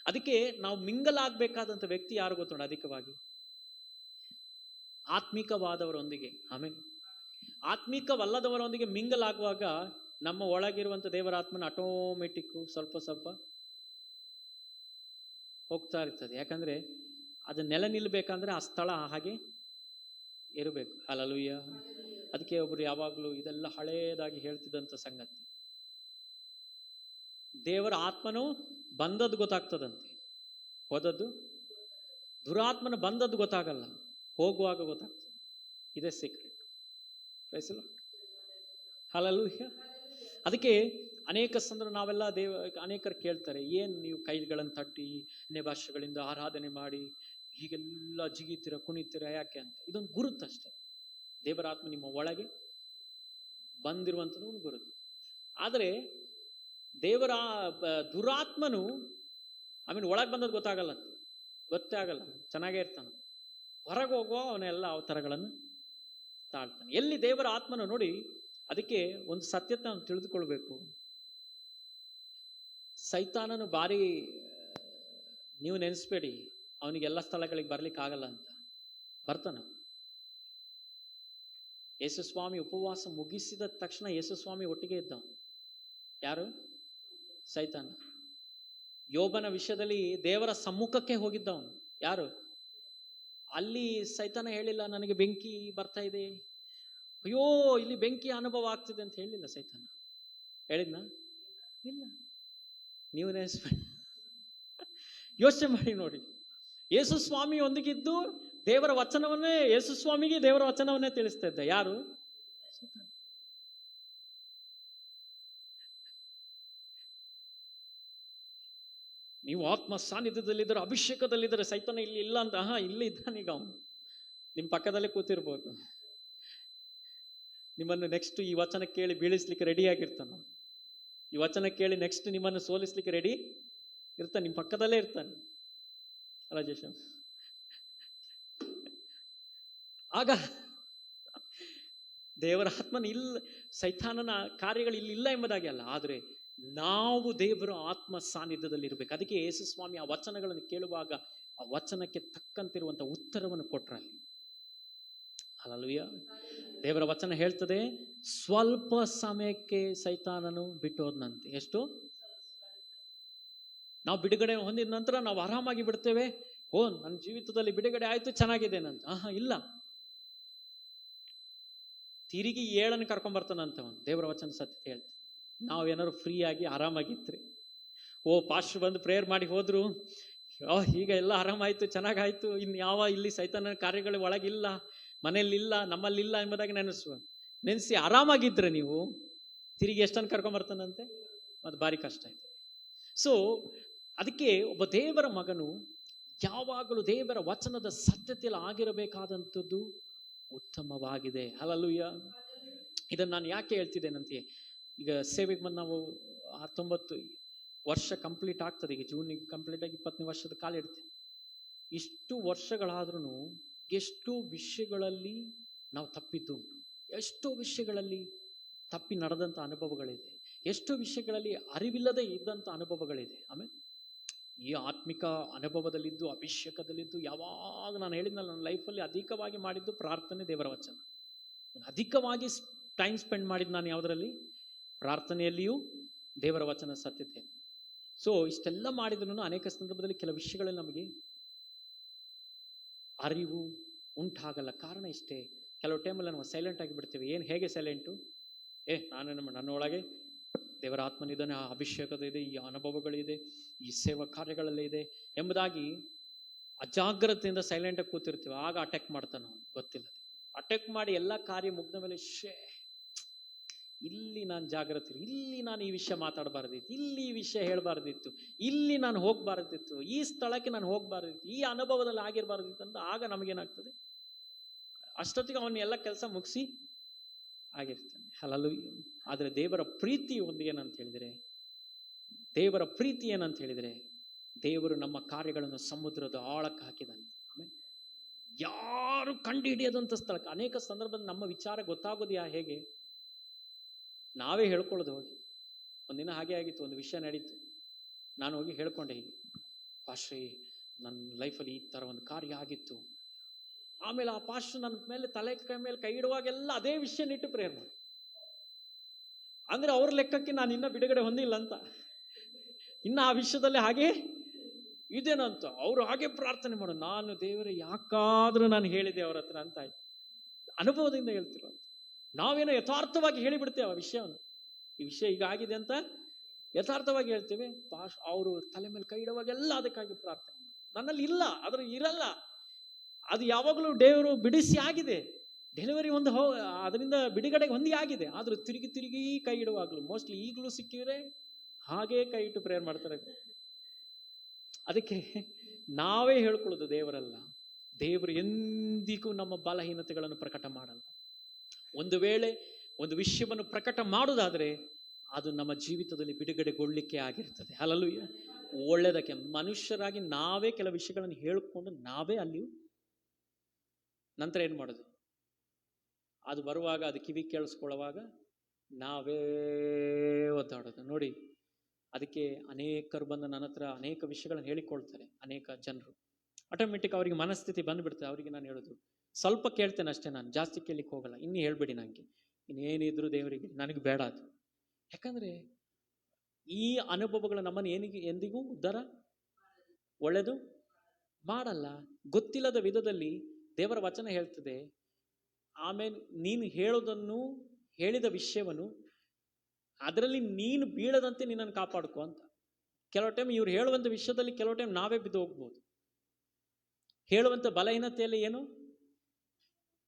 ಅದಕ್ಕೆ ನಾವು ಮಿಂಗಲ್ ಆಗ್ಬೇಕಾದಂತ ವ್ಯಕ್ತಿ ಯಾರು ಗೊತ್ತೋಣ? ಅಧಿಕವಾಗಿ ಆತ್ಮಿಕವಾದವರೊಂದಿಗೆ. ಆಮೇಲೆ ಆತ್ಮಿಕವಲ್ಲದವರೊಂದಿಗೆ ಮಿಂಗಲ್ ಆಗುವಾಗ ನಮ್ಮ ಒಳಗಿರುವಂತ ದೇವರ ಆತ್ಮನ ಆಟೋಮೆಟಿಕ್ ಸ್ವಲ್ಪ ಸ್ವಲ್ಪ ಹೋಗ್ತಾ ಇರ್ತದೆ. ಯಾಕಂದ್ರೆ ಅದು ನೆಲ ನಿಲ್ಬೇಕಂದ್ರೆ ಆ ಸ್ಥಳ ಹಾಗೆ ಇರಬೇಕು. ಹಲ್ಲೆಲೂಯಾ. ಅದಕ್ಕೆ ಒಬ್ರು ಯಾವಾಗ್ಲೂ ಇದೆಲ್ಲ ಹಳೇದಾಗಿ ಹೇಳ್ತಿದ್ದಂತ ಸಂಗತಿ, ದೇವರ ಆತ್ಮನು ಬಂದದ್ದು ಗೊತ್ತಾಗ್ತದಂತೆ, ಹೋದದ್ದು ದುರಾತ್ಮನ ಬಂದದ್ದು ಗೊತ್ತಾಗಲ್ಲ, ಹೋಗುವಾಗ ಗೊತ್ತಾಗ್ತದೆ. ಇದೇ ಸೀಕ್ರೆಟ್. ಹಲ್ಲೆಲೂಯಾ. ಅದಕ್ಕೆ ಅನೇಕ ಸಂದರ್ಭ ನಾವೆಲ್ಲ ಅನೇಕರು ಕೇಳ್ತಾರೆ, ಏನ್ ನೀವು ಕೈಗಳನ್ನು ತಟ್ಟಿ ಅನ್ಯ ಭಾಷೆಗಳಿಂದ ಆರಾಧನೆ ಮಾಡಿ ಹೀಗೆಲ್ಲ ಜಿಗಿತೀರ ಕುಣಿತೀರ ಯಾಕೆ ಅಂತ? ಇದೊಂದು ಗುರುತಷ್ಟೇ. ದೇವರ ಆತ್ಮ ನಿಮ್ಮ ಒಳಗೆ ಬಂದಿರುವಂಥದ್ದು ಒಂದು ಗುರುತು. ಆದರೆ ದೇವರ ದುರಾತ್ಮನು ಆಮೇಲೆ ಒಳಗೆ ಬಂದದ್ದು ಗೊತ್ತಾಗಲ್ಲ, ಗೊತ್ತೇ ಆಗಲ್ಲ, ಚೆನ್ನಾಗೇ ಇರ್ತಾನೆ. ಹೊರಗೆ ಹೋಗುವ ಅವನೆಲ್ಲ ಅವತಾರಗಳನ್ನು ತಾಳ್ತಾನೆ. ಎಲ್ಲಿ ದೇವರ ಆತ್ಮನು ನೋಡಿ, ಅದಕ್ಕೆ ಒಂದು ಸತ್ಯತೆ ನಾವು ತಿಳಿದುಕೊಳ್ಬೇಕು. ಸೈತಾನನು ಬಾರಿ, ನೀವು ನೆನೆಸ್ಬೇಡಿ ಅವನಿಗೆಲ್ಲ ಸ್ಥಳಗಳಿಗೆ ಬರ್ಲಿಕ್ಕೆ ಆಗಲ್ಲ ಅಂತ. ಬರ್ತಾನ. ಯೇಸುಸ್ವಾಮಿ ಉಪವಾಸ ಮುಗಿಸಿದ ತಕ್ಷಣ ಯೇಸುಸ್ವಾಮಿ ಒಟ್ಟಿಗೆ ಇದ್ದವ. ಯಾರು? ಸೈತಾನ. ಯೋಬನ ವಿಷಯದಲ್ಲಿ ದೇವರ ಸಮ್ಮುಖಕ್ಕೆ ಹೋಗಿದ್ದವನು ಯಾರು? ಅಲ್ಲಿ ಸೈತಾನ ಹೇಳಿಲ್ಲ ನನಗೆ ಬೆಂಕಿ ಬರ್ತಾ ಇದೆ, ಅಯ್ಯೋ ಇಲ್ಲಿ ಬೆಂಕಿ ಅನುಭವ ಆಗ್ತಿದೆ ಅಂತ ಹೇಳಿಲ್ಲ ಸೈತಾನ. ಹೇಳಿದ್ನ? ಇಲ್ಲ. ನೀವು ನೆನೆಸ್ಬೇಡಿ, ಯೋಚನೆ ಮಾಡಿ ನೋಡಿ. ಯೇಸು ಸ್ವಾಮಿ ಒಂದಿಗಿದ್ದು ದೇವರ ವಚನವನ್ನೇ, ಯೇಸು ಸ್ವಾಮಿಗೆ ದೇವರ ವಚನವನ್ನೇ ತಿಳಿಸ್ತಾ ಇದ್ದ. ಯಾರು? ನೀವು ಆತ್ಮ ಸಾನ್ನಿಧ್ಯದಲ್ಲಿದ್ದರೆ, ಅಭಿಷೇಕದಲ್ಲಿದ್ದರೆ, ಸೈತಾನ ಇಲ್ಲಿ ಇಲ್ಲ ಅಂತ. ಇಲ್ಲಿ ಇದ್ದಾನೀಗ ಅವನು ನಿಮ್ಮ ಪಕ್ಕದಲ್ಲೇ ಕೂತಿರ್ಬೋದು. ನಿಮ್ಮನ್ನು ನೆಕ್ಸ್ಟ್ ಈ ವಚನ ಕೇಳಿ ಬೀಳಿಸ್ಲಿಕ್ಕೆ ರೆಡಿ ಆಗಿರ್ತಾನ. ಈ ವಚನ ಕೇಳಿ ನೆಕ್ಸ್ಟ್ ನಿಮ್ಮನ್ನು ಸೋಲಿಸ್ಲಿಕ್ಕೆ ರೆಡಿ ಇರ್ತಾನೆ, ನಿಮ್ಮ ಪಕ್ಕದಲ್ಲೇ ಇರ್ತಾನೆ. ರಾಜೇಶ, ಆಗ ದೇವರ ಆತ್ಮನ ಇಲ್ಲ, ಸೈತಾನನ ಕಾರ್ಯಗಳು ಇಲ್ಲಿ ಇಲ್ಲ ಎಂಬುದಾಗಿ ಅಲ್ಲ, ಆದರೆ ನಾವು ದೇವರ ಆತ್ಮ ಸಾನ್ನಿಧ್ಯದಲ್ಲಿ ಇರಬೇಕು. ಅದಕ್ಕೆ ಯೇಸು ಸ್ವಾಮಿ ಆ ವಚನಗಳನ್ನು ಕೇಳುವಾಗ ಆ ವಚನಕ್ಕೆ ತಕ್ಕಂತಿರುವಂತ ಉತ್ತರವನ್ನು ಕೊಟ್ರಲ್ಲಿ. ಹಲ್ಲೆಲೂಯಾ. ದೇವರ ವಚನ ಹೇಳ್ತದೆ, ಸ್ವಲ್ಪ ಸಮಯಕ್ಕೆ ಸೈತಾನನು ಬಿಟ್ಟು ಹೋದ್ನಂತೆ. ಎಷ್ಟು? ನಾವು ಬಿಡುಗಡೆ ಹೊಂದಿದ ನಂತರ ನಾವು ಆರಾಮಾಗಿ ಬಿಡ್ತೇವೆ. ಓ, ನನ್ನ ಜೀವಿತದಲ್ಲಿ ಬಿಡುಗಡೆ ಆಯ್ತು, ಚೆನ್ನಾಗಿದ್ದೇನಂತ. ಇಲ್ಲ, ತಿರುಗಿ 7 ಕರ್ಕೊಂಡ್ ಬರ್ತಾನಂತ ಅವನು. ದೇವರ ವಚನ ಸತ್ಯ ಹೇಳ್ತೇವೆ. ನಾವು ಏನಾದ್ರು ಫ್ರೀ ಆಗಿ ಆರಾಮಾಗಿತ್ರಿ, ಓ ಪಾಸ್ಟರ್ ಬಂದು ಪ್ರೇಯರ್ ಮಾಡಿ ಹೋದ್ರು, ಈಗ ಎಲ್ಲ ಆರಾಮಾಯ್ತು, ಚೆನ್ನಾಗಾಯ್ತು, ಇನ್ನು ಯಾವ ಇಲ್ಲಿ ಸೈತಾನ ಕಾರ್ಯಗಳ ಒಳಗಿಲ್ಲ, ಮನೆಯಲ್ಲಿಲ್ಲ, ನಮ್ಮಲ್ಲಿಲ್ಲ ಎಂಬುದಾಗಿ ನೆನೆಸಿ ಆರಾಮಾಗಿದ್ರೆ ನೀವು ತಿರುಗಿ ಎಷ್ಟನ್ನು ಕರ್ಕೊಂಬರ್ತಾನಂತೆ, ಅದು ಭಾರಿ ಕಷ್ಟ ಇದೆ. ಸೊ ಅದಕ್ಕೆ ಒಬ್ಬ ದೇವರ ಮಗನು ಯಾವಾಗಲೂ ದೇವರ ವಚನದ ಸತ್ಯತೆಯಲ್ಲಿ ಆಗಿರಬೇಕಾದಂಥದ್ದು ಉತ್ತಮವಾಗಿದೆ. ಹಲ್ಲೆಲೂಯಾ. ಇದನ್ನು ನಾನು ಯಾಕೆ ಹೇಳ್ತಿದ್ದೇನಂತೆ, ಈಗ ಸೇವೆಗೆ ಬಂದು ನಾವು 19 ವರ್ಷ ಕಂಪ್ಲೀಟ್ ಆಗ್ತದೆ, ಈಗ ಜೂನಿಗೆ ಕಂಪ್ಲೀಟ್ ಆಗಿ 20ನೇ ವರ್ಷದ ಕಾಲ ಇಡ್ತೇವೆ. ಇಷ್ಟು ವರ್ಷಗಳಾದ್ರೂ ಎಷ್ಟೋ ವಿಷಯಗಳಲ್ಲಿ ನಾವು ತಪ್ಪಿದ್ದುಂಟು, ಎಷ್ಟೋ ವಿಷಯಗಳಲ್ಲಿ ತಪ್ಪಿ ನಡೆದಂಥ ಅನುಭವಗಳಿದೆ, ಎಷ್ಟೋ ವಿಷಯಗಳಲ್ಲಿ ಅರಿವಿಲ್ಲದೆ ಇದ್ದಂಥ ಅನುಭವಗಳಿದೆ. ಆಮೇಲೆ ಈ ಆತ್ಮಿಕ ಅನುಭವದಲ್ಲಿದ್ದು, ಅಭಿಷೇಕದಲ್ಲಿದ್ದು, ಯಾವಾಗ ನಾನು ಹೇಳಿದ್ನಲ್ಲ, ನನ್ನ ಲೈಫಲ್ಲಿ ಅಧಿಕವಾಗಿ ಮಾಡಿದ್ದು ಪ್ರಾರ್ಥನೆ, ದೇವರ ವಚನ. ಅಧಿಕವಾಗಿ ಟೈಮ್ ಸ್ಪೆಂಡ್ ಮಾಡಿದ್ದು ನಾನು ಯಾವುದರಲ್ಲಿ? ಪ್ರಾರ್ಥನೆಯಲ್ಲಿಯೂ ದೇವರ ವಚನ ಸತ್ಯತೆ. ಸೊ ಇಷ್ಟೆಲ್ಲ ಮಾಡಿದ್ರು ಅನೇಕ ಸಂದರ್ಭದಲ್ಲಿ ಕೆಲವು ವಿಷಯಗಳಲ್ಲಿ ನಮಗೆ ಅರಿವು ಉಂಟಾಗಲ್ಲ. ಕಾರಣ ಇಷ್ಟೇ, ಕೆಲವು ಟೈಮಲ್ಲಿ ನಾವು ಸೈಲೆಂಟ್ ಆಗಿಬಿಡ್ತೇವೆ. ಏನು, ಹೇಗೆ ಸೈಲೆಂಟು? ನನ್ನ ಒಳಗೆ ದೇವರ ಆತ್ಮನಿದ್ದಾನೆ, ಆ ಅಭಿಷೇಕದ ಇದೆ, ಈ ಅನುಭವಗಳಿದೆ, ಈ ಸೇವಾ ಕಾರ್ಯಗಳಲ್ಲೇ ಇದೆ ಎಂಬುದಾಗಿ ಅಜಾಗ್ರತೆಯಿಂದ ಸೈಲೆಂಟಾಗಿ ಕೂತಿರ್ತೀವಿ. ಆಗ ಅಟ್ಯಾಕ್ ಮಾಡ್ತಾನೆ ಅವನು, ಗೊತ್ತಿಲ್ಲ. ಅಟ್ಯಾಕ್ ಮಾಡಿ ಎಲ್ಲ ಕಾರ್ಯ ಮುಗ್ದ ಮೇಲೆ ಇಲ್ಲಿ ನಾನು ಜಾಗ್ರತೆ, ಇಲ್ಲಿ ನಾನು ಈ ವಿಷಯ ಮಾತಾಡಬಾರ್ದಿತ್ತು, ಇಲ್ಲಿ ಈ ವಿಷಯ ಹೇಳಬಾರ್ದಿತ್ತು, ಇಲ್ಲಿ ನಾನು ಹೋಗಬಾರ್ದಿತ್ತು, ಈ ಸ್ಥಳಕ್ಕೆ ನಾನು ಹೋಗಬಾರ್ದಿತ್ತು, ಈ ಅನುಭವದಲ್ಲಿ ಆಗಿರಬಾರ್ದಿತ್ತು ಅಂತ ಆಗ ನಮಗೇನಾಗ್ತದೆ, ಅಷ್ಟೊತ್ತಿಗೆ ಅವನ್ನ ಎಲ್ಲ ಕೆಲಸ ಮುಗಿಸಿ ಆಗಿರ್ತಾನೆ. ಹಲ್ಲೆಲೂಯಾ. ಆದರೆ ದೇವರ ಪ್ರೀತಿ ಒಂದು ಏನಂತ ಹೇಳಿದರೆ, ದೇವರ ಪ್ರೀತಿ ಏನಂತ ಹೇಳಿದರೆ, ದೇವರು ನಮ್ಮ ಕಾರ್ಯಗಳನ್ನು ಸಮುದ್ರದ ಆಳಕ್ಕೆ ಹಾಕಿದ್ದಾನೆ. ಆಮೇಲೆ ಯಾರು ಕಂಡು ಹಿಡಿಯದಂಥ ಸ್ಥಳಕ್ಕೆ, ಅನೇಕ ಸಂದರ್ಭದಲ್ಲಿ ನಮ್ಮ ವಿಚಾರ ಗೊತ್ತಾಗೋದು ಹೇಗೆ? ನಾವೇ ಹೇಳ್ಕೊಳ್ಳೋದು ಹೋಗಿ. ಒಂದಿನ ಹಾಗೆ ಆಗಿತ್ತು, ಒಂದು ವಿಷಯ ನಡೀತು, ನಾನು ಹೋಗಿ ಹೇಳ್ಕೊಂಡೆ, ಹೀಗೆ ಪಾಶ್ರೀ ನನ್ನ ಲೈಫಲ್ಲಿ ಈ ಥರ ಒಂದು ಕಾರ್ಯ ಆಗಿತ್ತು. ಆಮೇಲೆ ಆ ಪಾಶ್ರ ನನ್ನ ಮೇಲೆ ತಲೆ ಮೇಲೆ ಕೈ ಇಡುವಾಗೆಲ್ಲ ಅದೇ ವಿಷಯನಿಟ್ಟು ಪ್ರೇಯರ್ ಮಾಡಿ, ಅಂದ್ರೆ ಅವ್ರ ಲೆಕ್ಕಕ್ಕೆ ನಾನು ಇನ್ನೂ ಬಿಡುಗಡೆ ಹೊಂದಿಲ್ಲ ಅಂತ, ಇನ್ನು ಆ ವಿಷಯದಲ್ಲಿ ಹಾಗೆ ಇದೇನಂತ ಅವರು ಹಾಗೆ ಪ್ರಾರ್ಥನೆ ಮಾಡು. ನಾನು ದೇವರೇ ಯಾಕಾದ್ರೂ ನಾನು ಹೇಳಿದೆ ಅವ್ರ ಹತ್ರ ಅಂತ ಆಯ್ತು. ಅನುಭವದಿಂದ ಹೇಳ್ತಿರೋ ನಾವೇನೋ ಯಥಾರ್ಥವಾಗಿ ಹೇಳಿಬಿಡ್ತೇವೆ ಆ ವಿಷಯವನ್ನು, ಈ ವಿಷಯ ಹೀಗಾಗಿದೆ ಅಂತ ಯಥಾರ್ಥವಾಗಿ ಹೇಳ್ತೇವೆ. ಅವರು ತಲೆ ಮೇಲೆ ಕೈ ಇಡುವಾಗೆಲ್ಲ ಅದಕ್ಕಾಗಿ ಪ್ರಾರ್ಥನೆ ಮಾಡಿ. ನನ್ನಲ್ಲಿ ಇಲ್ಲ, ಅದ್ರ ಇರಲ್ಲ, ಅದು ಯಾವಾಗಲೂ ದೇವರು ಬಿಡಿಸಿ ಆಗಿದೆ, ಡೆಲಿವರಿ ಒಂದು ಅದರಿಂದ ಬಿಡುಗಡೆಗೆ ಹೊಂದಿ ಆಗಿದೆ. ಆದ್ರೂ ತಿರುಗಿ ಕೈ ಇಡುವಾಗ್ಲೂ, ಮೋಸ್ಟ್ಲಿ ಈಗಲೂ ಸಿಕ್ಕಿದ್ರೆ ಹಾಗೇ ಕೈ ಇಟ್ಟು ಪ್ರೇಯರ್ ಮಾಡ್ತಾರೆ. ಅದಕ್ಕೆ ನಾವೇ ಹೇಳ್ಕೊಳ್ಳೋದು, ದೇವರಲ್ಲ. ದೇವರು ಎಂದಿಗೂ ನಮ್ಮ ಬಲಹೀನತೆಗಳನ್ನು ಪ್ರಕಟ ಮಾಡಲ್ಲ. ಒಂದು ವೇಳೆ ಒಂದು ವಿಷಯವನ್ನು ಪ್ರಕಟ ಮಾಡುವುದಾದ್ರೆ ಅದು ನಮ್ಮ ಜೀವಿತದಲ್ಲಿ ಬಿಡುಗಡೆಗೊಳ್ಳಿಕ್ಕೆ ಆಗಿರ್ತದೆ. ಹಲ್ಲೆಲೂಯಾ. ಒಳ್ಳೆದಕ್ಕೆ ಮನುಷ್ಯರಾಗಿ ನಾವೇ ಕೆಲವು ವಿಷಯಗಳನ್ನು ಹೇಳ್ಕೊಂಡು ನಾವೇ ಅಲ್ಲಿ ನಂತರ ಏನು ಮಾಡೋದು, ಅದು ಬರುವಾಗ, ಅದು ಕಿವಿ ಕೇಳಿಸ್ಕೊಳ್ಳುವಾಗ ನಾವೇ ಒದ್ದಾಡೋದು ನೋಡಿ. ಅದಕ್ಕೆ ಅನೇಕರು ಬಂದು ನನ್ನ ಹತ್ರ ಅನೇಕ ವಿಷಯಗಳನ್ನು ಹೇಳಿಕೊಳ್ತಾರೆ. ಅನೇಕ ಜನರು ಆಟೋಮೆಟಿಕ್ ಅವರಿಗೆ ಮನಸ್ಥಿತಿ ಬಂದುಬಿಡ್ತದೆ. ಅವರಿಗೆ ನಾನು ಹೇಳೋದು, ಸ್ವಲ್ಪ ಕೇಳ್ತೇನೆ ಅಷ್ಟೇ, ನಾನು ಜಾಸ್ತಿ ಕೇಳಲಿಕ್ಕೆ ಹೋಗಲ್ಲ, ಇನ್ನು ಹೇಳ್ಬೇಡಿ ನನಗೆ, ಇನ್ನೇನಿದ್ರು ದೇವರಿಗೆ ನನಗೆ ಬೇಡ ಅದು. ಯಾಕಂದರೆ ಈ ಅನುಭವಗಳು ನಮ್ಮನ್ನು ಎಂದಿಗೂ ಉದ್ಧಾರ ಒಳ್ಳೆಯದು ಮಾಡಲ್ಲ. ಗೊತ್ತಿಲ್ಲದ ವಿಧದಲ್ಲಿ ದೇವರ ವಚನ ಹೇಳ್ತದೆ, ಆಮೇಲೆ ನೀನು ಹೇಳೋದನ್ನು, ಹೇಳಿದ ವಿಷಯವನ್ನು ಅದರಲ್ಲಿ ನೀನು ಬೀಳದಂತೆ ನಿನ್ನನ್ನು ಕಾಪಾಡ್ಕೊ ಅಂತ. ಕೆಲವು ಟೈಮ್ ಇವ್ರು ಹೇಳುವಂಥ ವಿಷಯದಲ್ಲಿ ಕೆಲವು ಟೈಮ್ ನಾವೇ ಬಿದ್ದು ಹೋಗ್ಬೋದು. ಹೇಳುವಂಥ ಬಲಹೀನತೆಯಲ್ಲಿ ಏನು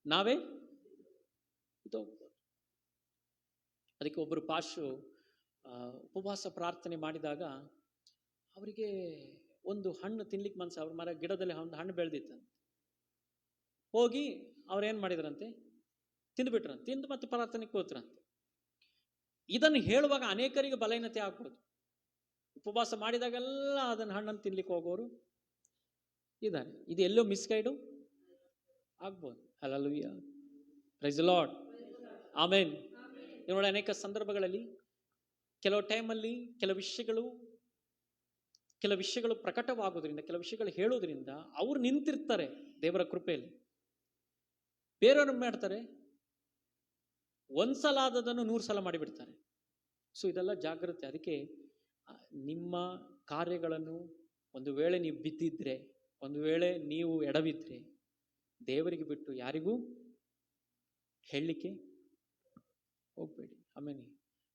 ನಾವೇ ಬಿದ್ದು ಹೋಗ್ಬೋದು. ಅದಕ್ಕೆ ಒಬ್ಬರು ಪಾಶು ಉಪವಾಸ ಪ್ರಾರ್ಥನೆ ಮಾಡಿದಾಗ ಅವರಿಗೆ ಒಂದು ಹಣ್ಣು ತಿನ್ಲಿಕ್ಕೆ ಮನಸ್ಸು, ಅವ್ರ ಮರ ಗಿಡದಲ್ಲಿ ಒಂದು ಹಣ್ಣು ಬೆಳೆದಿತ್ತಂತೆ. ಹೋಗಿ ಅವ್ರೇನು ಮಾಡಿದ್ರಂತೆ, ತಿಂದುಬಿಟ್ರಂತೆ. ತಿಂದು ಮತ್ತೆ ಪ್ರಾರ್ಥನೆಗೆ ಕೂತ್ರಂತೆ. ಇದನ್ನು ಹೇಳುವಾಗ ಅನೇಕರಿಗೆ ಬಲಹೀನತೆ ಆಗ್ಬೋದು. ಉಪವಾಸ ಮಾಡಿದಾಗೆಲ್ಲ ಅದನ್ನು ಹಣ್ಣನ್ನು ತಿನ್ಲಿಕ್ಕೆ ಹೋಗೋರು ಇದ್ದಾರೆ. ಇದು ಎಲ್ಲೋ ಮಿಸ್ಗೈಡು ಆಗ್ಬೋದು. ಹಲ್ಲೆಲೂಯಾ, ಪ್ರೈಸ್ ದಿ ಲಾರ್ಡ್, ಆಮೆನ್. ನೋಡಿ, ಅನೇಕ ಸಂದರ್ಭಗಳಲ್ಲಿ ಕೆಲವು ಟೈಮಲ್ಲಿ ಕೆಲವು ವಿಷಯಗಳು ಪ್ರಕಟವಾಗೋದ್ರಿಂದ, ಕೆಲವು ವಿಷಯಗಳು ಹೇಳೋದ್ರಿಂದ ಅವ್ರು ನಿಂತಿರ್ತಾರೆ ದೇವರ ಕೃಪೆಯಲ್ಲಿ. ಬೇರೆಯವ್ರು ಮಾಡ್ತಾರೆ, ಒಂದ್ಸಲ ಆದದನ್ನು 100 ಸಲ ಮಾಡಿಬಿಡ್ತಾರೆ. ಸೊ ಇದೆಲ್ಲ ಜಾಗ್ರತೆ. ಅದಕ್ಕೆ ನಿಮ್ಮ ಕಾರ್ಯಗಳನ್ನು ಒಂದು ವೇಳೆ ನೀವು ಬಿದ್ದಿದ್ರೆ, ಒಂದು ವೇಳೆ ನೀವು ಎಡವಿದ್ರೆ, ದೇವರಿಗೆ ಬಿಟ್ಟು ಯಾರಿಗೂ ಹೇಳಲಿಕ್ಕೆ ಹೋಗ್ಬೇಡಿ. ಆಮೇಲೆ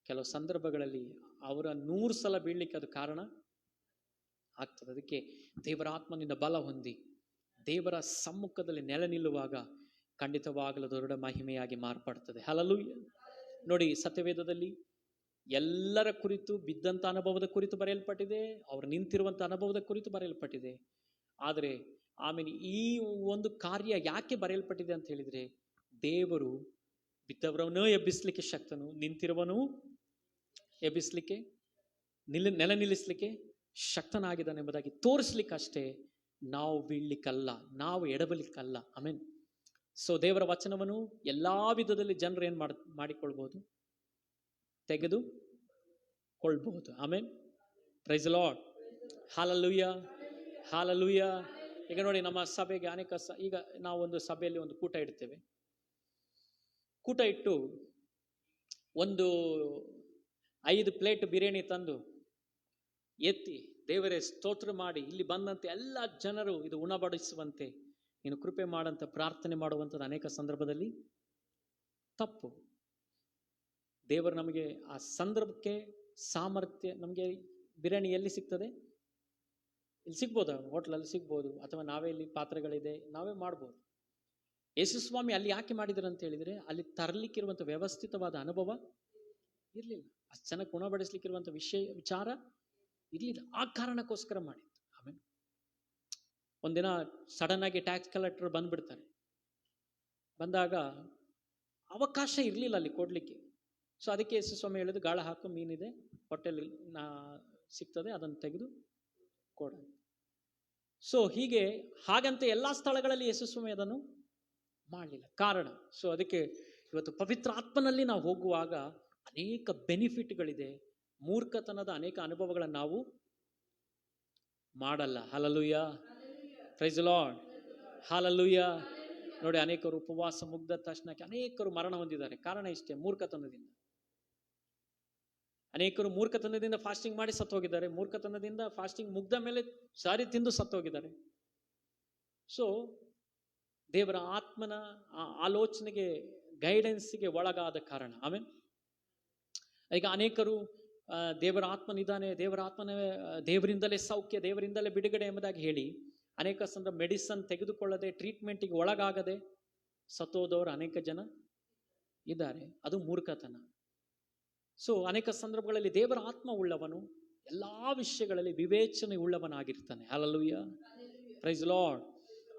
ಕೆಲವು ಸಂದರ್ಭಗಳಲ್ಲಿ ಅವರ 100 ಸಲ ಬೀಳಲಿಕ್ಕೆ ಅದು ಕಾರಣ ಆಗ್ತದೆ. ಅದಕ್ಕೆ ದೇವರ ಆತ್ಮನಿಂದ ಬಲ ಹೊಂದಿ ದೇವರ ಸಮ್ಮುಖದಲ್ಲಿ ನೆಲೆ ನಿಲ್ಲುವಾಗ ಖಂಡಿತವಾಗಲೂ ದೊಡ್ಡ ಮಹಿಮೆಯಾಗಿ ಮಾರ್ಪಡ್ತದೆ. ಹಲ್ಲೆಲೂಯಾ. ನೋಡಿ, ಸತ್ಯವೇದದಲ್ಲಿ ಎಲ್ಲರ ಕುರಿತು ಬಿದ್ದಂಥ ಅನುಭವದ ಕುರಿತು ಬರೆಯಲ್ಪಟ್ಟಿದೆ, ಅವರು ನಿಂತಿರುವಂಥ ಅನುಭವದ ಕುರಿತು ಬರೆಯಲ್ಪಟ್ಟಿದೆ. ಆದರೆ ಆಮೇಲೆ ಈ ಒಂದು ಕಾರ್ಯ ಯಾಕೆ ಬರೆಯಲ್ಪಟ್ಟಿದೆ ಅಂತ ಹೇಳಿದರೆ, ದೇವರು ಬಿದ್ದವರನ್ನು ಎಬ್ಬಿಸಲಿಕ್ಕೆ ಶಕ್ತನು, ನಿಂತಿರುವನು ಎಬ್ಬಿಸಲಿಕ್ಕೆ ನೆಲೆ ನಿಲ್ಲಿಸಲಿಕ್ಕೆ ಶಕ್ತನಾಗಿದ್ದಾನೆ ಎಂಬುದಾಗಿ ತೋರಿಸ್ಲಿಕ್ಕಷ್ಟೇ. ನಾವು ಬೀಳ್ಲಿಕ್ಕಲ್ಲ, ನಾವು ಎಡಬಲಿಕ್ಕಲ್ಲ. ಆಮೇನ್. ಸೊ ದೇವರ ವಚನವನ್ನು ಎಲ್ಲ ವಿಧದಲ್ಲಿ ಜನರು ಏನು ಮಾಡಿಕೊಳ್ಬೋದು, ತೆಗೆದುಕೊಳ್ಬಹುದು. ಆಮೇನ್. Praise lord. ಹಲ್ಲೆಲೂಯಾ, ಹಲ್ಲೆಲೂಯಾ. ಈಗ ನೋಡಿ, ನಮ್ಮ ಸಭೆಗೆ ಅನೇಕ ಈಗ ನಾವು ಒಂದು ಸಭೆಯಲ್ಲಿ ಒಂದು ಕೂಟ ಇಡ್ತೇವೆ. ಕೂಟ ಇಟ್ಟು ಒಂದು 5 ಪ್ಲೇಟ್ ಬಿರಿಯಾನಿ ತಂದು ಎತ್ತಿ ದೇವರೇ ಸ್ತೋತ್ರ ಮಾಡಿ ಇಲ್ಲಿ ಬಂದಂತೆ ಎಲ್ಲ ಜನರು ಇದು ಉಣಬಡಿಸುವಂತೆ ನೀನು ಕೃಪೆ ಮಾಡಂತ ಪ್ರಾರ್ಥನೆ ಮಾಡುವಂಥದ್ದು ಅನೇಕ ಸಂದರ್ಭದಲ್ಲಿ ತಪ್ಪು. ದೇವರು ನಮಗೆ ಆ ಸಂದರ್ಭಕ್ಕೆ ಸಾಮರ್ಥ್ಯ, ನಮಗೆ ಬಿರಿಯಾನಿ ಎಲ್ಲಿ ಸಿಗ್ತದೆ, ಇಲ್ಲಿ ಸಿಗ್ಬೋದು, ಹೋಟ್ಲಲ್ಲಿ ಸಿಗ್ಬೋದು, ಅಥವಾ ನಾವೇ ಇಲ್ಲಿ ಪಾತ್ರೆಗಳಿದೆ ನಾವೇ ಮಾಡ್ಬೋದು. ಯೇಸುಸ್ವಾಮಿ ಅಲ್ಲಿ ಯಾಕೆ ಮಾಡಿದ್ರು ಅಂತ ಹೇಳಿದರೆ, ಅಲ್ಲಿ ತರಲಿಕ್ಕಿರುವಂಥ ವ್ಯವಸ್ಥಿತವಾದ ಅನುಭವ ಇರಲಿಲ್ಲ, ಅಷ್ಟು ಜನಕ್ಕೆ ಉಣಬಡಿಸ್ಲಿಕ್ಕಿರುವಂಥ ವಿಚಾರ ಇರಲಿಲ್ಲ. ಆ ಕಾರಣಕ್ಕೋಸ್ಕರ ಮಾಡಿದ್ದು. ಆಮೇಲೆ ಒಂದಿನ ಸಡನ್ ಆಗಿ ಟ್ಯಾಕ್ಸ್ ಕಲೆಕ್ಟರ್ ಬಂದ್ಬಿಡ್ತಾರೆ. ಬಂದಾಗ ಅವಕಾಶ ಇರಲಿಲ್ಲ ಅಲ್ಲಿ ಕೊಡಲಿಕ್ಕೆ. ಸೊ ಅದಕ್ಕೆ ಯೇಸುಸ್ವಾಮಿ ಹೇಳಿದ್ರು, ಗಾಳ ಹಾಕು, ಮೀನಿದೆ ಹೊಟ್ಟೆಲಿ ಸಿಗ್ತದೆ, ಅದನ್ನು ತೆಗೆದು ಕೊಡ. ಸೊ ಹಾಗಂತ ಎಲ್ಲ ಸ್ಥಳಗಳಲ್ಲಿ ಯೇಸುಸ್ವಾಮಿ ಅದನ್ನು ಮಾಡಲಿಲ್ಲ. ಕಾರಣ, ಸೊ ಅದಕ್ಕೆ ಇವತ್ತು ಪವಿತ್ರ ಆತ್ಮನಲ್ಲಿ ನಾವು ಹೋಗುವಾಗ ಅನೇಕ ಬೆನಿಫಿಟ್ಗಳಿದೆ. ಮೂರ್ಖತನದ ಅನೇಕ ಅನುಭವಗಳನ್ನು ನಾವು ಮಾಡಲ್ಲ. ಹಲ್ಲೆಲೂಯಾ, ಪ್ರೈಸ್ ಲಾರ್ಡ್, ಹಲ್ಲೆಲೂಯಾ. ನೋಡಿ, ಅನೇಕರು ಉಪವಾಸ ಮುಗ್ದ ತಕ್ಷಣಕ್ಕೆ ಅನೇಕರು ಮರಣ ಹೊಂದಿದ್ದಾರೆ. ಕಾರಣ ಇಷ್ಟೇ, ಮೂರ್ಖತನದಿಂದ. ಅನೇಕರು ಮೂರ್ಖತನದಿಂದ ಫಾಸ್ಟಿಂಗ್ ಮಾಡಿ ಸತ್ತೋಗಿದ್ದಾರೆ, ಮೂರ್ಖತನದಿಂದ ಫಾಸ್ಟಿಂಗ್ ಮುಗ್ದ ಮೇಲೆ ಸಾರಿ ತಿಂದು ಸತ್ತೋಗಿದ್ದಾರೆ. ಸೊ ದೇವರ ಆತ್ಮನ ಆಲೋಚನೆಗೆ, ಗೈಡೆನ್ಸ್ಗೆ ಒಳಗಾದ ಕಾರಣ. ಆಮೇಲೆ ಈಗ ಅನೇಕರು ದೇವರ ಆತ್ಮನಿದ್ದಾನೆ, ದೇವರಿಂದಲೇ ಸೌಖ್ಯ, ದೇವರಿಂದಲೇ ಬಿಡುಗಡೆ ಎಂಬುದಾಗಿ ಹೇಳಿ ಅನೇಕ ಸಂದರ್ಭ ಮೆಡಿಸನ್ ತೆಗೆದುಕೊಳ್ಳದೆ, ಟ್ರೀಟ್ಮೆಂಟಿಗೆ ಒಳಗಾಗದೆ ಸತ್ತೋದವರು ಅನೇಕ ಜನ ಇದ್ದಾರೆ. ಅದು ಮೂರ್ಖತನ. ಸೊ ಅನೇಕ ಸಂದರ್ಭಗಳಲ್ಲಿ ದೇವರ ಆತ್ಮ ಉಳ್ಳವನು ಎಲ್ಲ ವಿಷಯಗಳಲ್ಲಿ ವಿವೇಚನೆ ಉಳ್ಳವನಾಗಿರ್ತಾನೆ. Hallelujah, praise lord.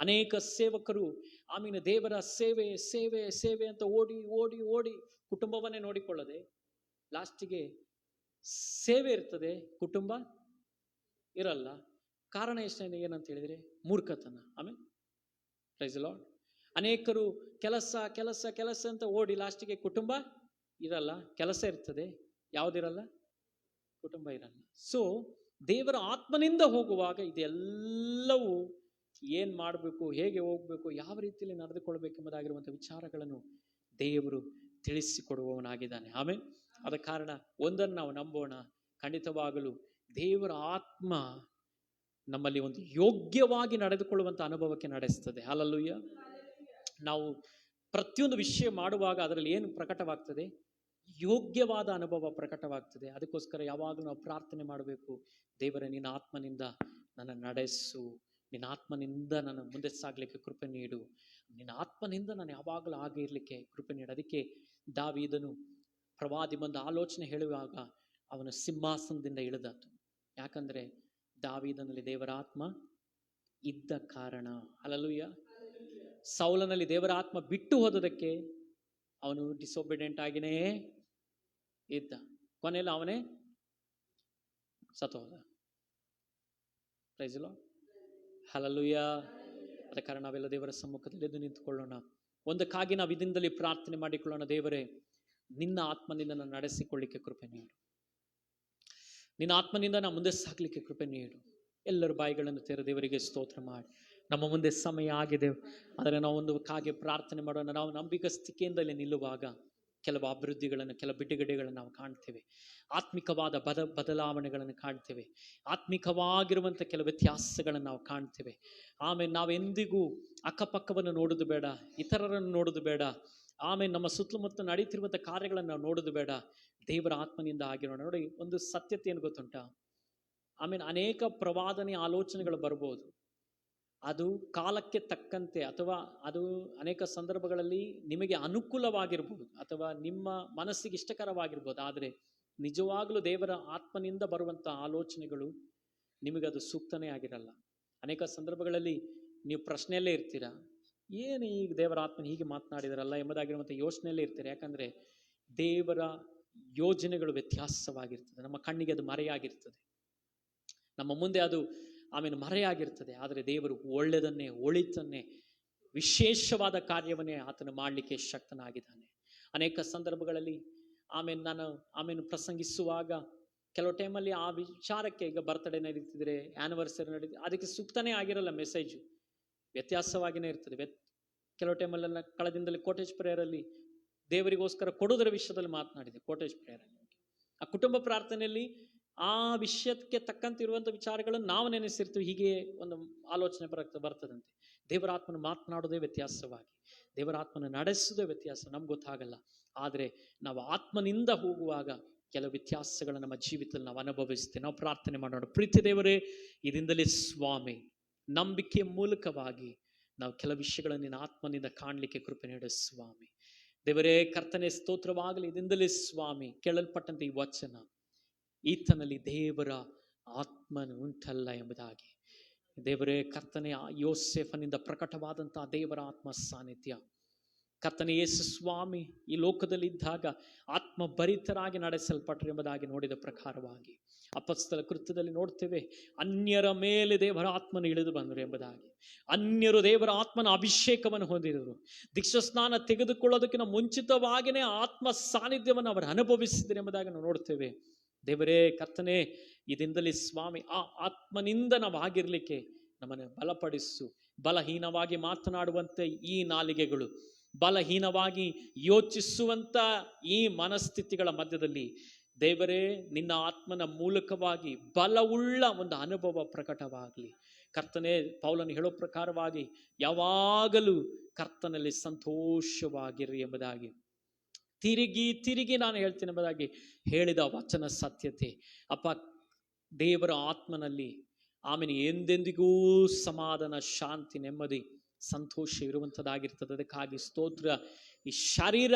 ಅನೇಕ ಸೇವಕರು ಆಮೇಲೆ ದೇವರ ಸೇವೆ ಸೇವೆ ಸೇವೆ ಅಂತ ಓಡಿ ಓಡಿ ಓಡಿ ಕುಟುಂಬವನ್ನೇ ನೋಡಿಕೊಳ್ಳದೆ ಲಾಸ್ಟಿಗೆ ಸೇವೆ ಇರ್ತದೆ, ಕುಟುಂಬ ಇರಲ್ಲ. ಕಾರಣ ಏನಂತ ಹೇಳಿದರೆ ಮೂರ್ಖತನ. ಆಮೇಲೆ ಪ್ರೈಸ್ ಲಾರ್ಡ್. ಅನೇಕರು ಕೆಲಸ ಕೆಲಸ ಕೆಲಸ ಅಂತ ಓಡಿ ಲಾಸ್ಟಿಗೆ ಕುಟುಂಬ ಇರಲ್ಲ, ಕೆಲಸ ಇರ್ತದೆ, ಯಾವುದಿರಲ್ಲ, ಕುಟುಂಬ ಇರಲ್ಲ. ಸೊ ದೇವರ ಆತ್ಮನಿಂದ ಹೋಗುವಾಗ ಇದೆಲ್ಲವೂ ಏನು ಮಾಡಬೇಕು, ಹೇಗೆ ಹೋಗಬೇಕು, ಯಾವ ರೀತಿಯಲ್ಲಿ ನಡೆದುಕೊಳ್ಬೇಕೆಂಬುದಾಗಿರುವಂಥ ವಿಚಾರಗಳನ್ನು ದೇವರು ತಿಳಿಸಿಕೊಡುವವನಾಗಿದ್ದಾನೆ. ಆಮೇಲೆ ಆದ ಕಾರಣ ಒಂದನ್ನು ನಾವು ನಂಬೋಣ, ಖಂಡಿತವಾಗಲು ದೇವರ ಆತ್ಮ ನಮ್ಮಲ್ಲಿ ಒಂದು ಯೋಗ್ಯವಾಗಿ ನಡೆದುಕೊಳ್ಳುವಂಥ ಅನುಭವಕ್ಕೆ ನಡೆಸ್ತದೆ. ಹಲ್ಲೆಲೂಯಾ. ನಾವು ಪ್ರತಿಯೊಂದು ವಿಷಯ ಮಾಡುವಾಗ ಅದರಲ್ಲಿ ಏನು ಪ್ರಕಟವಾಗ್ತದೆ, ಯೋಗ್ಯವಾದ ಅನುಭವ ಪ್ರಕಟವಾಗ್ತದೆ. ಅದಕ್ಕೋಸ್ಕರ ಯಾವಾಗಲೂ ನಾವು ಪ್ರಾರ್ಥನೆ ಮಾಡಬೇಕು, ದೇವರೇ ನಿನ್ನ ಆತ್ಮನಿಂದ ನನ್ನ ನಡೆಸು, ನಿನ್ನ ಆತ್ಮನಿಂದ ನನ್ನ ಮುಂದೆ ಸಾಗಲಿಕ್ಕೆ ಕೃಪೆ ನೀಡು, ನಿನ್ನ ಆತ್ಮನಿಂದ ನಾನು ಯಾವಾಗಲೂ ಹಾಗೆ ಇರಲಿಕ್ಕೆ ಕೃಪೆ ನೀಡು. ಅದಕ್ಕೆ ದಾವೀದನು ಪ್ರವಾದಿ ಬಂದ ಆಲೋಚನೆ ಹೇಳುವಾಗ ಅವನು ಸಿಂಹಾಸನದಿಂದ ಇಳಿದಾತು. ಯಾಕಂದರೆ ದಾವೀದನಲ್ಲಿ ದೇವರ ಆತ್ಮ ಇದ್ದ ಕಾರಣ. ಹಲ್ಲೆಲೂಯಾ. ಸೌಲನಲ್ಲಿ ದೇವರ ಆತ್ಮ ಬಿಟ್ಟು ಹೋದದಕ್ಕೆ ಅವನು ಡಿಸೊಬಿಡೆಂಟ್ ಆಗಿನೇ ಇದ್ದ. ಕೊನೆಯಲ್ಲಿ ಅವನೇ ಸತ್ತು ಹೋದ. ಪ್ರೈಸ್ ಲಾರ್ಡ್, ಹಲ್ಲೆಲೂಯಾ. ಆದ ಕಾರಣ ನಾವೆಲ್ಲ ದೇವರ ಸಮ್ಮುಖದಲ್ಲಿ ಎದ್ದು ನಿಂತುಕೊಳ್ಳೋಣ. ಒಂದಕ್ಕಾಗಿ ನಾವು ಇದರಿಂದಲೇ ಪ್ರಾರ್ಥನೆ ಮಾಡಿಕೊಳ್ಳೋಣ. ದೇವರೇ, ನಿನ್ನ ಆತ್ಮನಿಂದ ನಾನು ನಡೆಸಿಕೊಳ್ಳಿಕ್ಕೆ ಕೃಪೆ ನೀಡು, ನಿನ್ನ ಆತ್ಮನಿಂದ ನಾವು ಮುಂದೆ ಸಾಗಲಿಕ್ಕೆ ಕೃಪೆ ನೀಡು. ಎಲ್ಲರ ಬಾಯಿಗಳನ್ನು ತೆರೆ ದೇವರಿಗೆ ಸ್ತೋತ್ರ ಮಾಡಿ. ನಮ್ಮ ಮುಂದೆ ಸಮಯ ಆಗಿದೆ, ಆದರೆ ನಾವು ಒಂದು ಕಾಗೆ ಪ್ರಾರ್ಥನೆ ಮಾಡೋಣ. ನಾವು ನಂಬಿಗಸ್ತಿಕೆಯಿಂದಲೇ ನಿಲ್ಲುವಾಗ ಕೆಲವು ಅಭಿವೃದ್ಧಿಗಳನ್ನು, ಕೆಲವು ಬಿಡುಗಡೆಗಳನ್ನು ನಾವು ಕಾಣ್ತೇವೆ. ಆತ್ಮಿಕವಾದ ಬದಲಾವಣೆಗಳನ್ನು ಕಾಣ್ತೇವೆ. ಆತ್ಮಿಕವಾಗಿರುವಂಥ ಕೆಲವು ವ್ಯತ್ಯಾಸಗಳನ್ನು ನಾವು ಕಾಣ್ತೇವೆ. ಆಮೇಲೆ ನಾವೆಂದಿಗೂ ಅಕ್ಕಪಕ್ಕವನ್ನು ನೋಡೋದು ಬೇಡ, ಇತರರನ್ನು ನೋಡೋದು ಬೇಡ. ಆಮೇಲೆ ನಮ್ಮ ಸುತ್ತಮುತ್ತ ನಡೀತಿರುವಂಥ ಕಾರ್ಯಗಳನ್ನು ನಾವು ನೋಡೋದು ಬೇಡ. ದೇವರ ಆತ್ಮನಿಂದ ಆಗಿರೋಣ. ನೋಡಿ, ಒಂದು ಸತ್ಯತೆ ಏನು ಗೊತ್ತುಂಟ, ಆಮೇಲೆ ಅನೇಕ ಪ್ರವಾದನೆ ಆಲೋಚನೆಗಳು ಬರ್ಬೋದು. ಅದು ಕಾಲಕ್ಕೆ ತಕ್ಕಂತೆ ಅಥವಾ ಅದು ಅನೇಕ ಸಂದರ್ಭಗಳಲ್ಲಿ ನಿಮಗೆ ಅನುಕೂಲವಾಗಿರ್ಬೋದು ಅಥವಾ ನಿಮ್ಮ ಮನಸ್ಸಿಗೆ ಇಷ್ಟಕರವಾಗಿರ್ಬೋದು. ಆದರೆ ನಿಜವಾಗಲೂ ದೇವರ ಆತ್ಮನಿಂದ ಬರುವಂಥ ಆಲೋಚನೆಗಳು ನಿಮಗದು ಸೂಕ್ತನೇ ಆಗಿರಲ್ಲ. ಅನೇಕ ಸಂದರ್ಭಗಳಲ್ಲಿ ನೀವು ಪ್ರಶ್ನೆಯಲ್ಲೇ ಇರ್ತೀರಾ, ಏನು ಈಗ ದೇವರ ಆತ್ಮನ ಹೀಗೆ ಮಾತನಾಡಿದಾರಲ್ಲ ಎಂಬುದಾಗಿರುವಂಥ ಯೋಚನೆಯಲ್ಲೇ ಇರ್ತೀರ. ಯಾಕಂದರೆ ದೇವರ ಯೋಜನೆಗಳು ವ್ಯತ್ಯಾಸವಾಗಿರ್ತದೆ. ನಮ್ಮ ಕಣ್ಣಿಗೆ ಅದು ಮರೆಯಾಗಿರ್ತದೆ, ನಮ್ಮ ಮುಂದೆ ಅದು ಆಮೇಲೆ ಮರೆಯಾಗಿರ್ತದೆ. ಆದರೆ ದೇವರು ಒಳ್ಳೆಯದನ್ನೇ, ಒಳಿತನ್ನೇ, ವಿಶೇಷವಾದ ಕಾರ್ಯವನ್ನೇ ಆತನು ಮಾಡಲಿಕ್ಕೆ ಶಕ್ತನಾಗಿದ್ದಾನೆ. ಅನೇಕ ಸಂದರ್ಭಗಳಲ್ಲಿ ನಾನು ಪ್ರಸಂಗಿಸುವಾಗ ಕೆಲವು ಟೈಮಲ್ಲಿ ಆ ವಿಚಾರಕ್ಕೆ, ಈಗ ಬರ್ತ್ಡೇ ನಡೀತಿದ್ರೆ, ಆ್ಯನಿವರ್ಸರಿ ನಡೀತಿದ್ರೆ, ಅದಕ್ಕೆ ಸೂಕ್ತನೇ ಆಗಿರಲ್ಲ ಮೆಸೇಜು, ವ್ಯತ್ಯಾಸವಾಗಿಯೇ ಇರ್ತದೆ. ಕೆಲವು ಟೈಮಲ್ಲೆಲ್ಲ ಕಳೆದಿಂದಲೇ ಕೋಟೇಜ್ ಪ್ರೇಯರಲ್ಲಿ ದೇವರಿಗೋಸ್ಕರ ಕೊಡೋದರ ವಿಷಯದಲ್ಲಿ ಮಾತನಾಡಿದೆ. ಕೋಟೇಜ್ ಪ್ರೇಯರಲ್ಲಿ ಆ ಕುಟುಂಬ ಪ್ರಾರ್ಥನೆಯಲ್ಲಿ ಆ ವಿಷಯಕ್ಕೆ ತಕ್ಕಂತಿರುವಂಥ ವಿಚಾರಗಳನ್ನು ನಾವು ನೆನೆಸಿರ್ತೀವಿ. ಹೀಗೆ ಒಂದು ಆಲೋಚನೆ ಬರ್ತದಂತೆ. ದೇವರ ಆತ್ಮನ ಮಾತನಾಡೋದೇ ವ್ಯತ್ಯಾಸವಾಗಿ, ದೇವರ ಆತ್ಮನ ನಡೆಸೋದೇ ವ್ಯತ್ಯಾಸ, ನಮ್ಗೆ ಗೊತ್ತಾಗಲ್ಲ. ಆದರೆ ನಾವು ಆತ್ಮನಿಂದ ಹೋಗುವಾಗ ಕೆಲವು ವ್ಯತ್ಯಾಸಗಳು ನಮ್ಮ ಜೀವಿತದಲ್ಲಿ ನಾವು ಅನುಭವಿಸ್ತೇವೆ. ನಾವು ಪ್ರಾರ್ಥನೆ ಮಾಡೋಣ. ಪ್ರೀತಿ ದೇವರೇ, ಇದರಿಂದಲೇ ಸ್ವಾಮಿ ನಂಬಿಕೆಯ ಮೂಲಕವಾಗಿ ನಾವು ಕೆಲವು ವಿಷಯಗಳನ್ನು ನಿನ್ನ ಆತ್ಮನಿಂದ ಕಾಣಲಿಕ್ಕೆ ಕೃಪೆ ನೀಡು ಸ್ವಾಮಿ. ದೇವರೇ ಕರ್ತನೆ ಸ್ತೋತ್ರವಾಗಲಿ. ಇದರಿಂದಲೇ ಸ್ವಾಮಿ ಕೇಳಲ್ಪಟ್ಟಂತೆ ಈ ವಚನ ಈತನಲ್ಲಿ ದೇವರ ಆತ್ಮನು ಉಂಟಲ್ಲ ಎಂಬುದಾಗಿ, ದೇವರೇ ಕರ್ತನೆ ಯೋಸೇಫನಿಂದ ಪ್ರಕಟವಾದಂತಹ ದೇವರ ಆತ್ಮ ಸಾನ್ನಿಧ್ಯ, ಕರ್ತನೆ ಯೇಸು ಸ್ವಾಮಿ ಈ ಲೋಕದಲ್ಲಿ ಇದ್ದಾಗ ಆತ್ಮ ಭರಿತರಾಗಿ ನಡೆಸಲ್ಪಟ್ಟರು ಎಂಬುದಾಗಿ ನೋಡಿದ ಪ್ರಕಾರವಾಗಿ ಅಪೊಸ್ತಲ ಕೃತ್ಯದಲ್ಲಿ ನೋಡ್ತೇವೆ, ಅನ್ಯರ ಮೇಲೆ ದೇವರ ಆತ್ಮನು ಇಳಿದು ಬಂದರು ಎಂಬುದಾಗಿ. ಅನ್ಯರು ದೇವರ ಆತ್ಮನ ಅಭಿಷೇಕವನ್ನು ಹೊಂದಿದರು. ದೀಕ್ಷಾ ಸ್ನಾನ ತೆಗೆದುಕೊಳ್ಳೋದಕ್ಕಿಂತ ಮುಂಚಿತವಾಗಿಯೇ ಆತ್ಮ ಸಾನ್ನಿಧ್ಯವನ್ನು ಅವರು ಅನುಭವಿಸಿದರು ಎಂಬುದಾಗಿ ನಾವು ನೋಡ್ತೇವೆ. ದೇವರೇ ಕರ್ತನೆ, ಇದರಿಂದಲೇ ಸ್ವಾಮಿ ಆ ಆತ್ಮನಿಂದ ನಾವು ಆಗಿರಲಿಕ್ಕೆ ನಮ್ಮನ್ನು ಬಲಪಡಿಸು. ಬಲಹೀನವಾಗಿ ಮಾತನಾಡುವಂತೆ ಈ ನಾಲಿಗೆಗಳು, ಬಲಹೀನವಾಗಿ ಯೋಚಿಸುವಂಥ ಈ ಮನಸ್ಥಿತಿಗಳ ಮಧ್ಯದಲ್ಲಿ ದೇವರೇ ನಿನ್ನ ಆತ್ಮನ ಮೂಲಕವಾಗಿ ಬಲವುಳ್ಳ ಒಂದು ಅನುಭವ ಪ್ರಕಟವಾಗಲಿ. ಕರ್ತನೆ, ಪೌಲನು ಹೇಳೋ ಪ್ರಕಾರವಾಗಿ ಯಾವಾಗಲೂ ಕರ್ತನಲ್ಲಿ ಸಂತೋಷವಾಗಿರಿ ಎಂಬುದಾಗಿ ತಿರುಗಿ ನಾನು ಹೇಳ್ತೀನಿ ಎಂಬುದಾಗಿ ಹೇಳಿದ ವಚನ ಸತ್ಯತೆ ಅಪ್ಪ. ದೇವರ ಆತ್ಮನಲ್ಲಿ ಆಮೇಲೆ ಎಂದೆಂದಿಗೂ ಸಮಾಧಾನ, ಶಾಂತಿ, ನೆಮ್ಮದಿ, ಸಂತೋಷ ಇರುವಂಥದ್ದಾಗಿರ್ತದೆ. ಅದಕ್ಕಾಗಿ ಸ್ತೋತ್ರ. ಈ ಶರೀರ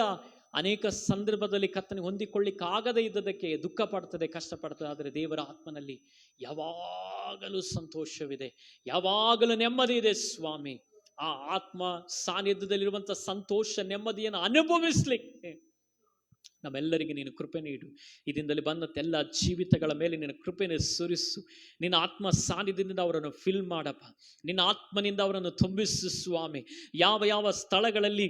ಅನೇಕ ಸಂದರ್ಭದಲ್ಲಿ ಕರ್ತನಿಗೆ ಹೊಂದಿಕೊಳ್ಳಿಕ್ಕಾಗದೇ ಇದ್ದದಕ್ಕೆ ದುಃಖ ಪಡ್ತದೆ, ಕಷ್ಟಪಡ್ತದೆ. ಆದರೆ ದೇವರ ಆತ್ಮನಲ್ಲಿ ಯಾವಾಗಲೂ ಸಂತೋಷವಿದೆ, ಯಾವಾಗಲೂ ನೆಮ್ಮದಿ ಇದೆ ಸ್ವಾಮಿ. ಆ ಆತ್ಮ ಸಾನ್ನಿಧ್ಯದಲ್ಲಿರುವಂಥ ಸಂತೋಷ, ನೆಮ್ಮದಿಯನ್ನು ಅನುಭವಿಸ್ಲಿಕ್ಕೆ ನಮ್ಮೆಲ್ಲರಿಗೆ ನೀನು ಕೃಪೆ ನೀಡು. ಇದರಿಂದಲೇ ಬಂದಂಥ ಎಲ್ಲ ಜೀವಿತಗಳ ಮೇಲೆ ನಿನ್ನ ಕೃಪೆಯನ್ನು ಸುರಿಸು. ನಿನ್ನ ಆತ್ಮ ಸಾನ್ನಿಧ್ಯದಿಂದ ಅವರನ್ನು ಫಿಲ್ ಮಾಡಪ್ಪ. ನಿನ್ನ ಆತ್ಮನಿಂದ ಅವರನ್ನು ತುಂಬಿಸು ಸ್ವಾಮಿ. ಯಾವ ಸ್ಥಳಗಳಲ್ಲಿ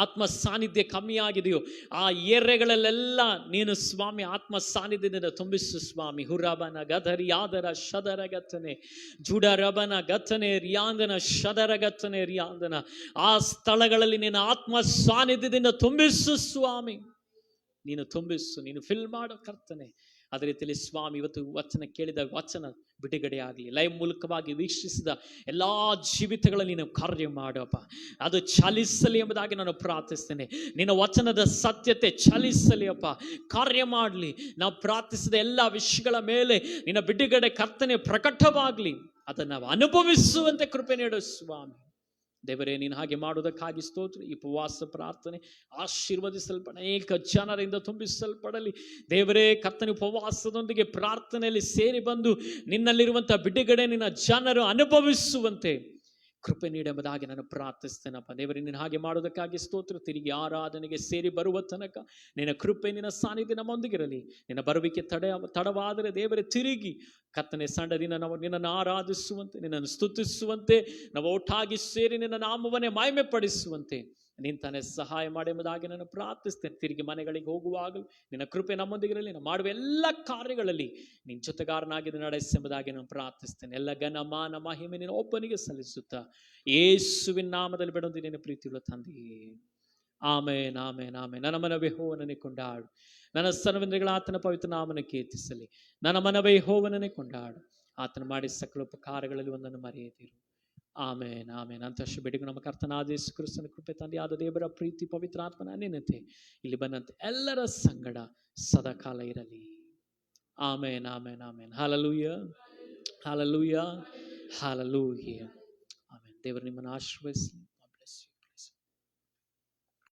ಆತ್ಮ ಸಾನ್ನಿಧ್ಯ ಕಮ್ಮಿಯಾಗಿದೆಯೋ ಆ ಏರ್ಯಗಳಲ್ಲೆಲ್ಲ ನೀನು ಸ್ವಾಮಿ ಆತ್ಮ ಸಾನ್ನಿಧ್ಯದಿಂದ ತುಂಬಿಸು ಸ್ವಾಮಿ. ಹುರಬನ ಗಧರಿ ಆದರ ಶದರ ಗತ್ತನೆ ಜುಡರಬನ ಗತ್ತನೆ ರಿಯಾಂದನ ಶದರ ಗತ್ತನೆ ರಿಯಾಂದನ ಆ ಸ್ಥಳಗಳಲ್ಲಿ ನಿನ್ನ ಆತ್ಮ ಸಾನ್ನಿಧ್ಯದಿಂದ ತುಂಬಿಸು ಸ್ವಾಮಿ. ನೀನು ತುಂಬಿಸು, ನೀನು ಫಿಲ್ ಮಾಡೋ ಕರ್ತನೆ. ಅದೇ ರೀತಿಯಲ್ಲಿ ಸ್ವಾಮಿ ಇವತ್ತು ವಚನ ಕೇಳಿದ ವಚನ ಬಿಡುಗಡೆ ಆಗಲಿ. ಲೈವ್ ಮೂಲಕವಾಗಿ ವೀಕ್ಷಿಸಿದ ಎಲ್ಲ ಜೀವಿತಗಳಲ್ಲಿ ನೀನು ಕಾರ್ಯ ಮಾಡಪ್ಪ. ಅದು ಚಲಿಸಲಿ ಎಂಬುದಾಗಿ ನಾನು ಪ್ರಾರ್ಥಿಸ್ತೇನೆ. ನಿನ್ನ ವಚನದ ಸತ್ಯತೆ ಚಲಿಸಲಿ ಅಪ್ಪ, ಕಾರ್ಯ ಮಾಡಲಿ. ನಾವು ಪ್ರಾರ್ಥಿಸಿದ ಎಲ್ಲ ವಿಷಯಗಳ ಮೇಲೆ ನಿನ್ನ ಬಿಡುಗಡೆ ಕರ್ತನೆ ಪ್ರಕಟವಾಗಲಿ. ಅದನ್ನು ನಾವು ಅನುಭವಿಸುವಂತೆ ಕೃಪೆ ನೀಡು ಸ್ವಾಮಿ. ದೇವರೇ, ನೀನು ಹಾಗೆ ಮಾಡುವುದಕ್ಕಾಗಿ ಸ್ತೋತ್ರ. ಈ ಉಪವಾಸ ಪ್ರಾರ್ಥನೆ ಆಶೀರ್ವದಿಸಲ್ಪಡ, ಅನೇಕ ಜನರಿಂದ ತುಂಬಿಸಲ್ಪಡಲಿ. ದೇವರೇ ಕರ್ತನ ಉಪವಾಸದೊಂದಿಗೆ ಪ್ರಾರ್ಥನೆಯಲ್ಲಿ ಸೇರಿ ಬಂದು ನಿನ್ನಲ್ಲಿರುವಂಥ ಬಿಡುಗಡೆ ನಿನ್ನ ಜನರು ಅನುಭವಿಸುವಂತೆ ಕೃಪೆ ನೀಡೆಂಬುದಾಗಿ ನಾನು ಪ್ರಾರ್ಥಿಸ್ತೇನಪ್ಪ. ದೇವರೇ, ನೀನು ಹಾಗೆ ಮಾಡೋದಕ್ಕಾಗಿ ಸ್ತೋತ್ರ. ತಿರುಗಿ ಆರಾಧನೆಗೆ ಸೇರಿ ಬರುವ ತನಕ ನಿನ್ನ ಕೃಪೆ, ನಿನ್ನ ಸಾನ್ನಿಧ್ಯ ನಮ್ಮೊಂದಿಗಿರಲಿ. ನಿನ್ನ ಬರುವಿಕೆ ತಡವಾದರೆ ದೇವರೇ ತಿರುಗಿ ಕರ್ತನೆ ಸಣ್ಣ ದಿನ ನಾವು ನಿನ್ನನ್ನು ಆರಾಧಿಸುವಂತೆ, ನಿನ್ನನ್ನು ಸ್ತುತಿಸುವಂತೆ, ನಾವು ಒಟ್ಟಾಗಿ ಸೇರಿ ನಿನ್ನ ನಾಮವನ್ನೇ ಮಹಿಮೆ ಪಡಿಸುವಂತೆ ನೀನು ತಾನೇ ಸಹಾಯ ಮಾಡಿ ಎಂಬುದಾಗಿ ನಾನು ಪ್ರಾರ್ಥಿಸ್ತೇನೆ. ತಿರುಗಿ ಮನೆಗಳಿಗೆ ಹೋಗುವಾಗಲೂ ನಿನ್ನ ಕೃಪೆ ನಮ್ಮೊಂದಿಗಿರಲಿ. ನಾನು ಮಾಡುವ ಎಲ್ಲ ಕಾರ್ಯಗಳಲ್ಲಿ ನಿನ್ನ ಜೊತೆಗಾರನಾಗಿ ನಡೆಸೆಂಬುದಾಗಿ ನಾನು ಪ್ರಾರ್ಥಿಸ್ತೇನೆ. ಎಲ್ಲ ಘನ ಮಾನ ಮಹಿಮೆ ನಿನ್ನ ಒಬ್ಬನಿಗೆ ಸಲ್ಲಿಸುತ್ತಾ ಯೇಸುವಿನ ನಾಮದಲ್ಲಿ ಬಿಡೊಂದು ನಿನ್ನ ಪ್ರೀತಿಯುಳ್ಳ ತಂದೆಯೇ, ಆಮೇನ್ ಆಮೇನ್ ಆಮೇನ್. ನನ್ನ ಮನವೇ ಯೆಹೋವನನ್ನೇ ಕೊಂಡಾಡು, ನನ್ನ ಸರ್ವೇಂದ್ರಿಯಗಳ ಆತನ ಪವಿತ್ರ ನಾಮನ ಕೀರ್ತಿಸಲಿ. ನನ್ನ ಮನವೇ ಯೆಹೋವನನ್ನೇ ಕೊಂಡಾಡು, ಆತನ ಮಾಡಿ ಸಕಲ ಉಪಕಾರಗಳಲ್ಲಿ ಒಂದನ್ನು ಮರೆಯದಿರು. ಆಮೇನ್ ಆಮೇನ್. ಅಂತಷ್ಟು ಬೇಡಿಕೆ ನಮ್ಮ ಕರ್ತನಾದ ಯೇಸು ಕ್ರಿಸ್ತನ ಕೃಪೆ, ತಂದೆಯಾದ ದೇವರ ಪ್ರೀತಿ, ಪವಿತ್ರಾತ್ಮನ ಅನ್ಯೋನ್ಯತೆ ಇಲ್ಲಿ ಬಂದಂತೆ ಎಲ್ಲರ ಸಂಗಡ ಸದಾಕಾಲ ಇರಲಿ. Amen, amen, amen. ಹಾಲೆಲೂಯಾ, ಹಾಲೆಲೂಯಾ, ಹಾಲೆಲೂಯಾ. ಆಮೆನ್. ದೇವರು ನಿಮ್ಮನ್ನು ಆಶೀರ್ವದಿಸಲಿ.